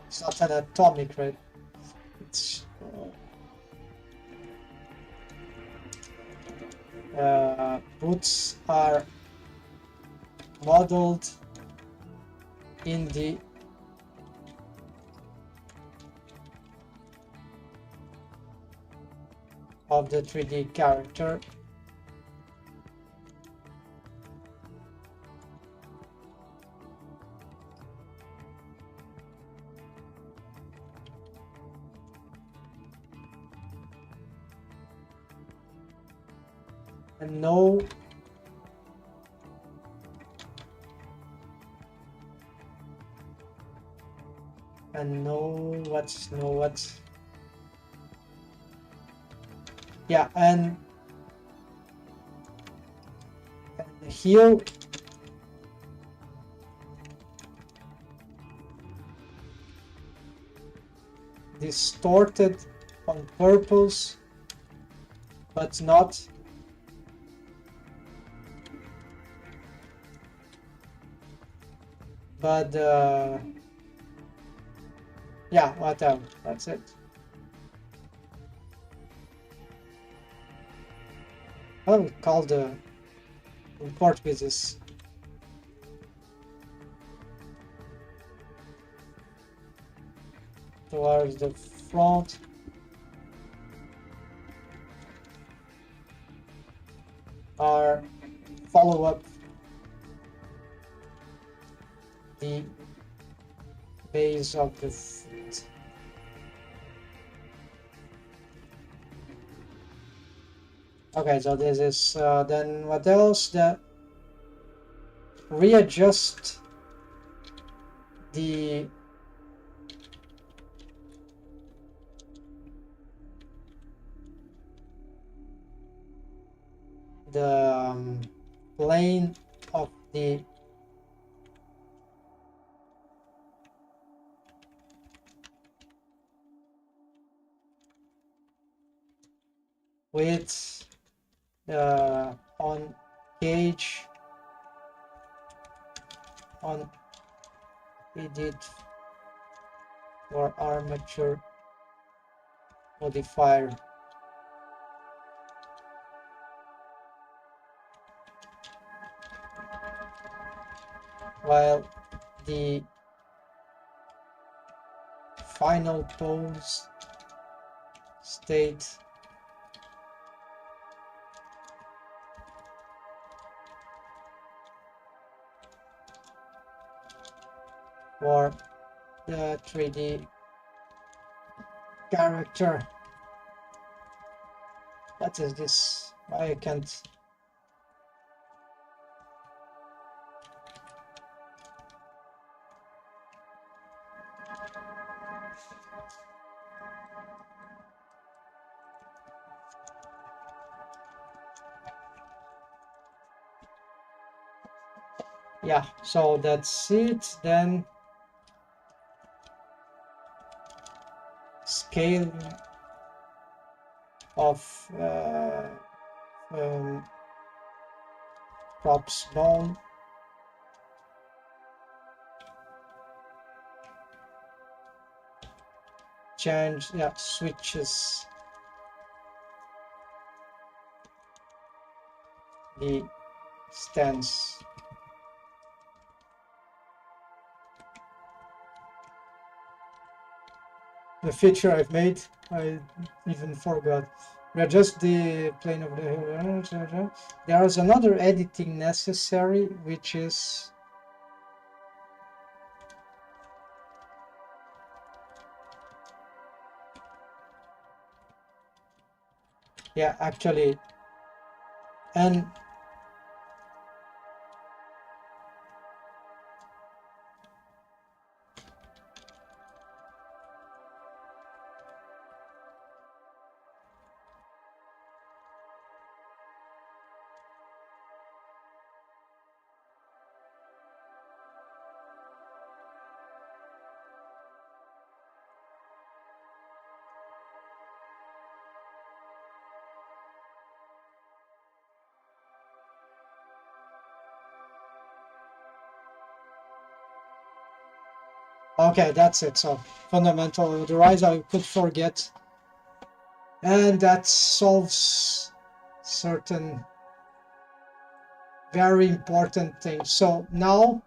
It's not anatomic, right? It's boots are modeled in the of the 3D character. And no what's yeah, and here distorted on purpose, but not but yeah, whatever, that's it. Oh, called the in Portuguese is towards the front. Are follow up the base of the foot. Okay, so this is then what else? The readjust the plane of the width on gauge on edit for armature modifier, while the final pose state for the 3D character. What is this? Why I can't? Yeah, so that's it. Then scale of props bone. Change, yeah, switches the stance. The feature I've made, I even forgot. Readjust the plane of the hill. There is another editing necessary, which is yeah, actually, and okay, that's it. So fundamental, otherwise I could forget, and that solves certain very important things. So now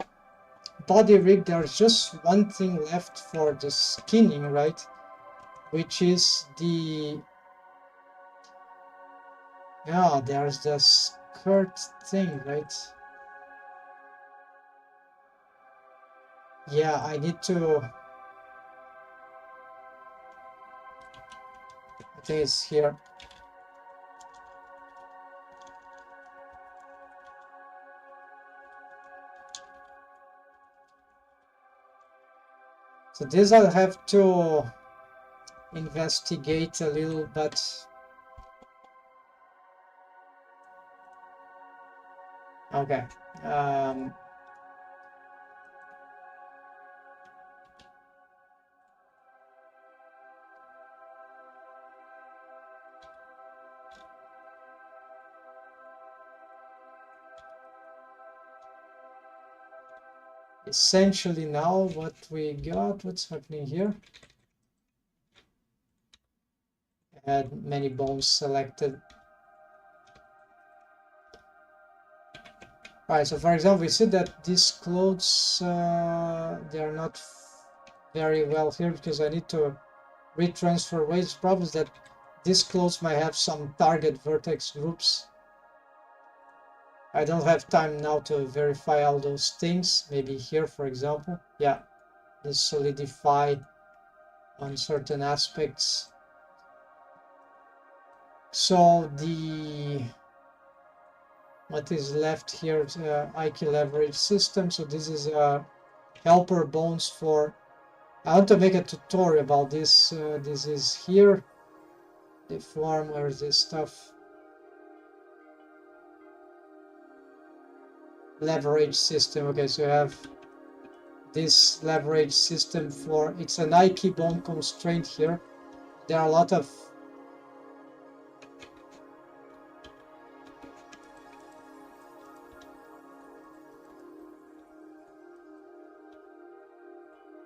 body rig, there's just one thing left for the skinning, right? Which is the, yeah, there's the skirt thing, right? Yeah, I need to, I think it's here. So this I'll have to investigate a little, but okay. Essentially now what we got, what's happening here? Add many bones selected. Alright, so for example, we see that these clothes, they are not very well here because I need to retransfer weights. Problem is that these clothes might have some target vertex groups. I don't have time now to verify all those things. Maybe here, for example. Yeah, this solidify on certain aspects. So the what is left here is IQ leverage system. So this is helper bones for, I want to make a tutorial about this. This is here, the form where this stuff, leverage system. Okay, so you have this leverage system for, it's an IQ bone constraint here. There are a lot of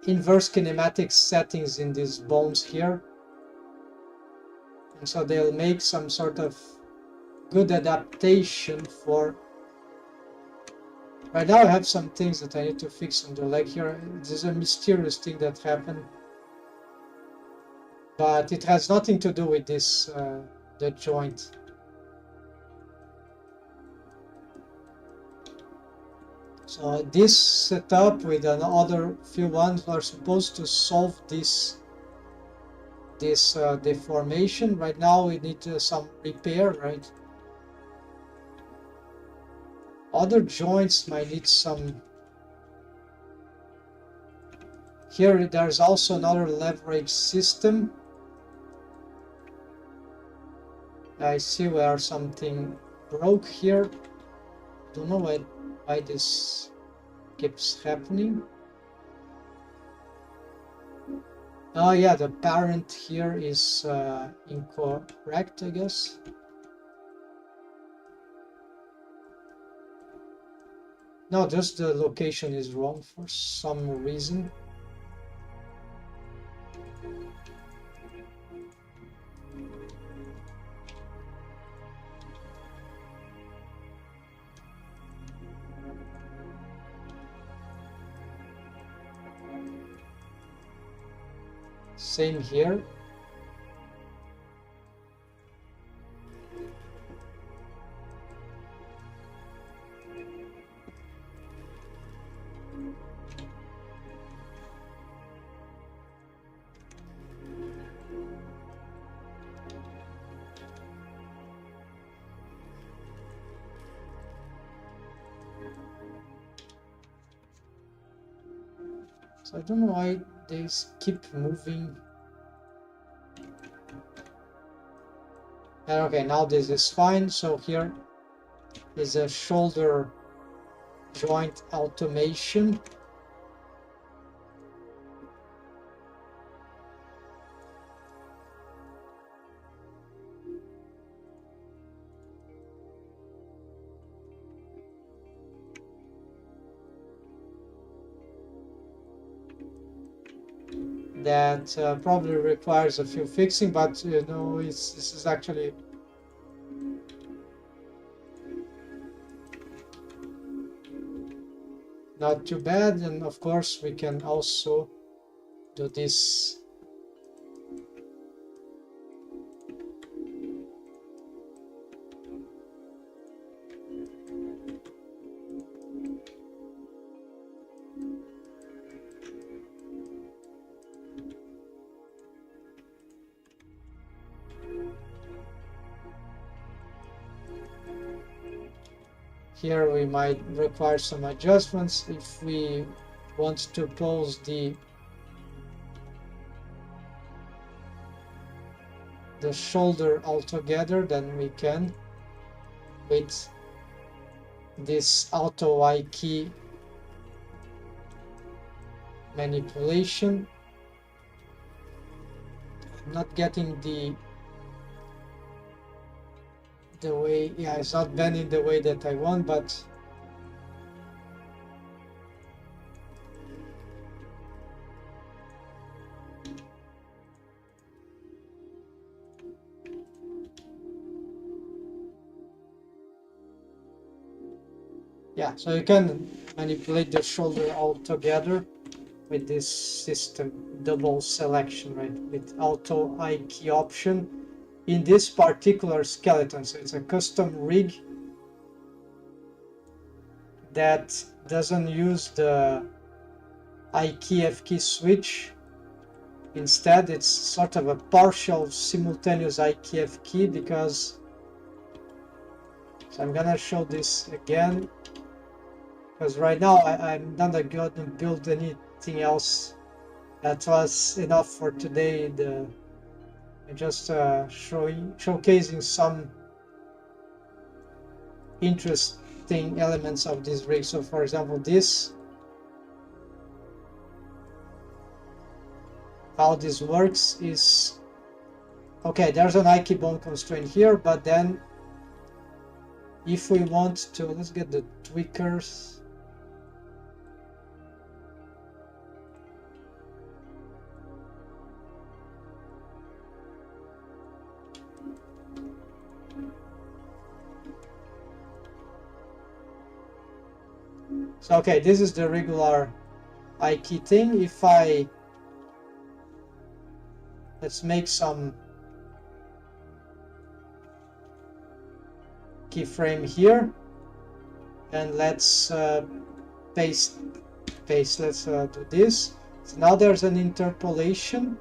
inverse kinematic settings in these bones here, and so they'll make some sort of good adaptation for. Right now I have some things that I need to fix on the leg here. There's a mysterious thing that happened, but it has nothing to do with this the joint. So this setup with another few ones are supposed to solve this deformation. Right now we need some repair, right? Other joints might need some. Here there's also another leverage system. I see where something broke here. Don't know why this keeps happening. Oh yeah, the parent here is incorrect, I guess. No, just the location is wrong for some reason. Same here. So I don't know why they keep moving. And okay, now this is fine. So here is a shoulder joint automation. That probably requires a few fixing, but you know, this is actually not too bad. And of course we can also do this here. We might require some adjustments if we want to pose the shoulder altogether, then we can with this auto Y key manipulation. I'm not getting the way, yeah, it's not bending the way that I want, but yeah, so you can manipulate the shoulder all together with this system double selection, right, with auto I key option in this particular skeleton. So it's a custom rig that doesn't use the I key F key switch. Instead, it's sort of a partial simultaneous I key F key, because, so I'm gonna show this again, because right now I'm not going to build anything else. That was enough for today. I'm just showcasing some interesting elements of this rig. So for example, this, how this works is, okay, there's an I key bone constraint here, but then if we want to, let's get the tweakers. So okay, this is the regular I key thing. If let's make some keyframe here, and let's paste. Let's do this. So now there's an interpolation,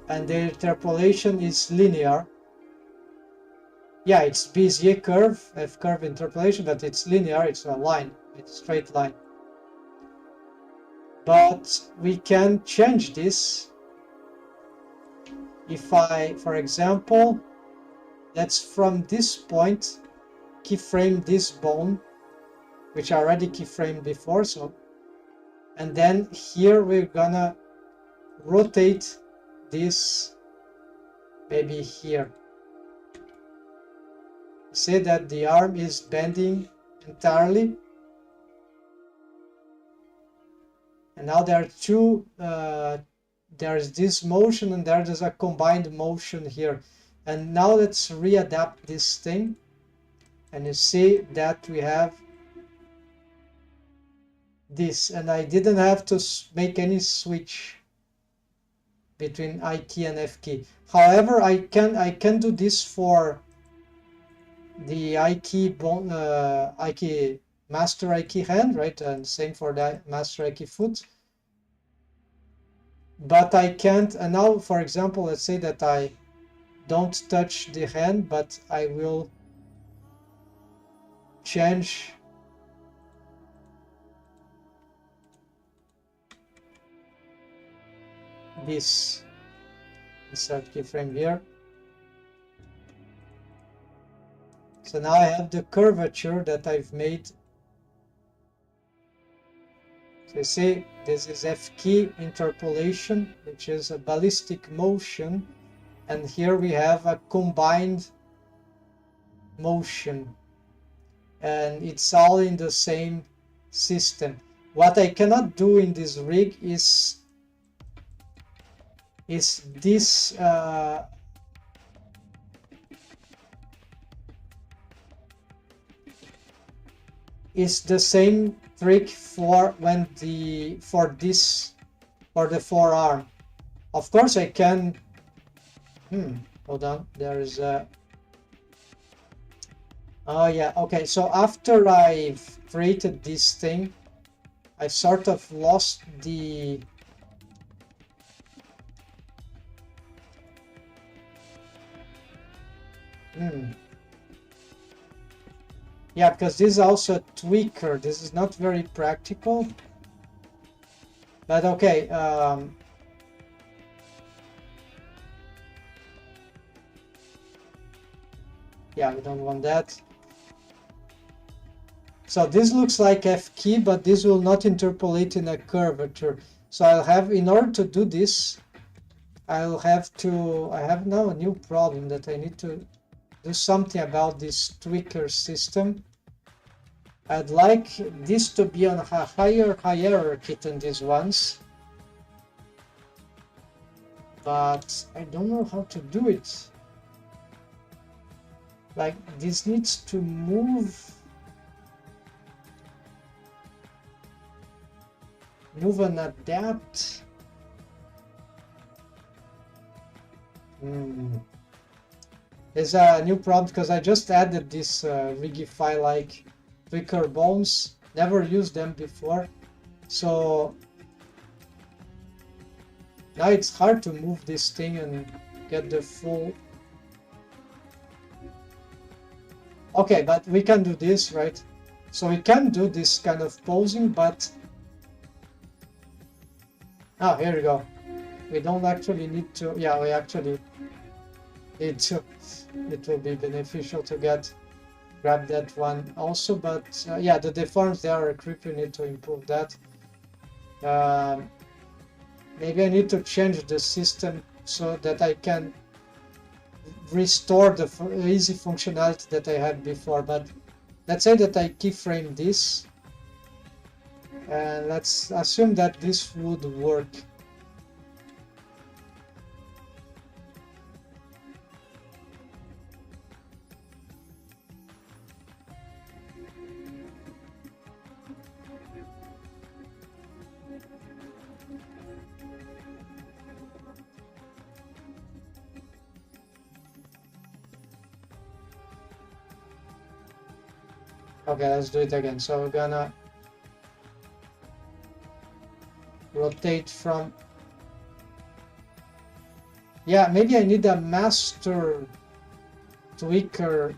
and the interpolation is linear. Yeah, it's Bezier curve, F curve interpolation, but it's linear. It's a line, it's a straight line. But we can change this. If I, for example, let's from this point keyframe this bone, which I already keyframed before. So, and then here we're gonna rotate this maybe here. See that the arm is bending entirely. And now there are two, there's this motion and there's a combined motion here. And now let's readapt this thing. And you see that we have this, and I didn't have to make any switch between I key and F key. However, I can do this for the I key master I key hand, right? And same for the master I key foot. But I can't. And now, for example, let's say that I don't touch the hand, but I will change this. Insert keyframe here. So now I have the curvature that I've made. So you see, this is F key interpolation, which is a ballistic motion. And here we have a combined motion. And it's all in the same system. What I cannot do in this rig is this is the same trick for the forearm. Of course I can hold on, there is a oh yeah, okay, so after I've created this thing, I sort of lost the yeah, because this is also a tweaker. This is not very practical. But okay. Yeah, we don't want that. So this looks like F key, but this will not interpolate in a curvature. So I'll have, in order to do this, I'll have to, I have now a new problem that I need to do something about this tweaker system. I'd like this to be on a higher hierarchy than these ones, but I don't know how to do it. Like, this needs to move and adapt. There's a new problem because I just added this Rigify-like tweaker bones. Never used them before, so now it's hard to move this thing and get the full. Okay, but we can do this, right? So we can do this kind of posing, but here we go. We don't actually need to. Yeah, we actually need to. It will be beneficial to grab that one also, but yeah, the deforms, they are a creep. We need to improve that. Maybe I need to change the system so that I can restore the easy functionality that I had before. But let's say that I keyframe this, and let's assume that this would work. Okay, let's do it again. So we're gonna rotate from. Yeah, maybe I need a master tweaker,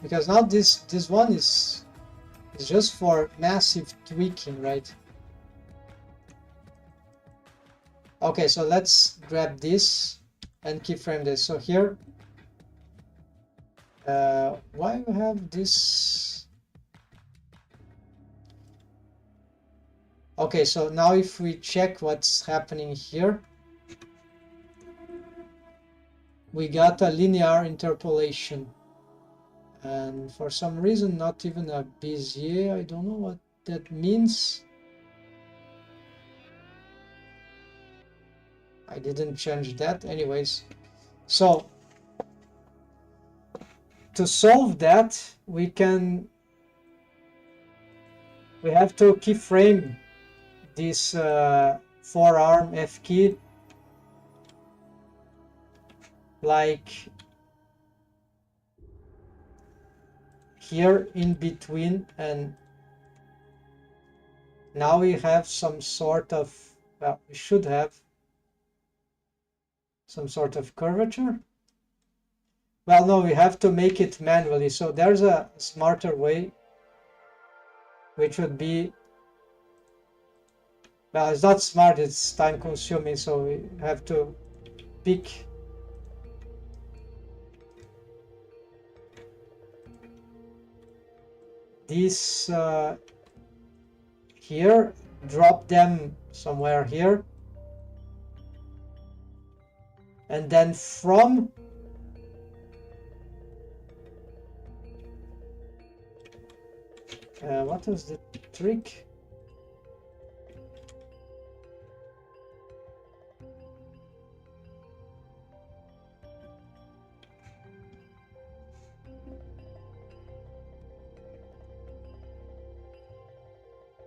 because now this one is just for massive tweaking, right? Okay, so let's grab this and keyframe this. So here, why you have this? Okay, so now if we check what's happening here, we got a linear interpolation. And for some reason, not even a Bezier. I don't know what that means. I didn't change that anyways. So to solve that, we have to keyframe this forearm F key like here in between, and now we have some sort of, well, we should have some sort of curvature. Well, no, we have to make it manually. So there's a smarter way, which would be, well, it's not smart, it's time consuming. So we have to pick these here, drop them somewhere here. And then from what is the trick?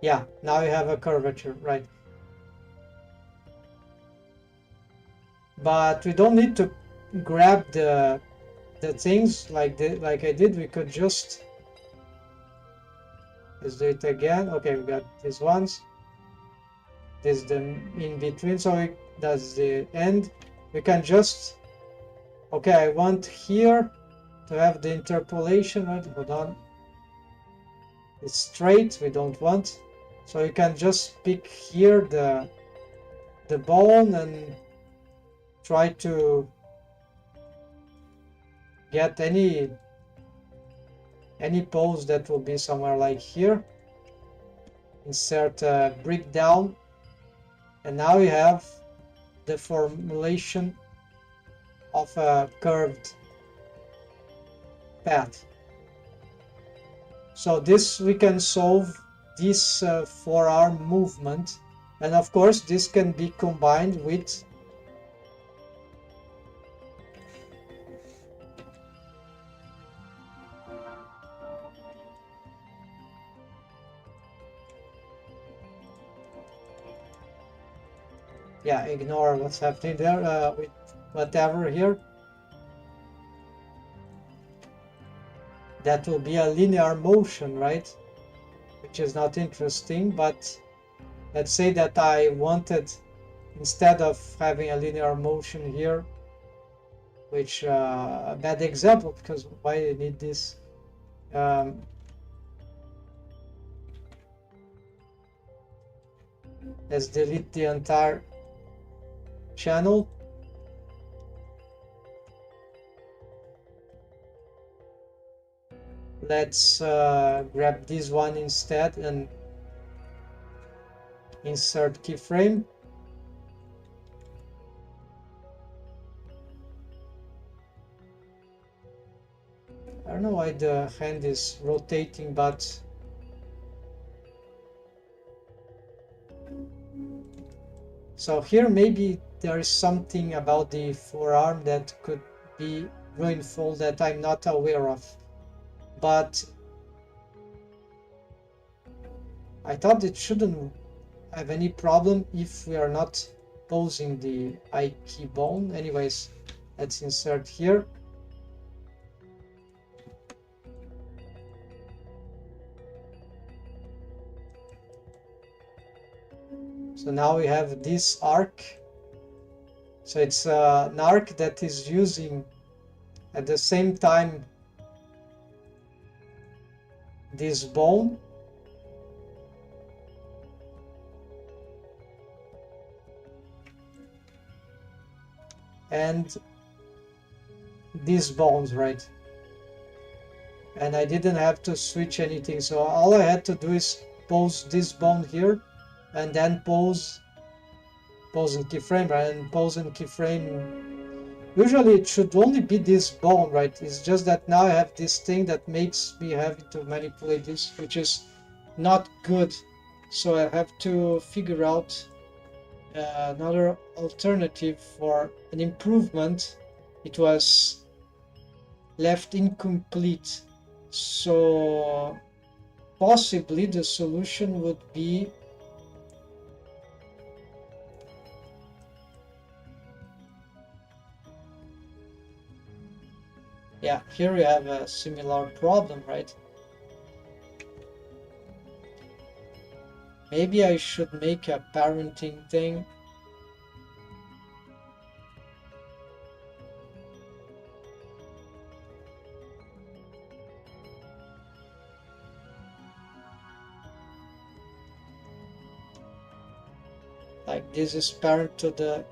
Yeah, now you have a curvature, right? But we don't need to grab the things like I did. We could just, let's do it again. Okay, we got these ones. This is the in between, so that's the end. We can just, okay, I want here to have the interpolation, right? Hold on. It's straight, we don't want. So you can just pick here the bone and try to get any pose that will be somewhere like here. Insert a brick down, and now we have the formulation of a curved path. So this, we can solve this forearm movement, and of course this can be combined with yeah, ignore what's happening there with whatever here. That will be a linear motion, right? Which is not interesting, but let's say that I wanted, instead of having a linear motion here, which a bad example, because why I need this? Let's delete the entire channel. Let's grab this one instead and insert keyframe. I don't know why the hand is rotating, but so here maybe there is something about the forearm that could be ruinful that I'm not aware of. But I thought it shouldn't have any problem if we are not posing the I key bone. Anyways, let's insert here. So now we have this arc. So it's an arc that is using at the same time this bone and these bones, right? And I didn't have to switch anything, so all I had to do is pose this bone here and then pose and keyframe, right? And pose and keyframe Usually it should only be this bone, right? It's just that now I have this thing that makes me have to manipulate this, which is not good. So I have to figure out another alternative for an improvement. It was left incomplete. So possibly the solution would be yeah, here we have a similar problem, right? Maybe I should make a parenting thing. Like this is parent to the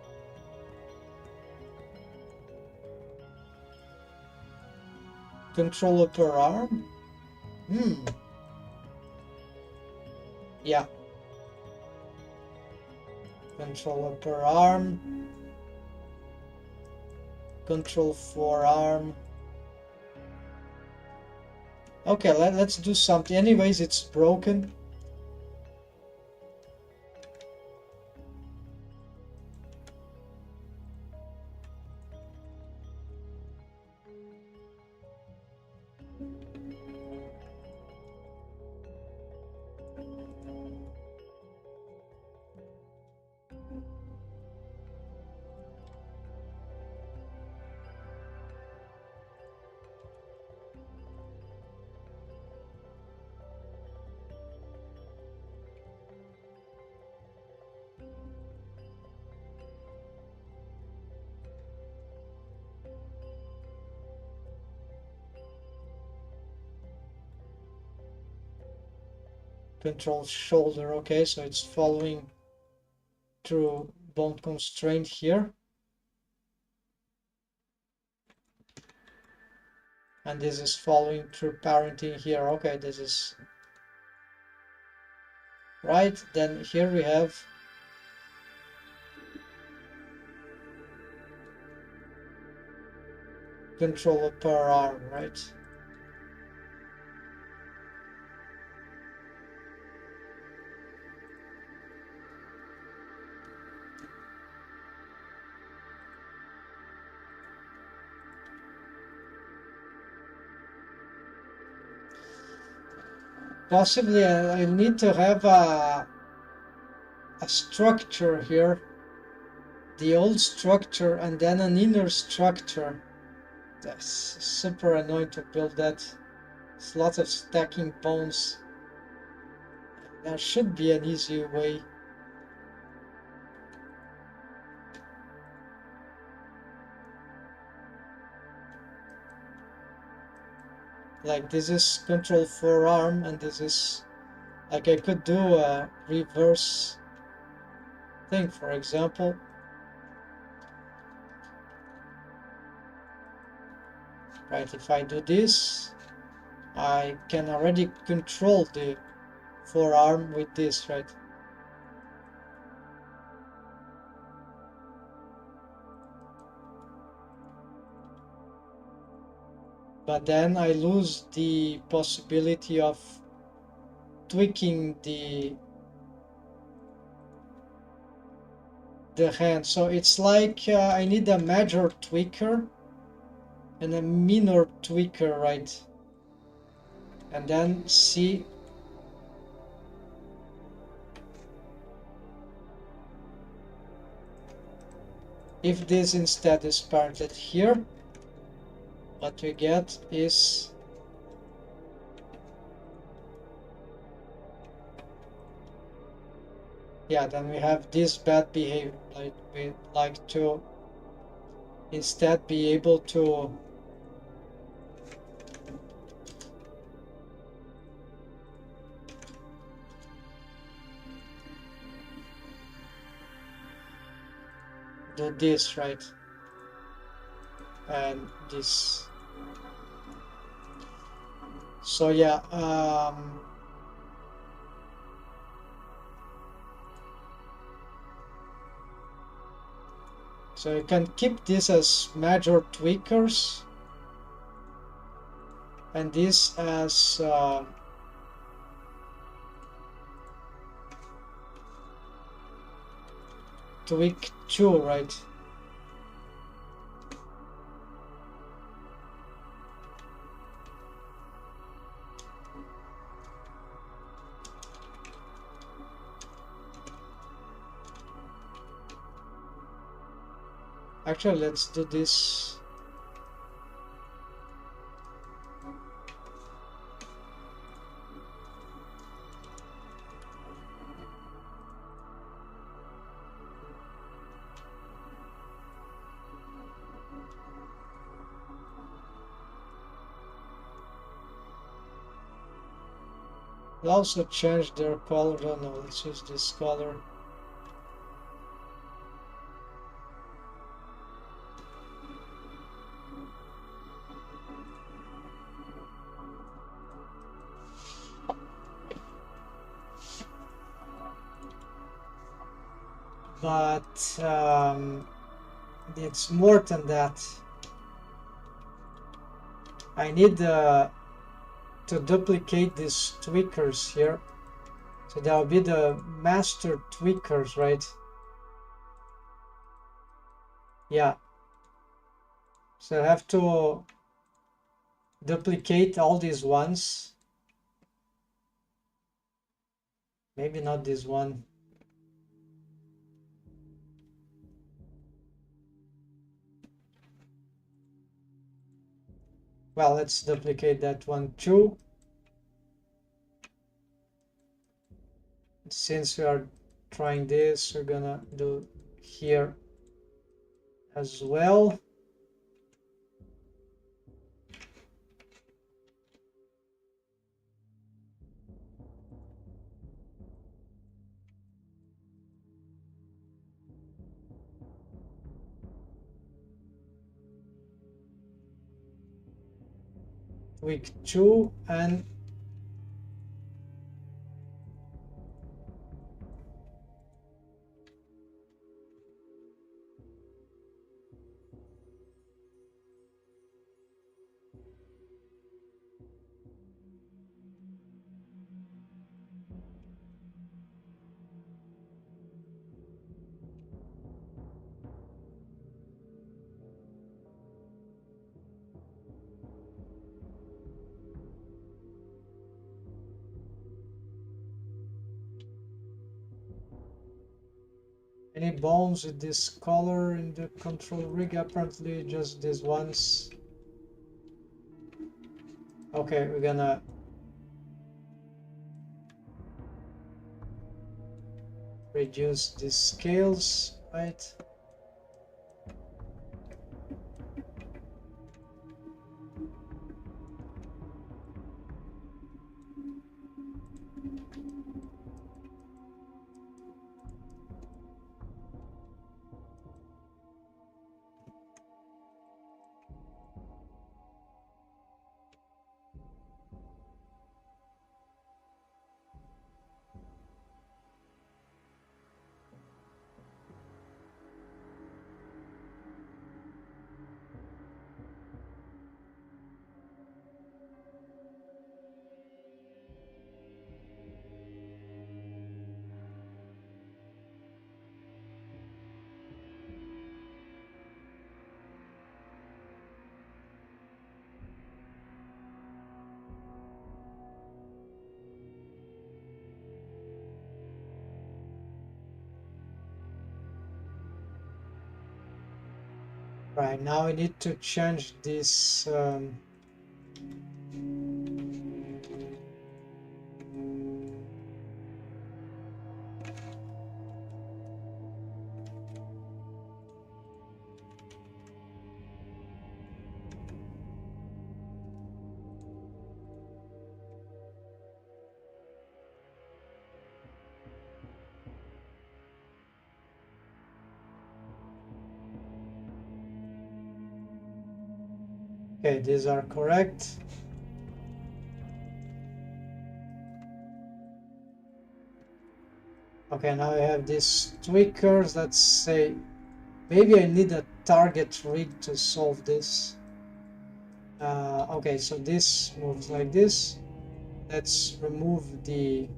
controller per arm. Yeah. Controller per arm. Control forearm. Okay, let's do something. Anyways, it's broken. Control shoulder. Okay, so it's following through bone constraint here. And this is following through parenting here. Okay, this is right. Then here we have controller per arm, right? Possibly I need to have a structure here, the old structure, and then an inner structure. That's super annoying to build that. It's lots of stacking bones. There should be an easy way. Like this is control forearm, and this is like I could do a reverse thing, for example. Right, if I do this, I can already control the forearm with this, right? But then I lose the possibility of tweaking the hand. So it's like I need a major tweaker and a minor tweaker, right? And then see if this instead is parented here. What we get is yeah, then we have this bad behavior. Like we like to instead be able to do this, right? And this. So yeah, So you can keep this as major tweakers and this as tweak 2, right? Actually, let's do this. We'll also change their color. Oh no, let's use this color. But it's more than that. I need to duplicate these tweakers here. So that will be the master tweakers, right? Yeah. So I have to duplicate all these ones. Maybe not this one. Well, let's duplicate that one too. Since we are trying this, we're gonna do here as well. Week 2 and any bones with this color in the control rig? Apparently just these ones. Okay, we're gonna reduce the scales, right? Right, now we need to change this okay, these are correct. Okay, now I have these tweakers. Let's say Maybe I need a target rig to solve this. Okay, so this moves like this. Let's remove the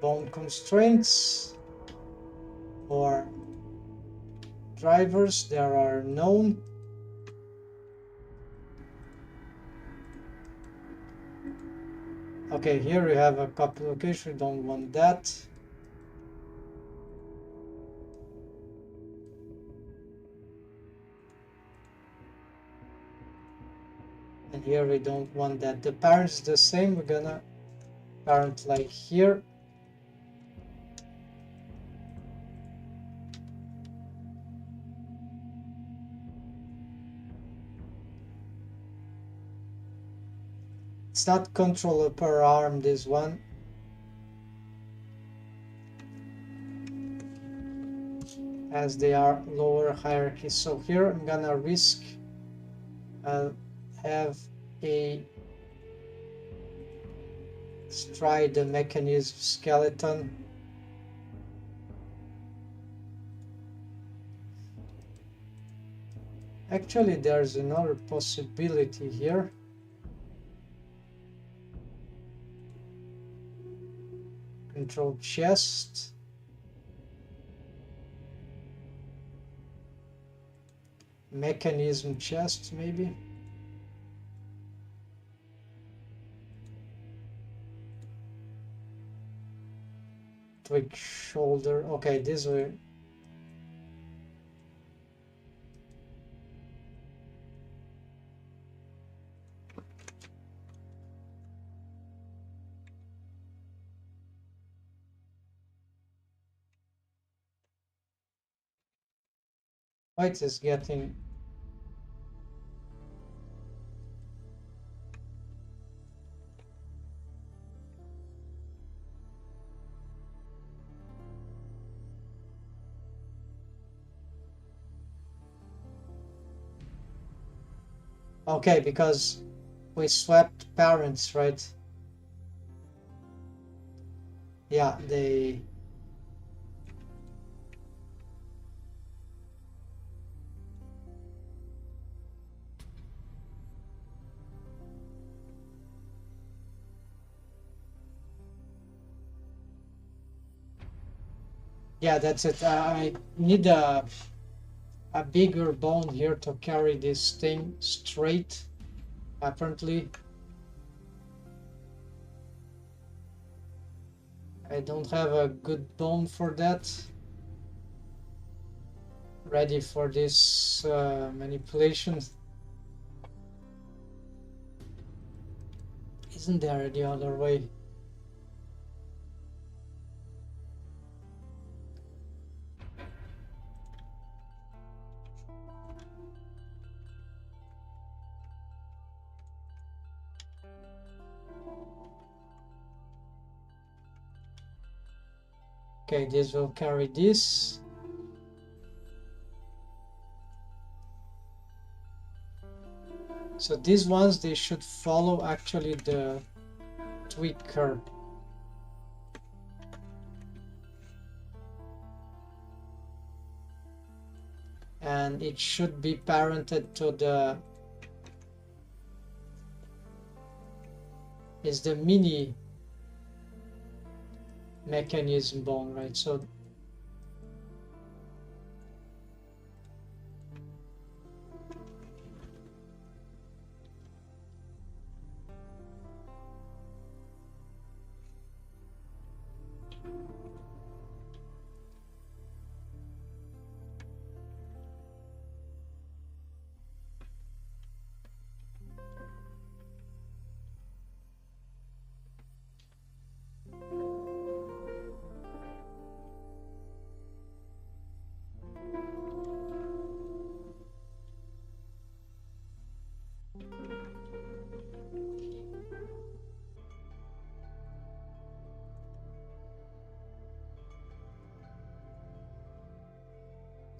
bone constraints or drivers. There are known. Okay, here we have a copy location. We don't want that. And here we don't want that. The parent's the same. We're gonna parent like here. It's not controller per arm, this one. As they are lower hierarchy. So here I'm gonna risk have a try the mechanism skeleton. Actually, there's another possibility here. Control chest. Mechanism chest, maybe. Twig shoulder. Okay, this way. White is getting okay because we swapped parents, right? Yeah, they yeah, that's it. I need a bigger bone here to carry this thing straight, apparently. I don't have a good bone for that. Ready for this manipulation. Isn't there the other way? Okay, this will carry this. So these ones, they should follow actually the tweaker. And it should be parented to the is the mini mechanism bone, right? So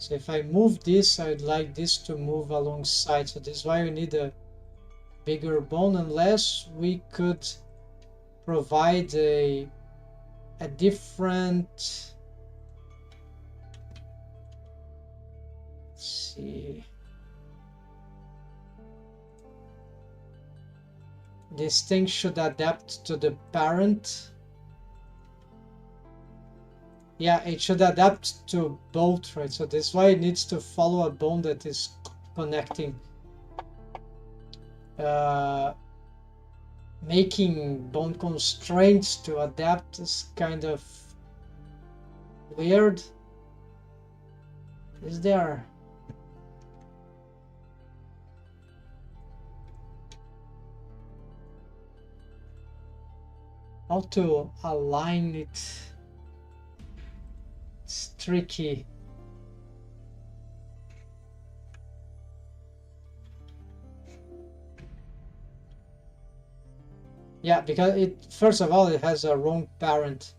so if I move this, I'd like this to move alongside. So this is why we need a bigger bone, unless we could provide a different see. This thing should adapt to the parent. Yeah, it should adapt to both, right? So this is why it needs to follow a bone that is connecting. Making bone constraints to adapt is kind of weird. Is there? How to align it? It's tricky. Yeah, because it, first of all, it has a wrong parent.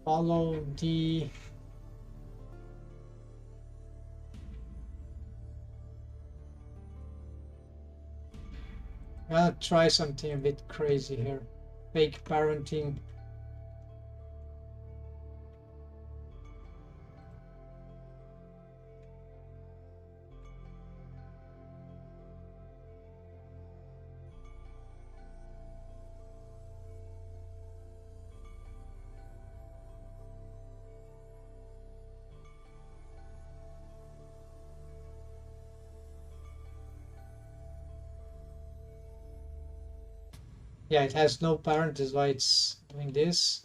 Follow the I'm gonna try something a bit crazy here. Fake parenting. Yeah, it has no parent, is why it's doing this.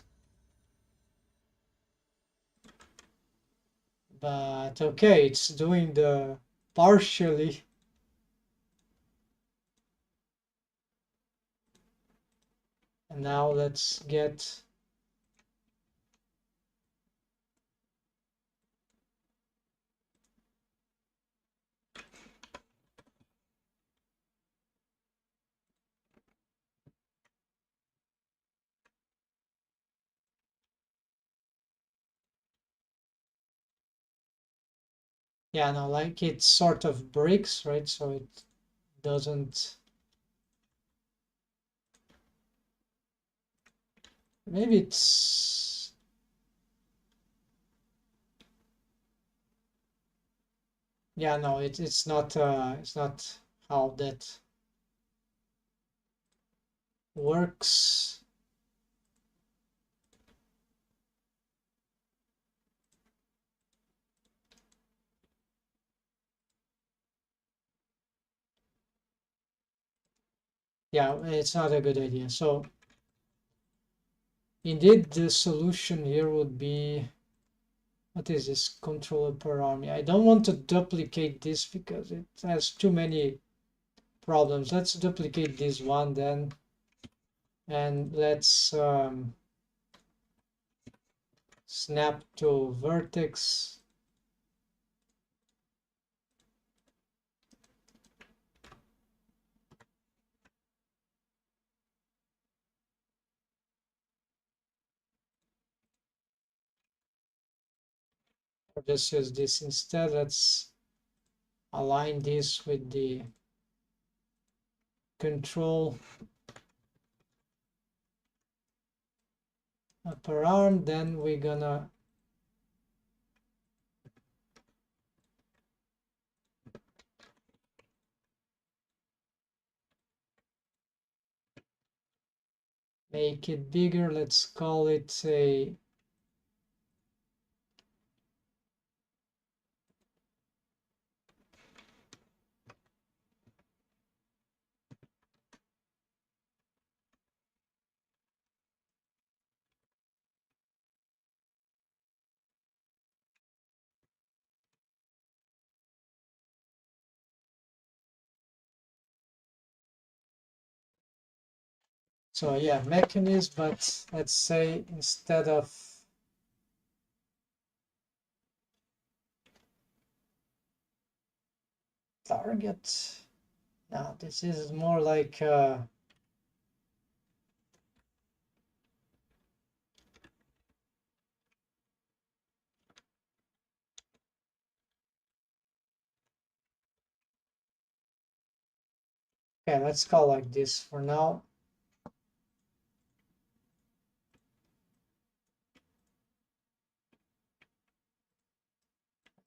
But okay, it's doing the partially. And now let's get yeah, no, like it sort of breaks, right? So it doesn't. Maybe it's. Yeah, no, it's not. It's not how that works. Yeah, it's not a good idea. So indeed, the solution here would be. What is this controller per army? I don't want to duplicate this because it has too many problems. Let's duplicate this one then, and let's snap to vertex. Or just use this instead. Let's align this with the control upper arm. Then we're gonna make it bigger. Let's call it a So yeah, mechanism, but let's say instead of target, now this is more like okay, let's call like this for now.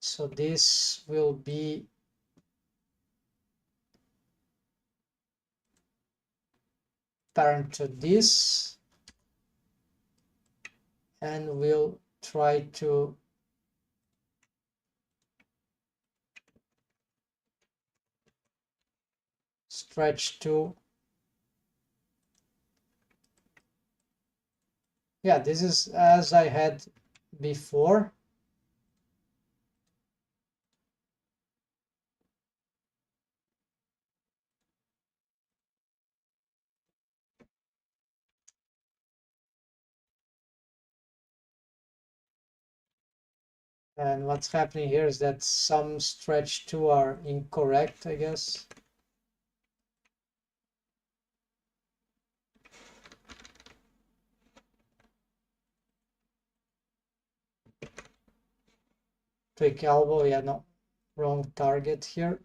So this will be parent to this, and we'll try to stretch to, yeah, this is as I had before. And what's happening here is that some stretch 2 are incorrect, I guess. Tweak elbow, yeah, no, wrong target here.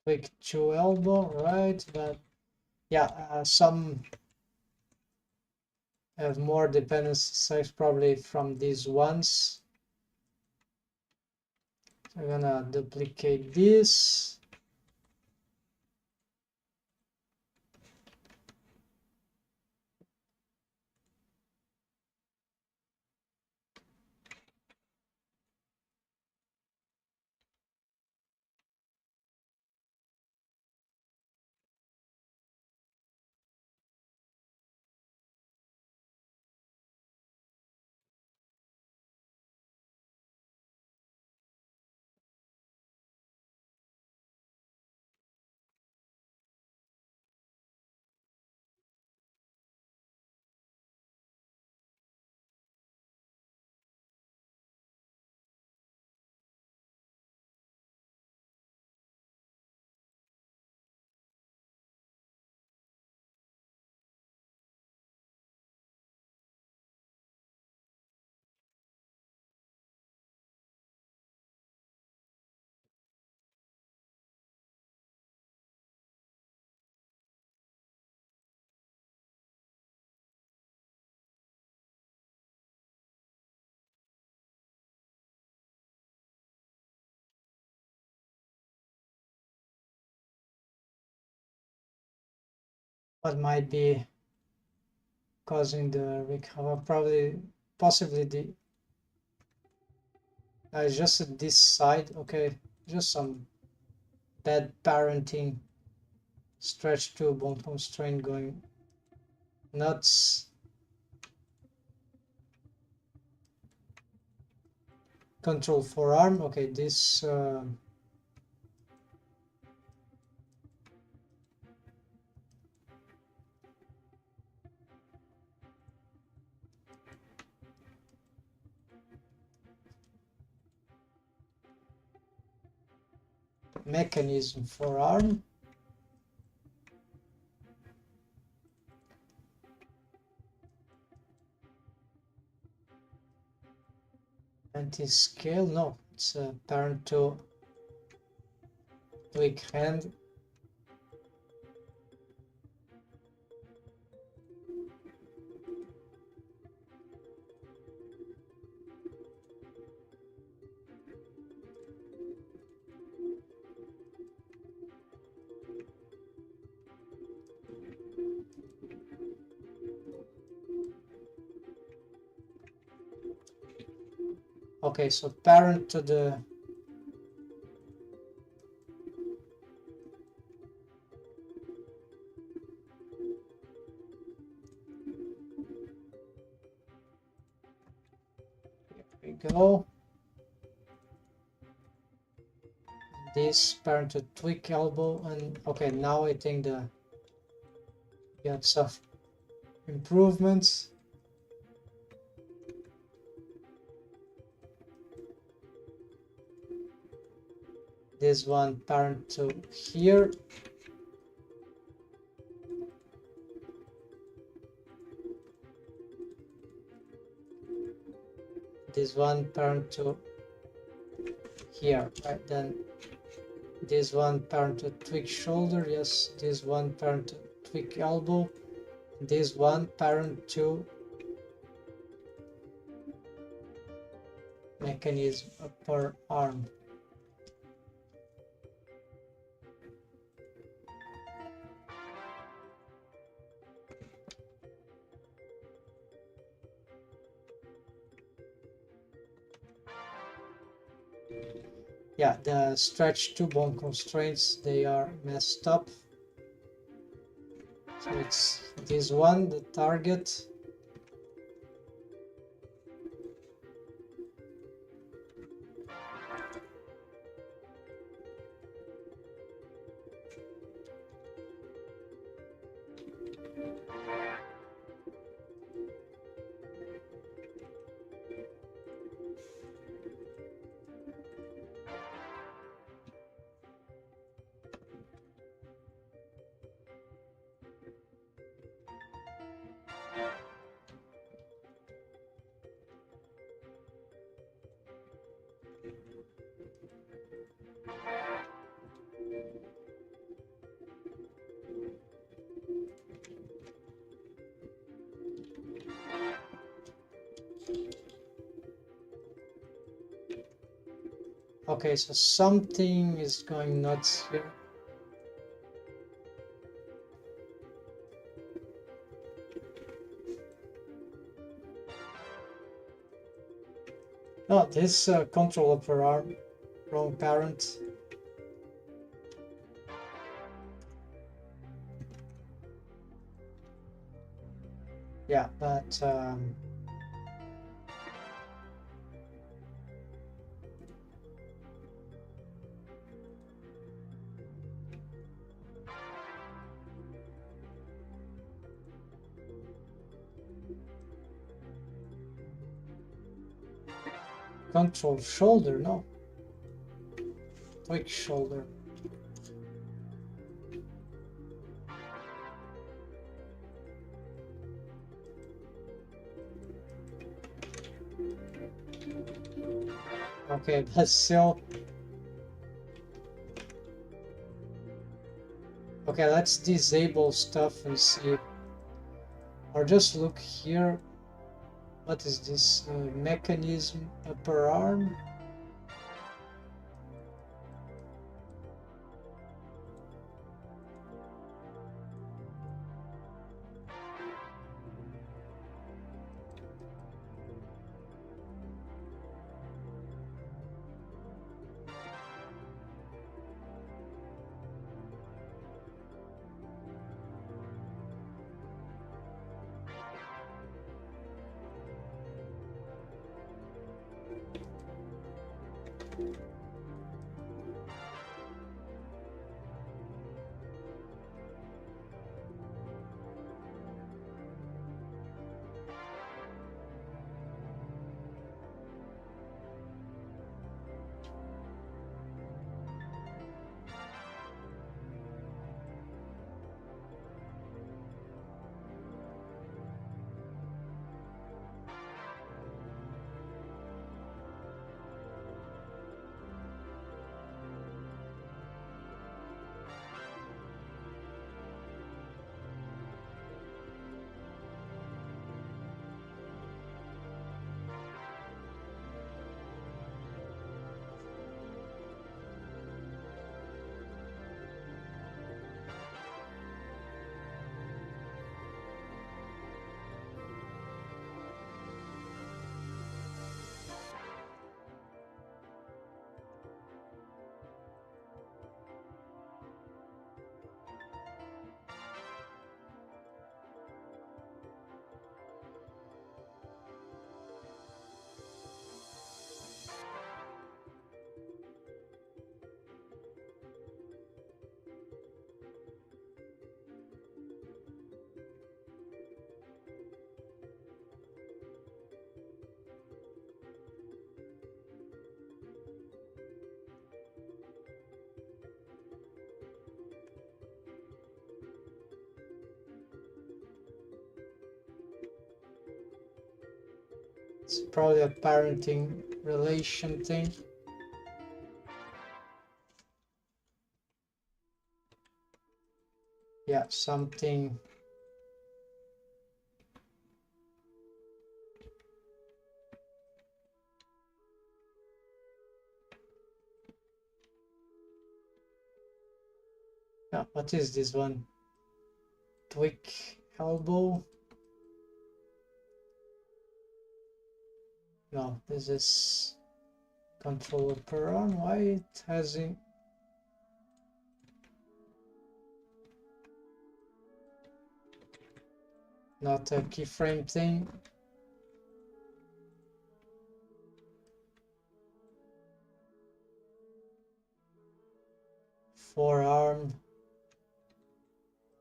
Tweak 2 elbow, right? But yeah, some have more dependencies probably from these ones. I'm gonna duplicate this. What might be causing the recover? Probably, possibly the just this side. Okay, just some bad parenting. Stretch 2 bone constraint going nuts. Control forearm. Okay, this mechanism forearm. Anti-scale, no, it's a parent to weak hand. Okay, so parent to the go. This parent to tweak elbow, and okay, now I think the got some improvements. This one parent to here. This one parent to here, right? Then this one parent to tweak shoulder, yes. This one parent to tweak elbow. This one parent to mechanism upper arm. Yeah, the stretch two bone constraints, they are messed up. So it's this one, the target. Okay, so something is going nuts here. No, this control upper arm, wrong parent. Yeah, but control shoulder, no. Quick shoulder. Okay, but still. Okay, let's disable stuff and see. Or just look here. What is this mechanism upper arm? It's probably a parenting relation thing. Yeah, something. Yeah, what is this one? Tweak elbow? No, this is controller per on. Why it hasn't? Not a keyframe thing. Forearm.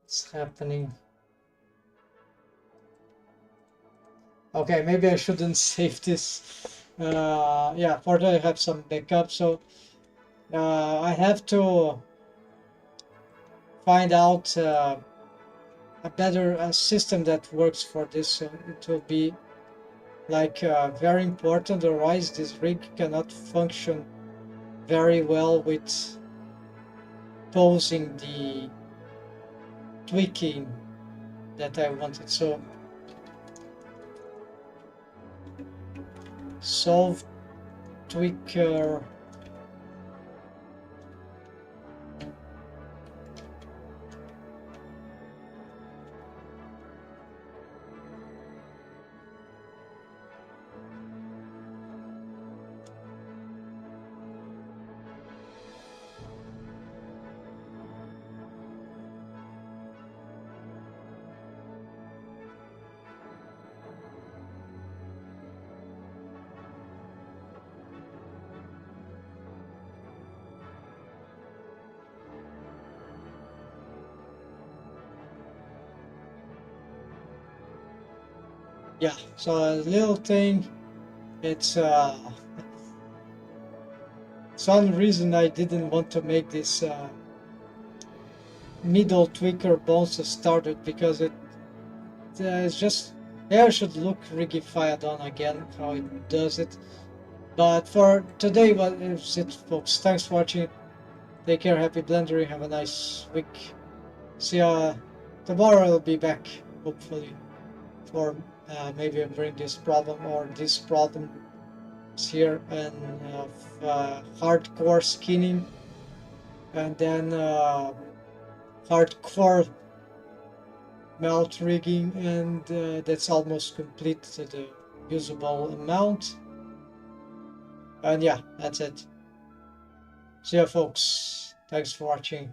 What's happening? Okay, maybe I shouldn't save this. Yeah, fortunately I have some backup, so I have to find out a better system that works for this. So it will be like very important, otherwise this rig cannot function very well with posing the tweaking that I wanted. So solve tweaker. Yeah, so a little thing. It's some reason I didn't want to make this middle tweaker bones started because it's just, yeah, I should look rigified on again how it does it. But for today, what is it, folks? Thanks for watching. Take care, happy blendering, have a nice week. See ya tomorrow. I'll be back, hopefully, for maybe I bring this problem or this problem here, and hardcore skinning, and then hardcore melt rigging, and that's almost complete to the usable amount. And yeah, that's it. See ya, folks. Thanks for watching.